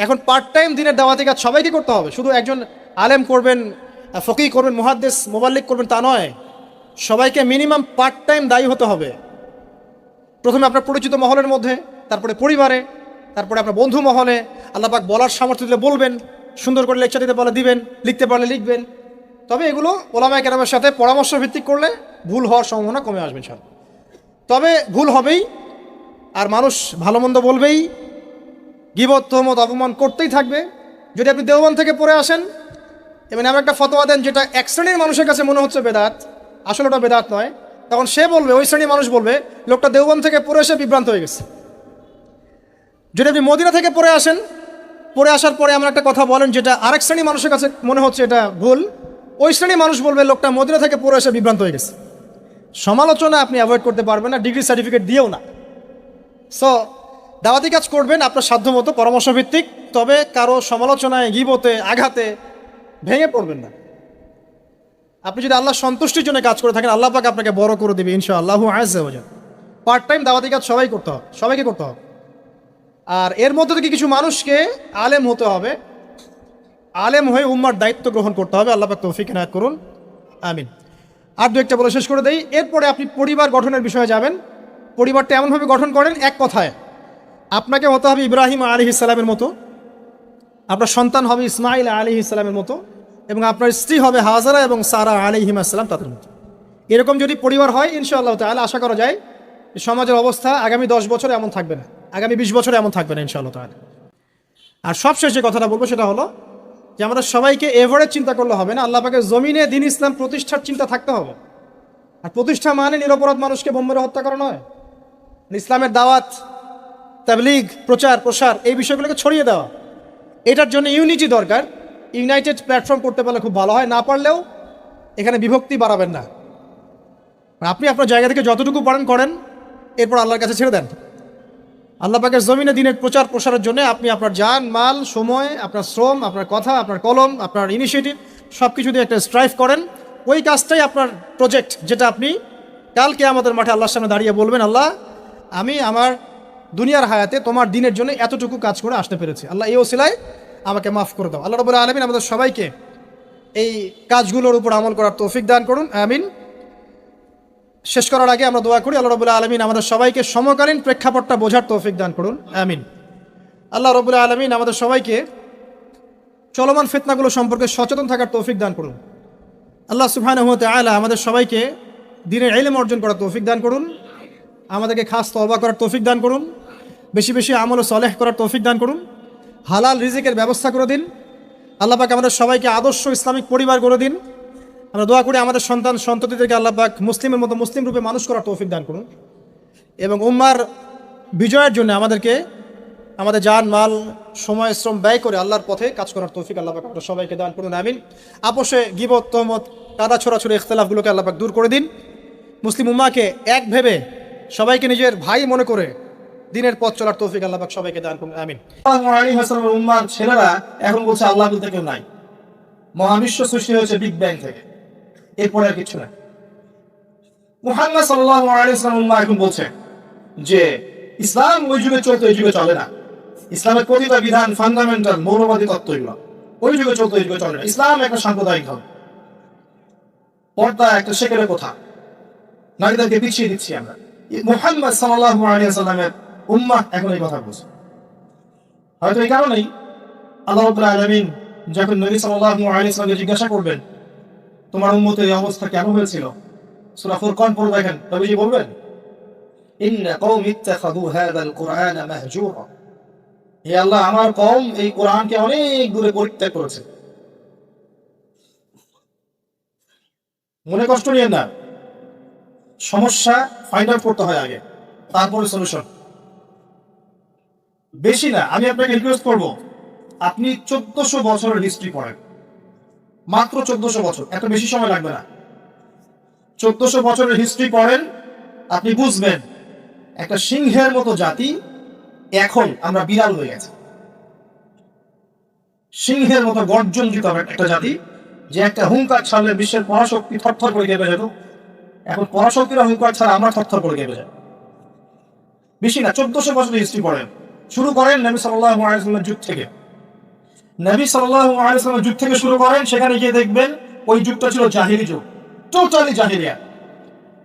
এখন পার্ট টাইম দিনের দাওয়াতি কাজ সবাইকে করতে হবে। শুধু একজন আলেম করবেন, ফকিহ করবেন, মুহাদ্দিস মুবাল্লিগ করবেন তা নয়, সবাইকে মিনিমাম পার্ট টাইম দায়ী হতে হবে। প্রথমে আপনার পরিচিত মহলের মধ্যে, তারপরে পরিবারে, তারপরে আপনার বন্ধু মহলে। আল্লাহ পাক বলার সামর্থ্য দিলে বলবেন, সুন্দর করে লেকচার দিতে পারলে দিবেন, লিখতে পারলে লিখবেন। তবে এগুলো ওলামায়ে কেরামের সাথে পরামর্শ ভিত্তিক করলে ভুল হওয়ার সম্ভাবনা কমে আসবে ইনশাআল্লাহ। তবে ভুল হবেই, আর মানুষ ভালো মন্দ বলবেই, গীবত তোহমত অপমান করতেই থাকবে। যদি আপনি দেওবন্দ থেকে পড়ে আসেন এবং এমন একটা ফতোয়া দেন যেটা এক শ্রেণীর মানুষের কাছে মনে হচ্ছে বেদাত, আসলে ওটা বেদাত নয়, তখন সে বলবে, ওই শ্রেণীর মানুষ বলবে লোকটা দেওবন্দ থেকে পড়ে এসে বিভ্রান্ত হয়ে গেছে। যদি আপনি মদিনা থেকে পড়ে আসেন, পড়ে আসার পরে এমন একটা কথা বলেন যেটা আরেক শ্রেণীর মানুষের কাছে মনে হচ্ছে এটা ভুল, ওই শ্রেণীর মানুষ বলবে লোকটা মদিনা থেকে পড়ে এসে বিভ্রান্ত হয়ে গেছে। সমালোচনা আপনি অ্যাভয়েড করতে পারবেন না, ডিগ্রি সার্টিফিকেট দিয়েও না। সো দাওয়াতি কাজ করবেন আপনার সাধ্যমতো, পরামর্শ ভিত্তিক, তবে কারো সমালোচনায়, গীবতে, আঘাতে ভেঙে পড়বেন না। আপনি যদি আল্লাহ সন্তুষ্টির জন্য কাজ করে থাকেন, আল্লাহ পাক আপনাকে বড় করে দেবে ইনশাআল্লাহু আযজা ওয়া জাল্লা। পার্ট টাইম দাওয়াতি কাজ সবাইকে করতে হবে। আর এর মধ্যে থেকে কিছু মানুষকে আলেম হতে হবে। আলেম হয়ে উম্মার দায়িত্ব গ্রহণ করতে হবে। আল্লাহ পাক তৌফিক এনায়েত করুন, আমিন। আর দু একটা বলে শেষ করে দেই। এরপরে আপনি পরিবার গঠনের বিষয়ে যাবেন। পরিবারটা এমনভাবে গঠন করেন, এক কথায় আপনাকে হতে হবে ইব্রাহিম আলাইহিস সালামের মতো, আপনার সন্তান হবে ইসমাইল আলাইহিস সালামের মতো, এবং আপনার স্ত্রী হবে হাজারা এবং সারা আলাইহিমা সালাম তাদের মতো। এরকম যদি পরিবার হয়, ইনশাআল্লাহ তাআলা আশা করা যায় সমাজের অবস্থা আগামী 10 বছরে এমন থাকবে না, আগামী 20 বছরে এমন থাকবে না ইনশাআল্লাহ তাআলা। আর সবশেষে যে কথাটা বলবো সেটা হলো যে আমাদের সবাইকে এভারেজ চিন্তা করলে হবে না, আল্লাহ পাকের জমিনে দ্বীন ইসলাম প্রতিষ্ঠার চিন্তা থাকতে হবে। আর প্রতিষ্ঠা মানে নিরপরাধ মানুষকে বোম মেরে হত্যা করা নয়। ইসলামের দাওয়াত, তাবলীগ, প্রচার প্রসার, এই বিষয়গুলোকে ছড়িয়ে দেওয়া। এটার জন্য ইউনিটি দরকার। ইউনাইটেড প্ল্যাটফর্ম করতে পারলে খুব ভালো হয়, না পারলেও এখানে বিভক্তি বাড়াবেন না। আপনি আপনার জায়গা থেকে যতটুকু পারেন করেন, এরপর আল্লাহর কাছে ছেড়ে দেন। আল্লাহ পাকের জমিনে দ্বীনের প্রচার প্রসারের জন্য আপনি আপনার জান, মাল, সময়, আপনার শ্রম, আপনার কথা, আপনার কলম, আপনার ইনিশিয়েটিভ সব কিছু দিয়ে একটা স্ট্রাইভ করেন। ওই কাজটাই আপনার প্রজেক্ট, যেটা আপনি কালকে আমাদের মাঠে আল্লাহর সামনে দাঁড়িয়ে বলবেন, আল্লাহ আমি আমার দুনিয়ার হায়াতে তোমার দ্বীনের জন্য এতটুকু কাজ করে আসতে পেরেছি, আল্লাহ এই ওসিলায় আমাকে মাফ করে দাও। আল্লাহ রাব্বুল আলামিন আমাদের সবাইকে এই কাজগুলোর উপর আমল করার তৌফিক দান করুন, আমিন। শেষ করার আগে আমরা দোয়া করি, আল্লাহ রাব্বুল আলামিন আমাদের সবাইকে সমকালীন প্রেক্ষাপটটা বোঝার তৌফিক দান করুন, আমিন। আল্লাহ রাব্বুল আলামিন আমাদের সবাইকে চলমান ফিতনাগুলো সম্পর্কে সচেতন থাকার তৌফিক দান করুন। আল্লাহ সুবহানাহু ওয়া তাআলা আমাদের সবাইকে দ্বীনের ইলম অর্জন করার তৌফিক দান করুন, আমাদেরকে খাস তওবা করার তৌফিক দান করুন, বেশি বেশি আমল ও সালেহ করার তৌফিক দান করুন, হালাল রিজিকের ব্যবস্থা করে দিন। আল্লাহ পাক আমাদের সবাইকে আদর্শ ইসলামিক পরিবার করে দিন। আমরা দোয়া করি আমাদের সন্তান সন্ততিদেরকে আল্লাহ পাক মুসলিমের মতো মুসলিম রূপে মানুষ করার তৌফিক দান করুন, এবং উম্মার বিজয়ের জন্য আমাদেরকে আমাদের জান, মাল, সময়, শ্রম ব্যয় করে আল্লাহর পথে কাজ করার তৌফিক আল্লাহ পাক আমাদের সবাইকে দান করুন, আমিন। আপোষে গীবত, তহমত, কাদা ছোড়াছড়ি, ইখতিলাফগুলোকে আল্লাহ পাক দূর করে দিন। মুসলিম উম্মাকে এক ভেবে সবাইকে নিজের ভাই মনে করে দ্বীনের পথ চলার তৌফিক আল্লাহ পাক সবাইকে দান করুন, আমিন। উম্মার ছেলেরা এখন বলছে আল্লাহ বলতে কেউ নাই, মহাবিশ্ব সৃষ্টি হয়েছে বিগ ব্যাং থেকে, এরপরে আর কিছু না। মুহাম্মদ সাল্লাল্লাহু আলাইহি ওয়াসাল্লাম উম্মাহ এখন বলছে যে ইসলাম ওই যুগে চলতো, এই যুগে চলে না। ইসলামের প্রতিটা বিধান ফান্ডামেন্টাল মৌলবাদী তত্ত্ব, এগুলো ওই যুগে চলতো, এই যুগে চলে না। ইসলাম একটা সাম্প্রদায়িক ধর্ম, পর্দা একটা সেকেলের কথা, নারীদেরকে পিছিয়ে দিচ্ছি আমরা। মুহাম্মদ সাল্লাল্লাহু আলাইহি ওয়াসাল্লামের উম্মাহ এখন এই কথা বলছে। হয়তো এই কারণেই আল্লাহ রাব্বুল আলামিন যখন নবী সাল্লাল্লাহু আলাইহি ওয়াসাল্লামকে জিজ্ঞাসা করবেন তোমার উম্মতের এই অবস্থা কেন হয়েছিল, সূরা ফুরকান পড়ে দেখেন, নবীজি বলবেন ইন্না কওমি ইত্তাখাযু হাযাল কুরআনা মাহজুরা, হে আল্লাহ আমার কওম এই কোরআনকে অনেক দূরে পরিত্যাগ করেছে। মনে কষ্ট নিয়েন না, সমস্যা ফাইন্ড আউট করতে হয় আগে, তারপরে সলিউশন। বেশি না, আমি আপনাকে রিকোয়েস্ট করব আপনি 1400 বছরের হিস্ট্রি পড়েন, মাত্র 1400 বছর, এত বেশি সময় লাগবে না। 1400 বছরের হিস্ট্রি পড়েন, আপনি বুঝবেন একটা সিংহের মতো জাতি এখন আমরা বিড়াল হয়ে গেছে। সিংহের মতো গর্জনজিত একটা জাতি, যে একটা হুঙ্কার ছাড়লে বিশ্বের পরাশক্তি থরথর করে কেঁপে যেত, এখন পরাশক্তিরা হুঙ্কার ছাড়া আমরা থরথর করে কেঁপে যাই। বেশি না, 1400 বছরের হিস্ট্রি পড়েন। শুরু করেন নবী সাল্লাল্লাহু আলাইহি ওয়াসাল্লামের যুগ থেকে। নবী সাল্লাল্লাহু আলাইহি ওয়াসাল্লামের যুগ থেকে শুরু করেন, সেখানে গিয়ে দেখবেন ওই যুগটা ছিল জাহিলি যুগ, টোটালি জাহিলিয়া।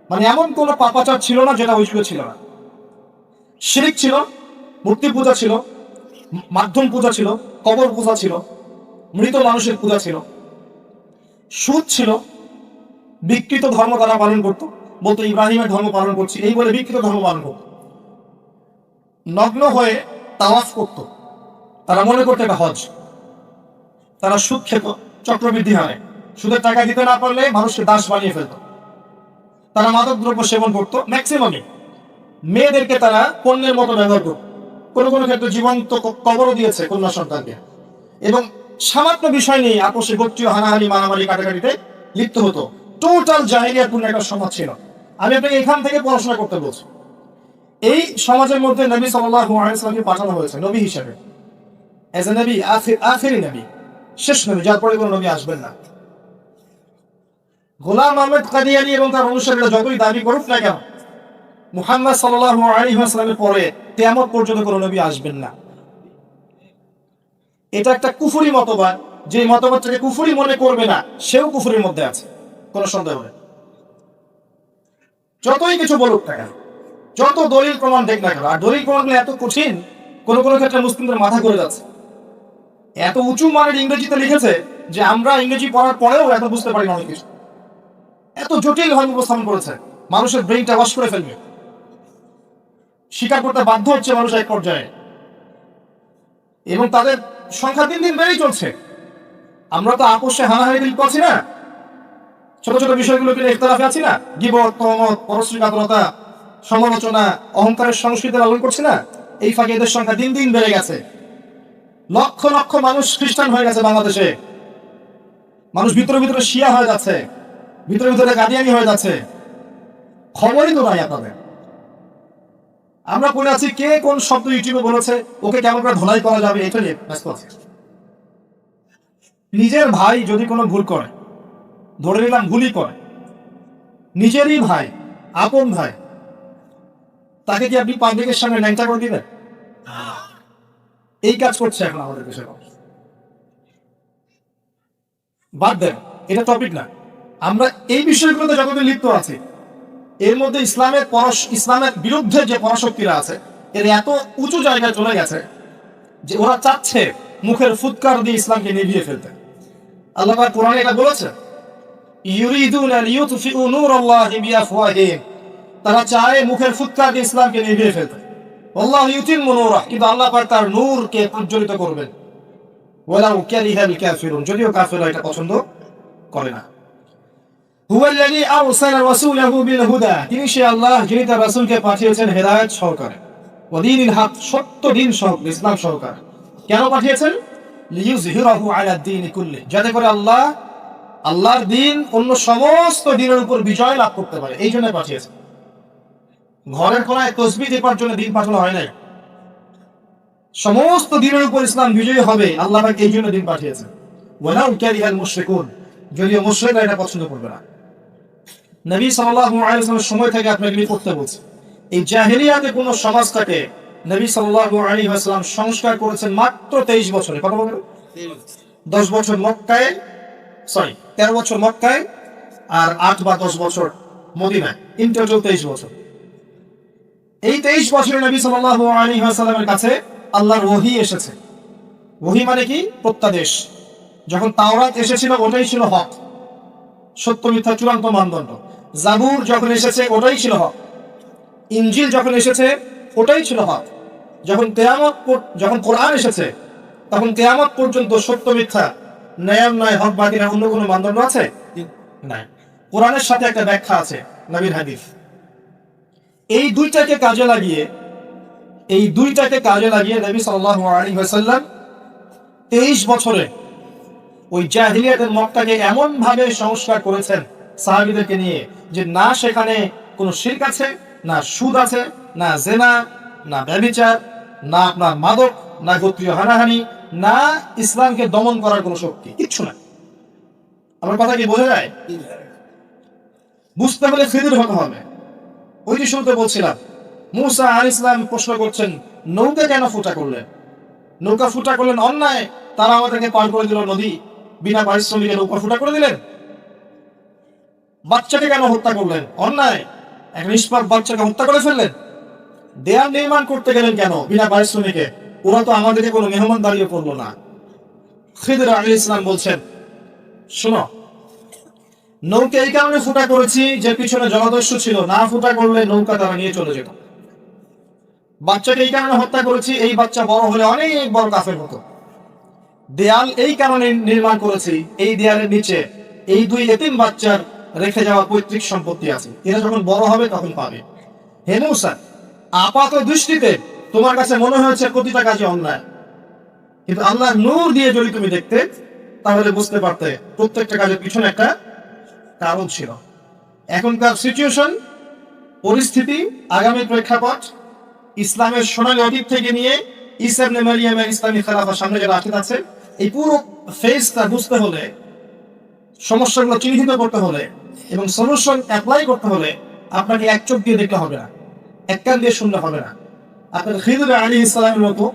মানে এমন কোন পাপাচার ছিল না যেটা ওই যুগে ছিল না। শিরক ছিল, মূর্তি পূজা ছিল, মাধ্যম পূজা ছিল, কবর পূজা ছিল, মৃত মানুষের পূজা ছিল, সুদ ছিল, বিকৃত ধর্ম তারা পালন করতো, বলতো ইব্রাহিমের ধর্ম পালন করছি, এই বলে বিকৃত ধর্ম পালন করত। নগ্ন হয়ে তাওয়াফ করত, তারা মনে করতো এটা হজ। তারা সুদ খেত চক্রবৃদ্ধি হারে, সুদের টাকা দিতে না পারলে মানুষকে দাস বানিয়ে ফেলত। তারা মাদক দ্রব্য সেবন করতো, ম্যাক্সিমামই মেয়েদেরকে তারা পণ্যের মতো ব্যবহার করত। কোনো কোনো ক্ষেত্রে জীবন্ত কবরও দিয়েছে কন্যা সন্তানকে। এবং সামান্য বিষয় নিয়ে আপোষে গোত্রীয় হানাহানি, মারামারি, কাটাকাটিতে লিপ্ত হতো। টোটাল জাহিলিয়াতপূর্ণ একটা সমাজ ছিল। আমি আপনাকে এখান থেকে পড়াশোনা করতে বলছি। এই সমাজের মধ্যে নবী সাল্লাল্লাহু আলাইহি ওয়াসাল্লামকে পাঠানো হয়েছে নবী হিসেবে, এজ এ নবী, আখিরি নবী, শেষ নবী, যার পরে কোনো নবী আসবেন না। গোলাম আহমেদ কাদিয়ানী এবং তার অনুসারীরা যতই দাবি করুক না কেন, মুহাম্মদ সাল্লাল্লাহু আলাইহি ওয়াসাল্লামের পরে কিয়ামত পর্যন্ত কোনো নবী আসবেন না। এটা একটা কুফরি মতবাদ, যে মতবাদটাকে কুফরি মনে করবে না, সেও কুফরির মধ্যে আছে, কোনো সন্দেহ নেই। যতই কিছু বলুক না কেন, যত দলিল প্রমাণ দেখ না কেন, আর দলিল প্রমাণগুলো এত কঠিন, কোন কোন ক্ষেত্রে মুসলিমদের মাথা ঘুরে যাচ্ছে। এত উঁচু মানের ইংরেজিতে লিখেছে যে আমরা ইংরেজি পড়ার পরেও এত বুঝতে পারি না অনেক কিছু। এত জটিল ভাবে উপস্থাপন করেছে, মানুষের ব্রেইনটা ওয়াশ করে ফেলবে, স্বীকার করতে বাধ্য হচ্ছে মানুষ এক পর্যায়ে। এবং তাদের সংখ্যা দিন দিন বেড়েই চলছে। আমরা তো আপোষে হানাহানি দিল করছি না, ছোট ছোট বিষয়গুলোকে নিয়ে ইখতিলাফে আছি না, গীবত, তহমত, পরশ্রী কাতরতা, সমালোচনা, অহংকারের সংস্কৃতি লালন করছি না। এই ফাঁকে এদের সংখ্যা দিন দিন বেড়ে গেছে। লক্ষ লক্ষ মানুষ খ্রিস্টান হয়ে গেছে বাংলাদেশে। মানুষ ভিতরে ভিতরে শিয়া হয়ে যাচ্ছে, ভিতরে ভিতরে কাদিয়ানি হয়ে যাচ্ছে, খবরই তো নাই আপনাদের। আমরা পড়ে আছি কে কোন শব্দ ইউটিউবে বলেছে, ওকে কেমন করে ধোলাই করা যাবে, এটা নিয়ে ব্যস্ত আছে। নিজের ভাই যদি কোনো ভুল করে, ধরে নিলাম ভুলই করে, নিজেরই ভাই, আপন ভাই, তাকে কি আপনি পাবলিকের সামনে ন্যাংটা করে দিবেন? এই কাজ করছে এখন আমাদের দেশের মানুষ। বাদ দেন, এটা টপিক না। আমরা এই বিষয়গুলোতে যতদিন লিপ্ত আছি, এর মধ্যে ইসলামের বিরুদ্ধে যে পরাশক্তিরা আছে, এর এত উঁচু জায়গায় চলে গেছে যে ওরা চাচ্ছে মুখের ফুৎকার দিয়ে ইসলামকে নিভিয়ে ফেলতে। আল্লাহ পাক কোরআনে এটা বলেছে, ইউরিদুনা লিইউতফিউ নূরাল্লাহি বিআফওয়াহিহিম, তারা চায় মুখের ফুৎকার দিয়ে ইসলামকে নিভিয়ে ফেলতে। আল্লাহু ইউতিম্মু নূরাহু, কিন্তু আল্লাহ পাক তার নূরকে প্রজ্বলিত করবেন। ওয়ালাউ কারিহাল কাফিরুন, যদিও কাফেররা এটা পছন্দ করে না। হুয়াল্লাযী আরসালা রাসূলাহু বিল হুদা, তিনি সে আল্লাহ যিনি তার রাসূলকে পাঠিয়েছেন হেদায়েত সহকারে, ওয়া দীনিল হক, সত্য দিন সহকারে, ইসলাম সহকারে। কেন পাঠিয়েছেন? লিইয়ুযহিরাহু আলা দ্বীনি কুল্লি, যাতে করে আল্লাহর দ্বীন অন্য সমস্ত দ্বীনের উপর বিজয় লাভ করতে পারে, এই জন্য পাঠিয়েছেন। ঘরের কোনায় তাসবিহ দেবার জন্য দ্বীন পাঠানো হয় নাই। সমস্ত দ্বীনের উপর ইসলাম বিজয়ী হবে, আল্লাহ পাক এই জন্য দ্বীন পাঠিয়েছেন। ওয়ালাউ কারিহাল মুশরিকুন, যদিও মুশরিকরা এটা পছন্দ করবে না। নবী সাল্লাল্লাহু আলাইহি ওয়াসাল্লামের সময় থেকে আপনাকে আমি পড়তে বলছি, এই জাহেলিয়াতে কোন সমাজটাকে নবী সাল্লাল্লাহু আলাইহি ওয়াসাল্লাম সংস্কার করেছেন মাত্র 23 বছরে। কত বছর? 10 বছর মক্কায়, 13 বছর মক্কায়, আর 8 বা 10 বছর মদিনায়, ইন টোটাল 23 বছর। এই 23 বছরে নবী সাল্লাল্লাহু আলাইহি ওয়াসাল্লামের কাছে আল্লাহর ওহী এসেছে। ওহী মানে কি? প্রত্যাদেশ। যখন তাওরাত এসেছিল ওটাই ছিল হক, সত্য মিথ্যা চূড়ান্ত মানদণ্ড। জাবুর যখন এসেছে ওটাই ছিল হক। ইনজিল যখন এসেছে ওটাই ছিল হক। যখন কোরআন এসেছে তখন কিয়ামত পর্যন্ত সত্য মিথ্যা, ন্যায় হক বাতিল অন্য কোনো মানদণ্ড আছে? নাই। কোরআনের সাথে একটা ব্যাখ্যা আছে, নবীর হাদিস। এই দুইটাকে কাজে লাগিয়ে নবী সাল্লাল্লাহু আলাইহি ওয়াসাল্লাম 23 বছরে ওই জাহেলিয়াতের মক্কাকে এমন ভাবে সংস্কার করেছেন সাহাবীদেরকে নিয়ে, যে না সেখানে কোনো শিরক আছে, না সুদ আছে, না জেনা, না ব্যভিচার, না আপনার মাদক, না গোত্রীয় হানাহানি, না ইসলামকে দমন করার কোনো শক্তি, কিচ্ছু না। আমার কথা কি বোঝা যায়? বুঝতে হলে খিদির হতে হবে। ওই যে শুরুতে বলছিলাম, মুসা আলাইহিস সালাম প্রশ্ন করছেন, নৌকা কেন ফুটা করলেন? নৌকা ফুটা করলেন অন্যায়, তারা আমাদেরকে পার করে দিল নদী, বিনা পারিশ্রমিকে নৌকা ফুটা করে দিলেন। বাচ্চাকে কেন হত্যা করলেন? অন্যায়, এক নিষ্পাপ বাচ্চাকে হত্যা করে ফেললেন। দেয়াল নির্মাণ করতে গেলেন কেন বিনা পারিশ্রমিকে? ওরা তো আমাদেরকে কোনো মেহমান দাঁড়িয়ে পড়লো না। খিদির আলাইহিস সালাম বলছেন, শোনো, নৌকা এই কারণে ফুটা করেছি যে পিছনে জলদস্যু ছিল, না ফুটা করলে নৌকা তারা নিয়ে চলে যেত। বাচ্চাকে এই কারণে হত্যা করেছি, এই বাচ্চা বড় হলে অনেক বড় কাফের হতো। দেয়াল এই কারণে নির্মাণ করেছি, এই দেয়ালের নিচে এই 2 এতিম বাচ্চার রেখে যাওয়া পৈতৃক সম্পত্তি আছে, এরা যখন বড় হবে তখন পাবে। হে মুসা, আপাত দৃষ্টিতে তোমার কাছে মনে হয়েছে প্রতিটা কাজে অন্যায়, কিন্তু আল্লাহর নূর দিয়ে যদি তুমি দেখতে তাহলে বুঝতে পারতে প্রত্যেকটা কাজের পিছনে একটা কারণ ছিল। এখনকার সিচুয়েশন, পরিস্থিতি, আগামী প্রেক্ষাপট, ইসলামের সোনালী অতীত থেকে নিয়ে ঈসা ইবনে মারইয়ামের ইসলামী খেলাফার সামনে যে রাখতে আছে, এই পুরো ফেজটা বুঝতে হলে, সমস্যাগুলো চিহ্নিত করতে হলে এবং সলিউশন অ্যাপ্লাই করতে হলে আপনাকে এক চোখ দিয়ে দেখলে হবে না, এক কান দিয়ে শুনলে হবে না। আপনার খিদির আলাইহিস সালামের মতো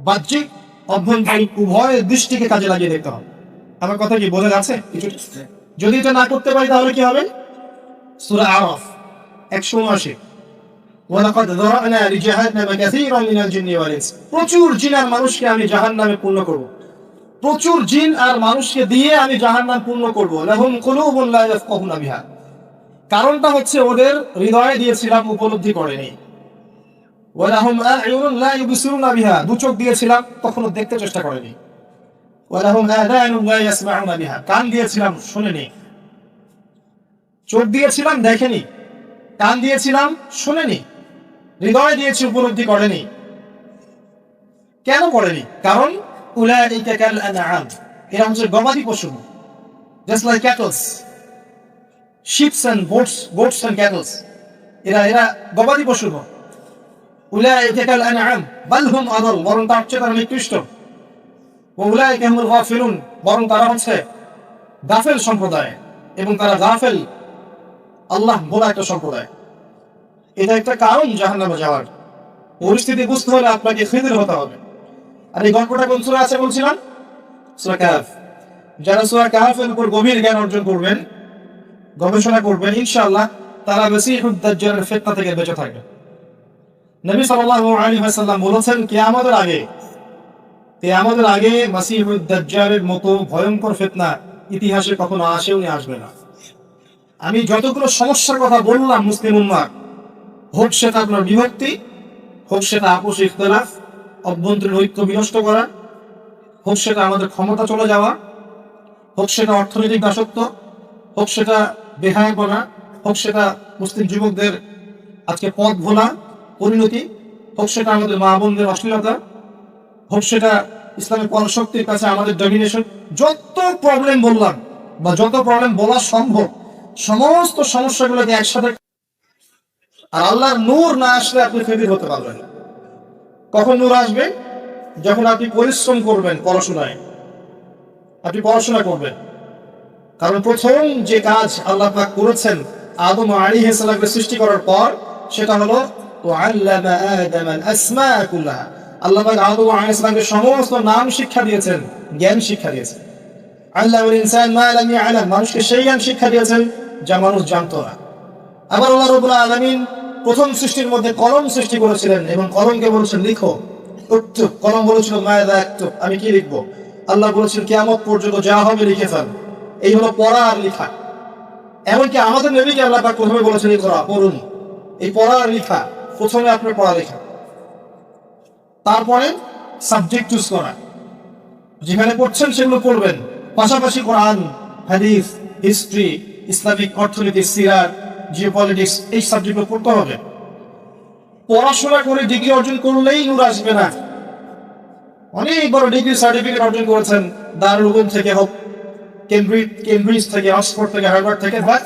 বাহ্যিক অভ্যন্তরীণ উভয় দৃষ্টিকে কাজে লাগিয়ে দেখতে হবে। আমার কথা কি বোঝা যাচ্ছে? যদি এটা না করতে পারি তাহলে কি হবে? সূরা আরাফ 179, ওয়ালাকাদ যারানা লিজাহান্নামা কাসীরান মিনাল জিন্নি ওয়াল ইনস। প্রচুর জিন আর মানুষকে আমি জাহান্নামে পূর্ণ করব। প্রচুর জিন আর মানুষকে দিয়ে আমি জাহান্নাম পূর্ণ করব। লাহুম কুলুবুন লা ইয়াফকাহুনা বিহা। কারণটা হচ্ছে ওদের হৃদয়ে দিয়েছিলাম, উপলব্ধি করেনি। ওয়ালাহুম আ'য়ুনুন লা ইউবসিরুনা বিহা, দু চোখ দিয়েছিলাম কখনো দেখতে চেষ্টা করেনি। ওয়ালাহুম আযানুন লা ইয়াসমাউনা বিহা, কান দিয়েছিলাম শোনেনি। চোখ দিয়েছিলাম দেখেনি, কান দিয়েছিলাম শুনেনি, হৃদয় দিয়েছি উপলব্ধি করেনি। কেন করেনি? কারণ উলাইকা কাল আনআম, এরা হচ্ছে গবাদি পশু, just like cattles, sheeps and goats and cattles. এরা গবাদি পশু। উলাইকা কাল আনআম বাল হুম আদাল, বরং তার চেয়ে তারা নিকৃষ্ট। ওয়া উলাইকা হুমুল গাফিলুন, বরং তারা হচ্ছে গাফেল সম্প্রদায়, এবং তারা গাফেল আল্লাহ বলা একটা সম্প্রদায়। এটা একটা কারণ জাহান্নামে যাওয়ার। পরিস্থিতি বুঝতে হলে আপনাকে খিদির হতে হবে। আর এই গল্পটা কোন সূরা আছে বলছিলাম? সূরা কাহফ। যারা সূরা কাহফের উপর গভীর জ্ঞান অর্জন করবেন, গবেষণা করবেন, ইনশাআল্লাহ তারা মাসীহুদ দাজ্জালের ফিতনা থেকে বেঁচে থাকবে। নবী সাল্লাল্লাহু আলাইহি ওয়াসাল্লাম বলেছেন, কিয়ামতের আগে মাসীহুদ দাজ্জালের মতো ভয়ঙ্কর ফিতনা ইতিহাসে কখনো আসেও নি, আসবে না। আমি যতগুলো সমস্যার কথা বললাম মুসলিম উম্মাহ, হোক সেটা আপনার বিভক্তি, হোক সেটা আপোষ ইখতিলাফ, অভ্যন্তরীণ ঐক্য বিনষ্ট করা, হোক সেটা আমাদের ক্ষমতা চলে যাওয়া, হোক সেটা অর্থনৈতিক দাসত্ব, হোক সেটা বেহায়াপনা, হোক সেটা মুসলিম যুবকদের আজকে পথ ভোলা পরিণতি, হোক সেটা আমাদের মা বোনদের অশ্লীলতা, হোক সেটা ইসলামের পরাশক্তির কাছে আমাদের ডমিনেশন, যত প্রবলেম বললাম বা যত প্রবলেম বলা সম্ভব, সমস্ত সমস্যাগুলোকে একসাথে, আর আল্লাহর নূর না আসলে আপনি ফেদির হতে পারবেন। কখন নূর আসবে? যখন আপনি পরিশ্রম করবেন পড়াশোনায়, আপনি পড়াশোনা করবেন। কারণ প্রথম যে কাজ আল্লাহ পাক করেছেন আদম আলাইহিস সালামকে সৃষ্টি করার পর, সেটা হলো ওয়াল্লামা আদামাল আসমা কুল্লাহা। আল্লাহ পাক আদম আলাইহিস সালামকে সমস্ত নাম শিক্ষা দিয়েছেন, জ্ঞান শিক্ষা দিয়েছেন। আল্লামাল ইনসান মা লাম ইয়ালাম, মানুষকে সেই জ্ঞান শিক্ষা দিয়েছেন যা মানুষ জানতো না। আবার আল্লাহ রাব্বুল আলামিন প্রথম সৃষ্টির মধ্যে কলম সৃষ্টি করেছিলেন এবং কলমকে বলেছেন লিখো, উক্তুব। কলম বলেছিল মাযা আক্তুব, আমি কি লিখবো? আল্লাহ বলেছেন কিয়ামত পর্যন্ত যা হবে লিখে ফেল। এই হলো পড়া আর লেখা। এমনকি আমাদের নবীকে আল্লাহ পাক প্রথমে বলেছেন ইকরা, পড়ুন। এই পড়া আর লেখা, প্রথমে আপনার পড়া লেখা, তারপরে সাবজেক্ট চুজ করা, যেখানে পড়ছেন সেগুলো পড়বেন, পাশাপাশি কোরআন, হাদিস, হিস্ট্রি, ইসলামিক অর্থনীতি, সিরাত, জিওপলিটিক্স, এই সাবজেক্টগুলো পড়তে হবে। পড়াশোনা করে ডিগ্রি অর্জন করলেই নূর আসবে না। অনেক বড় ডিগ্রি সার্টিফিকেট অর্জন করেছেন দারুল উলুম থেকে হোক, কেমব্রিজ থেকে, অক্সফোর্ড থেকে, হার্ভার্ড থেকে, বাট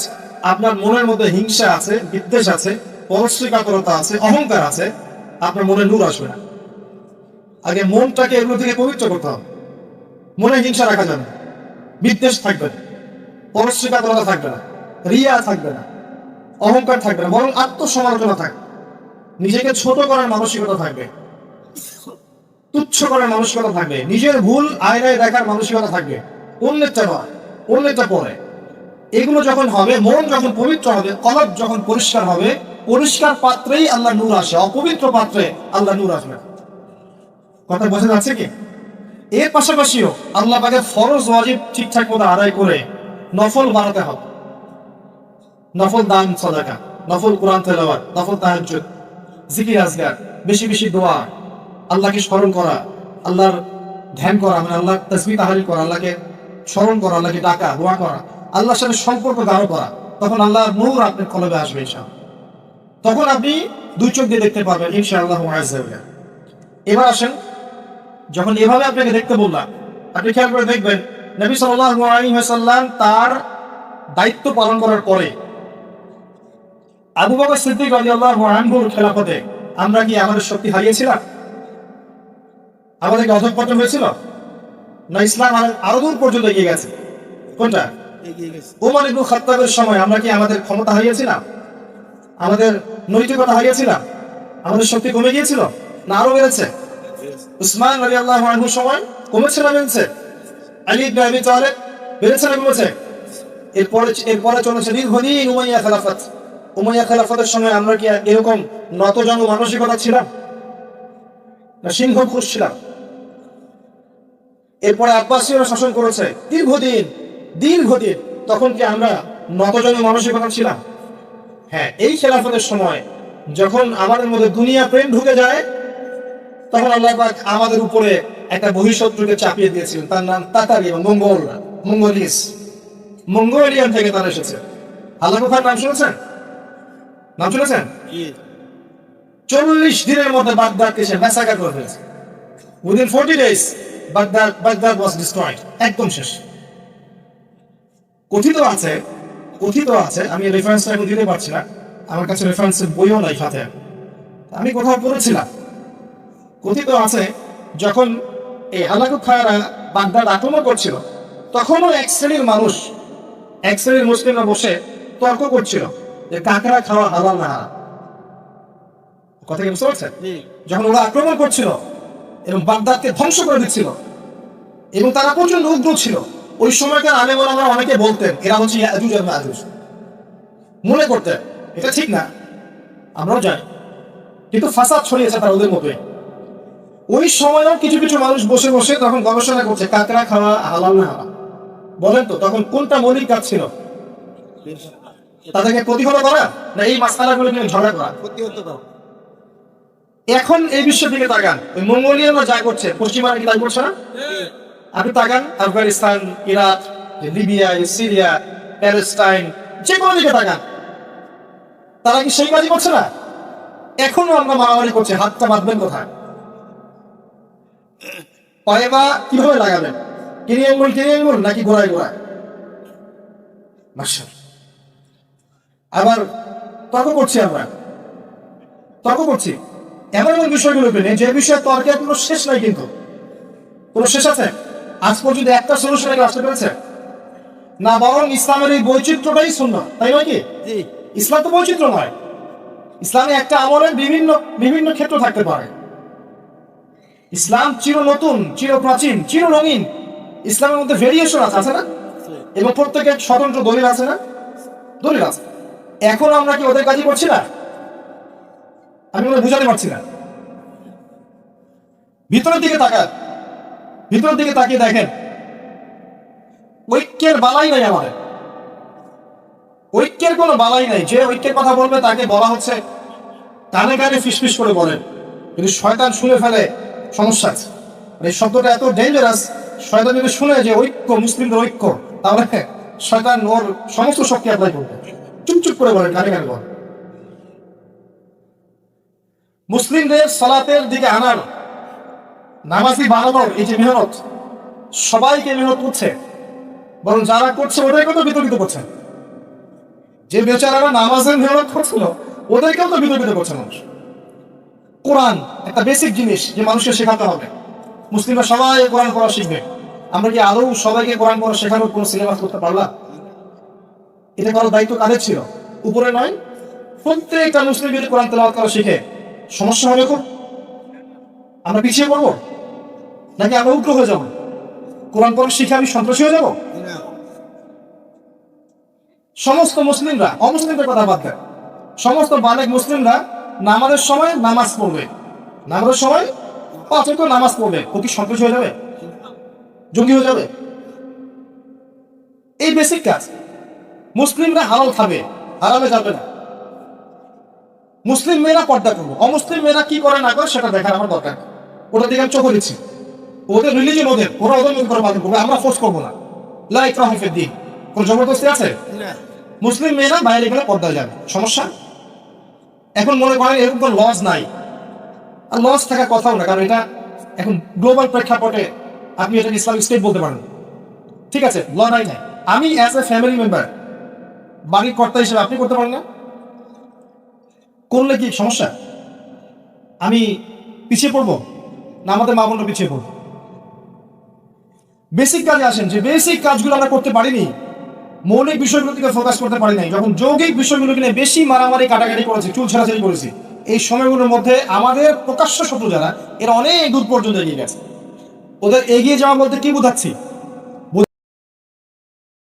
আপনার মনের মধ্যে হিংসা আছে, বিদ্বেষ আছে, পরশ্রীকাতরতা আছে, অহংকার আছে, আপনার মনে নূর আসবে না। আগে মনটাকে এগুলো থেকে পবিত্র করতে হবে। মনে হিংসা রাখা যাবে না, বিদ্বেষ থাকবে না, পরশ্রীকাতরতা থাকবে না, রিয়া থাকবে না, অহংকার থাকবে না, বরং আত্মসমালোচনা থাকবে, নিজেকে ছোট করার মানসিকতা থাকবে, তুচ্ছ করার মানসিকতা থাকবে, নিজের ভুল আয়নায় দেখার মানসিকতা থাকবে, অন্যেরটা নয়, অন্যেরটা পরে। এগুলো যখন হবে, মন যখন পবিত্র হবে, কলব যখন পরিষ্কার হবে, পরিষ্কার পাত্রেই আল্লাহ নূর আসে, অপবিত্র পাত্রে আল্লাহ নূর আসবে। কথা বোঝা যাচ্ছে কি? এর পাশাপাশিও আল্লাহ পাকের ফরজ ওয়াজিব ঠিকঠাক মতো আদায় করে নফল বাড়াতে হবে। নফল দান সাদাকা, নফল কোরআন তেলাওয়াত, নফল তাহাজ্জুদ, জিকির আজগার, বেশি বেশি দোয়া, আল্লাহকে স্মরণ করা, আল্লাহর ধ্যান করা, মানে আল্লাহ তাসবিহ তাহলিল করা, আল্লাহকে স্মরণ করা, আল্লাহকে ডাকা, দোয়া করা, আল্লাহর সাথে সম্পর্ক গাঢ় করা, তখন আল্লাহর নূর আপনার কলবে আসবে ইনশাআল্লাহ। তখন আপনি দুই চোখ দিয়ে দেখতে পারবেন ইনশাআল্লাহ আযজা ওয়া জাল্লা। এবার আসেন, যখন এভাবে আপনাকে দেখতে বললাম, আপনি খেয়াল করে দেখবেন নবী সাল্লাল্লাহু আলাইহি ওয়াসাল্লাম তার দায়িত্ব পালন করার পরে আবু বকর সিদ্দিক রাদিয়াল্লাহু আনহুর খেলাফতে আমরা কি আমাদের শক্তি হারিয়েছিলাম? আমাদেরকে অধঃপতন হয়েছিল না? ইসলাম আরো দূর পর্যন্ত এগিয়ে গেছে। কোনটা? ওমর ইবনে খাত্তাবের সময় আমরা কি আমাদের ক্ষমতা হারিয়েছিলাম? আমাদের নৈতিকতা হারিয়েছিলাম? আমাদের শক্তি কমে গিয়েছিল না আরো বেড়েছে? উসমান রাদিয়াল্লাহু আনহুর সময় কমেছে না বেড়েছে? আলী ইবনে আবি তালেব বেড়েছে না কমেছে? এরপরে চলেছে দীর্ঘদিন উমাইয়া খেলাফত। উমাইয়া খেলাফতের সময় আমরা কি এরকম নতজন মানসিকতা ছিলাম, না সিংহ খুশ ছিলাম? এরপরে আব্বাসীয়রা শাসন করেছে দীর্ঘদিন দীর্ঘদিন, তখন কি আমরা নতজন মানসিকতা ছিলাম? হ্যাঁ, এই খেলাফতের সময় যখন আমাদের মধ্যে দুনিয়া প্রেম ঢুকে যায়, তখন আল্লাহ পাক আমাদের উপরে একটা বহিঃশত্রুকে চাপিয়ে দিয়েছিলেন, তার নাম তাতারি এবং মঙ্গোলিয়ান থেকে তারা এসেছে। আল্লাহ কোথার নাম শুনেছেন? নাম শুনেছেন? 40 দিনের মধ্যে বাগদাদকে সে ম্যাসাকার করে ফেলেছে। উইদিন 40 days বাগদাদ ওয়াজ ডিস্ট্রয়েড, একদম শেষ। কথিত আছে, আমি রেফারেন্সটা এখন দিতে পারছি না, আমার কাছে রেফারেন্সের বইও নাই সাথে, আমি কোথাও পড়েছিলাম। কথিত আছে যখন এই হালাকু খায়রা বাগদাদ আক্রমণ করছিল, তখনও এক শ্রেণীর মুসলিমরা বসে তর্ক করছিল যে কাঁকড়া খাওয়া হালাল না হারাম। কথা কি বুঝতে পারছেন? যখন ওরা আক্রমণ করছিল এবং বাগদাদকে ধ্বংস করে দিচ্ছিল এবং তারা প্রচন্ড উগ্র ছিল, ওই সময়কার আলেম ওলামারা অনেকে বলতেন এরা হচ্ছে ইয়াজুজ আর মাজুজ, মনে করতেন এটা ঠিক না, আমরাও জানি, কিন্তু ফাসাদ ছড়িয়েছে তার ওদের মতোই। ওই সময়ও কিছু কিছু মানুষ বসে বসে তখন গবেষণা করছে কাঁকড়া খাওয়া হালাল না হারাম। বলেন তো তখন কোনটা মৌলিক কাজ ছিল? তাদেরকে প্রতিহত করা, না এই মাসআলাগুলো নিয়ে ঝগড়া করা? এখন এই বিশ্বের দিকে তাকান, ওই মঙ্গোলিয়ানরা যা করছে, পশ্চিমারা কি তাই করছে না? আপনি তাকান Afghanistan, Iraq, Libya, Syria, Palestine, যে কোনো দিকে তাকান, তারা কি সেই কাজই করছে না? এখনো আমরা মারামারি করছি, হাতটা বাঁধবেন কোথায়, পায়ে বা কিভাবে লাগাবেন, কিনে আঙ্গুল নাকি গোড়ায় মাশাআল্লাহ। আবার তর্ক করছি এমন বিষয়গুলো নিয়ে যে বিষয়ে তর্কের কোনো শেষ নাই, কিন্তু কোনো শেষ আছে? আজ পর্যন্ত একটা সলিউশন আসতে পেরেছে না, বরং ইসলামের এই বৈচিত্র্যটাই সুন্নাহ, তাই নয় কি? ইসলাম তো বৈচিত্র্য নয়, ইসলামে একটা আমলের বিভিন্ন ক্ষেত্র থাকতে পারে। ইসলাম চির নতুন, চির প্রাচীন, চির রঙিন, ইসলামের মধ্যে ভেরিয়েশন আছে না? এবং প্রত্যেকের স্বতন্ত্র দলিল আছে না? দলিল আছে। এখন আমরা কি ওদের কাজই করছি না? আমি ওদের বুঝাতে পারছি না। ভিতরের দিকে তাকিয়ে দেখেন, ঐক্যের বালাই নাই আমাদের, ঐক্যের কোনো বালাই নাই। যে ঐক্যের কথা বলবে তাকে বলা হচ্ছে কানে কানে ফিসফিস করে বলেন, কিন্তু শয়তান শুনে ফেলে, সমস্যা আছে। এই শব্দটা এত ডেঞ্জারাস, শয়তান যদি শুনে যে ঐক্য, মুসলিমদের ঐক্য, তাহলে শয়তান ওর সমস্ত শক্তি অ্যাপ্লাই করবে। চুপচুপ করে বলেন, কানে কানে বলেন। মুসলিমদের সালাতের দিকে আনার, নামাজি বানানোর এই যে মেহনত, সবাইকে মেহনত করছে, বরং যারা করছে ওদেরকে তো বিতর্কিত করছে। যে বেচারারা নামাজের মেহনত করছিল ওদেরকেও তো বিতর্কিত করছে মানুষ। কোরআন একটা বেসিক জিনিস যে মানুষকে শেখাতে হবে, মুসলিমরা সবাই কোরআন পড়া শিখবে। আমরা কি আদৌ সবাইকে কোরআন পড়া শেখানোর কোনো সিলেবাস করতে পারলাম? এটা করার দায়িত্ব কাদের ছিল? উপরে নয়। প্রত্যেকটা মুসলিম যদি কোরআন তেলাওয়াত করা শিখে, সমস্যা হবে খুব। আমরা পিছিয়ে পড়বো নাকি আমরা উগ্র হয়ে যাবো? কোরআন পড়া শিখে আমি সন্ত্রাসী হয়ে যাবো? সমস্ত মুসলিমরা, অমুসলিমদের কথা বাদ দেন, সমস্ত বালেগ মুসলিমরা নামাজের সময় নামাজ পড়বে, নামাজের সময় 5 ওয়াক্ত নামাজ পড়বে, ও কি সন্ত্রাসী হয়ে যাবে? জঙ্গি হয়ে যাবে? এই বেসিক কাজ। মুসলিমরা হালাল খাবে, হারামে যাবে না। মুসলিম মেয়েরা পর্দা করবো, অমুসলিম মেয়েরা কি করে না করে সেটা দেখার আমার দরকার, ওটা দিকে আমি চোখ দিচ্ছি। ওদের রিলিজিয়ন ওরা ওদের মতো করে পালন করবে, আমরা ফোর্স করবো না। লা ইকরাহা ফিদ-দীন, কোন জবরদস্তি আছে? মুসলিম মেয়েরা বাইরে গেলে পর্দা যাবে, সমস্যা? এখন মনে করেন এরকম কোনো লজ নাই, আর লজ থাকার কথাও না, কারণ এটা এখন গ্লোবাল প্রেক্ষাপটে আপনি এটাকে ইসলামিক স্টেট বলতে পারেন, ঠিক আছে? ল নাই। আমি অ্যাজ এ ফ্যামিলি মেম্বার, বাড়ির কর্তা হিসেবে আপনি করতে পারেন না, করলে কি সমস্যা? আমি পিছিয়ে পড়বো না আমাদের মা বোনরা পিছিয়ে পড়বো? বেসিক কাজে আসেন, যে বেসিক কাজগুলো আমরা করতে পারিনি, মৌলিক বিষয়গুলো থেকে ফোকাস করতে পারি নাই, যখন যৌগিক বিষয়গুলো কিনে বেশি মারামারি কাটাকাটি করেছি, চুল ছেঁড়াছাড়ি করেছি, এই সময়গুলোর মধ্যে আমাদের প্রকাশ্য শত্রু যারা, এরা অনেক দূর পর্যন্ত এগিয়ে গেছে। ওদের এগিয়ে যাওয়া বলতে কি বোঝাচ্ছি?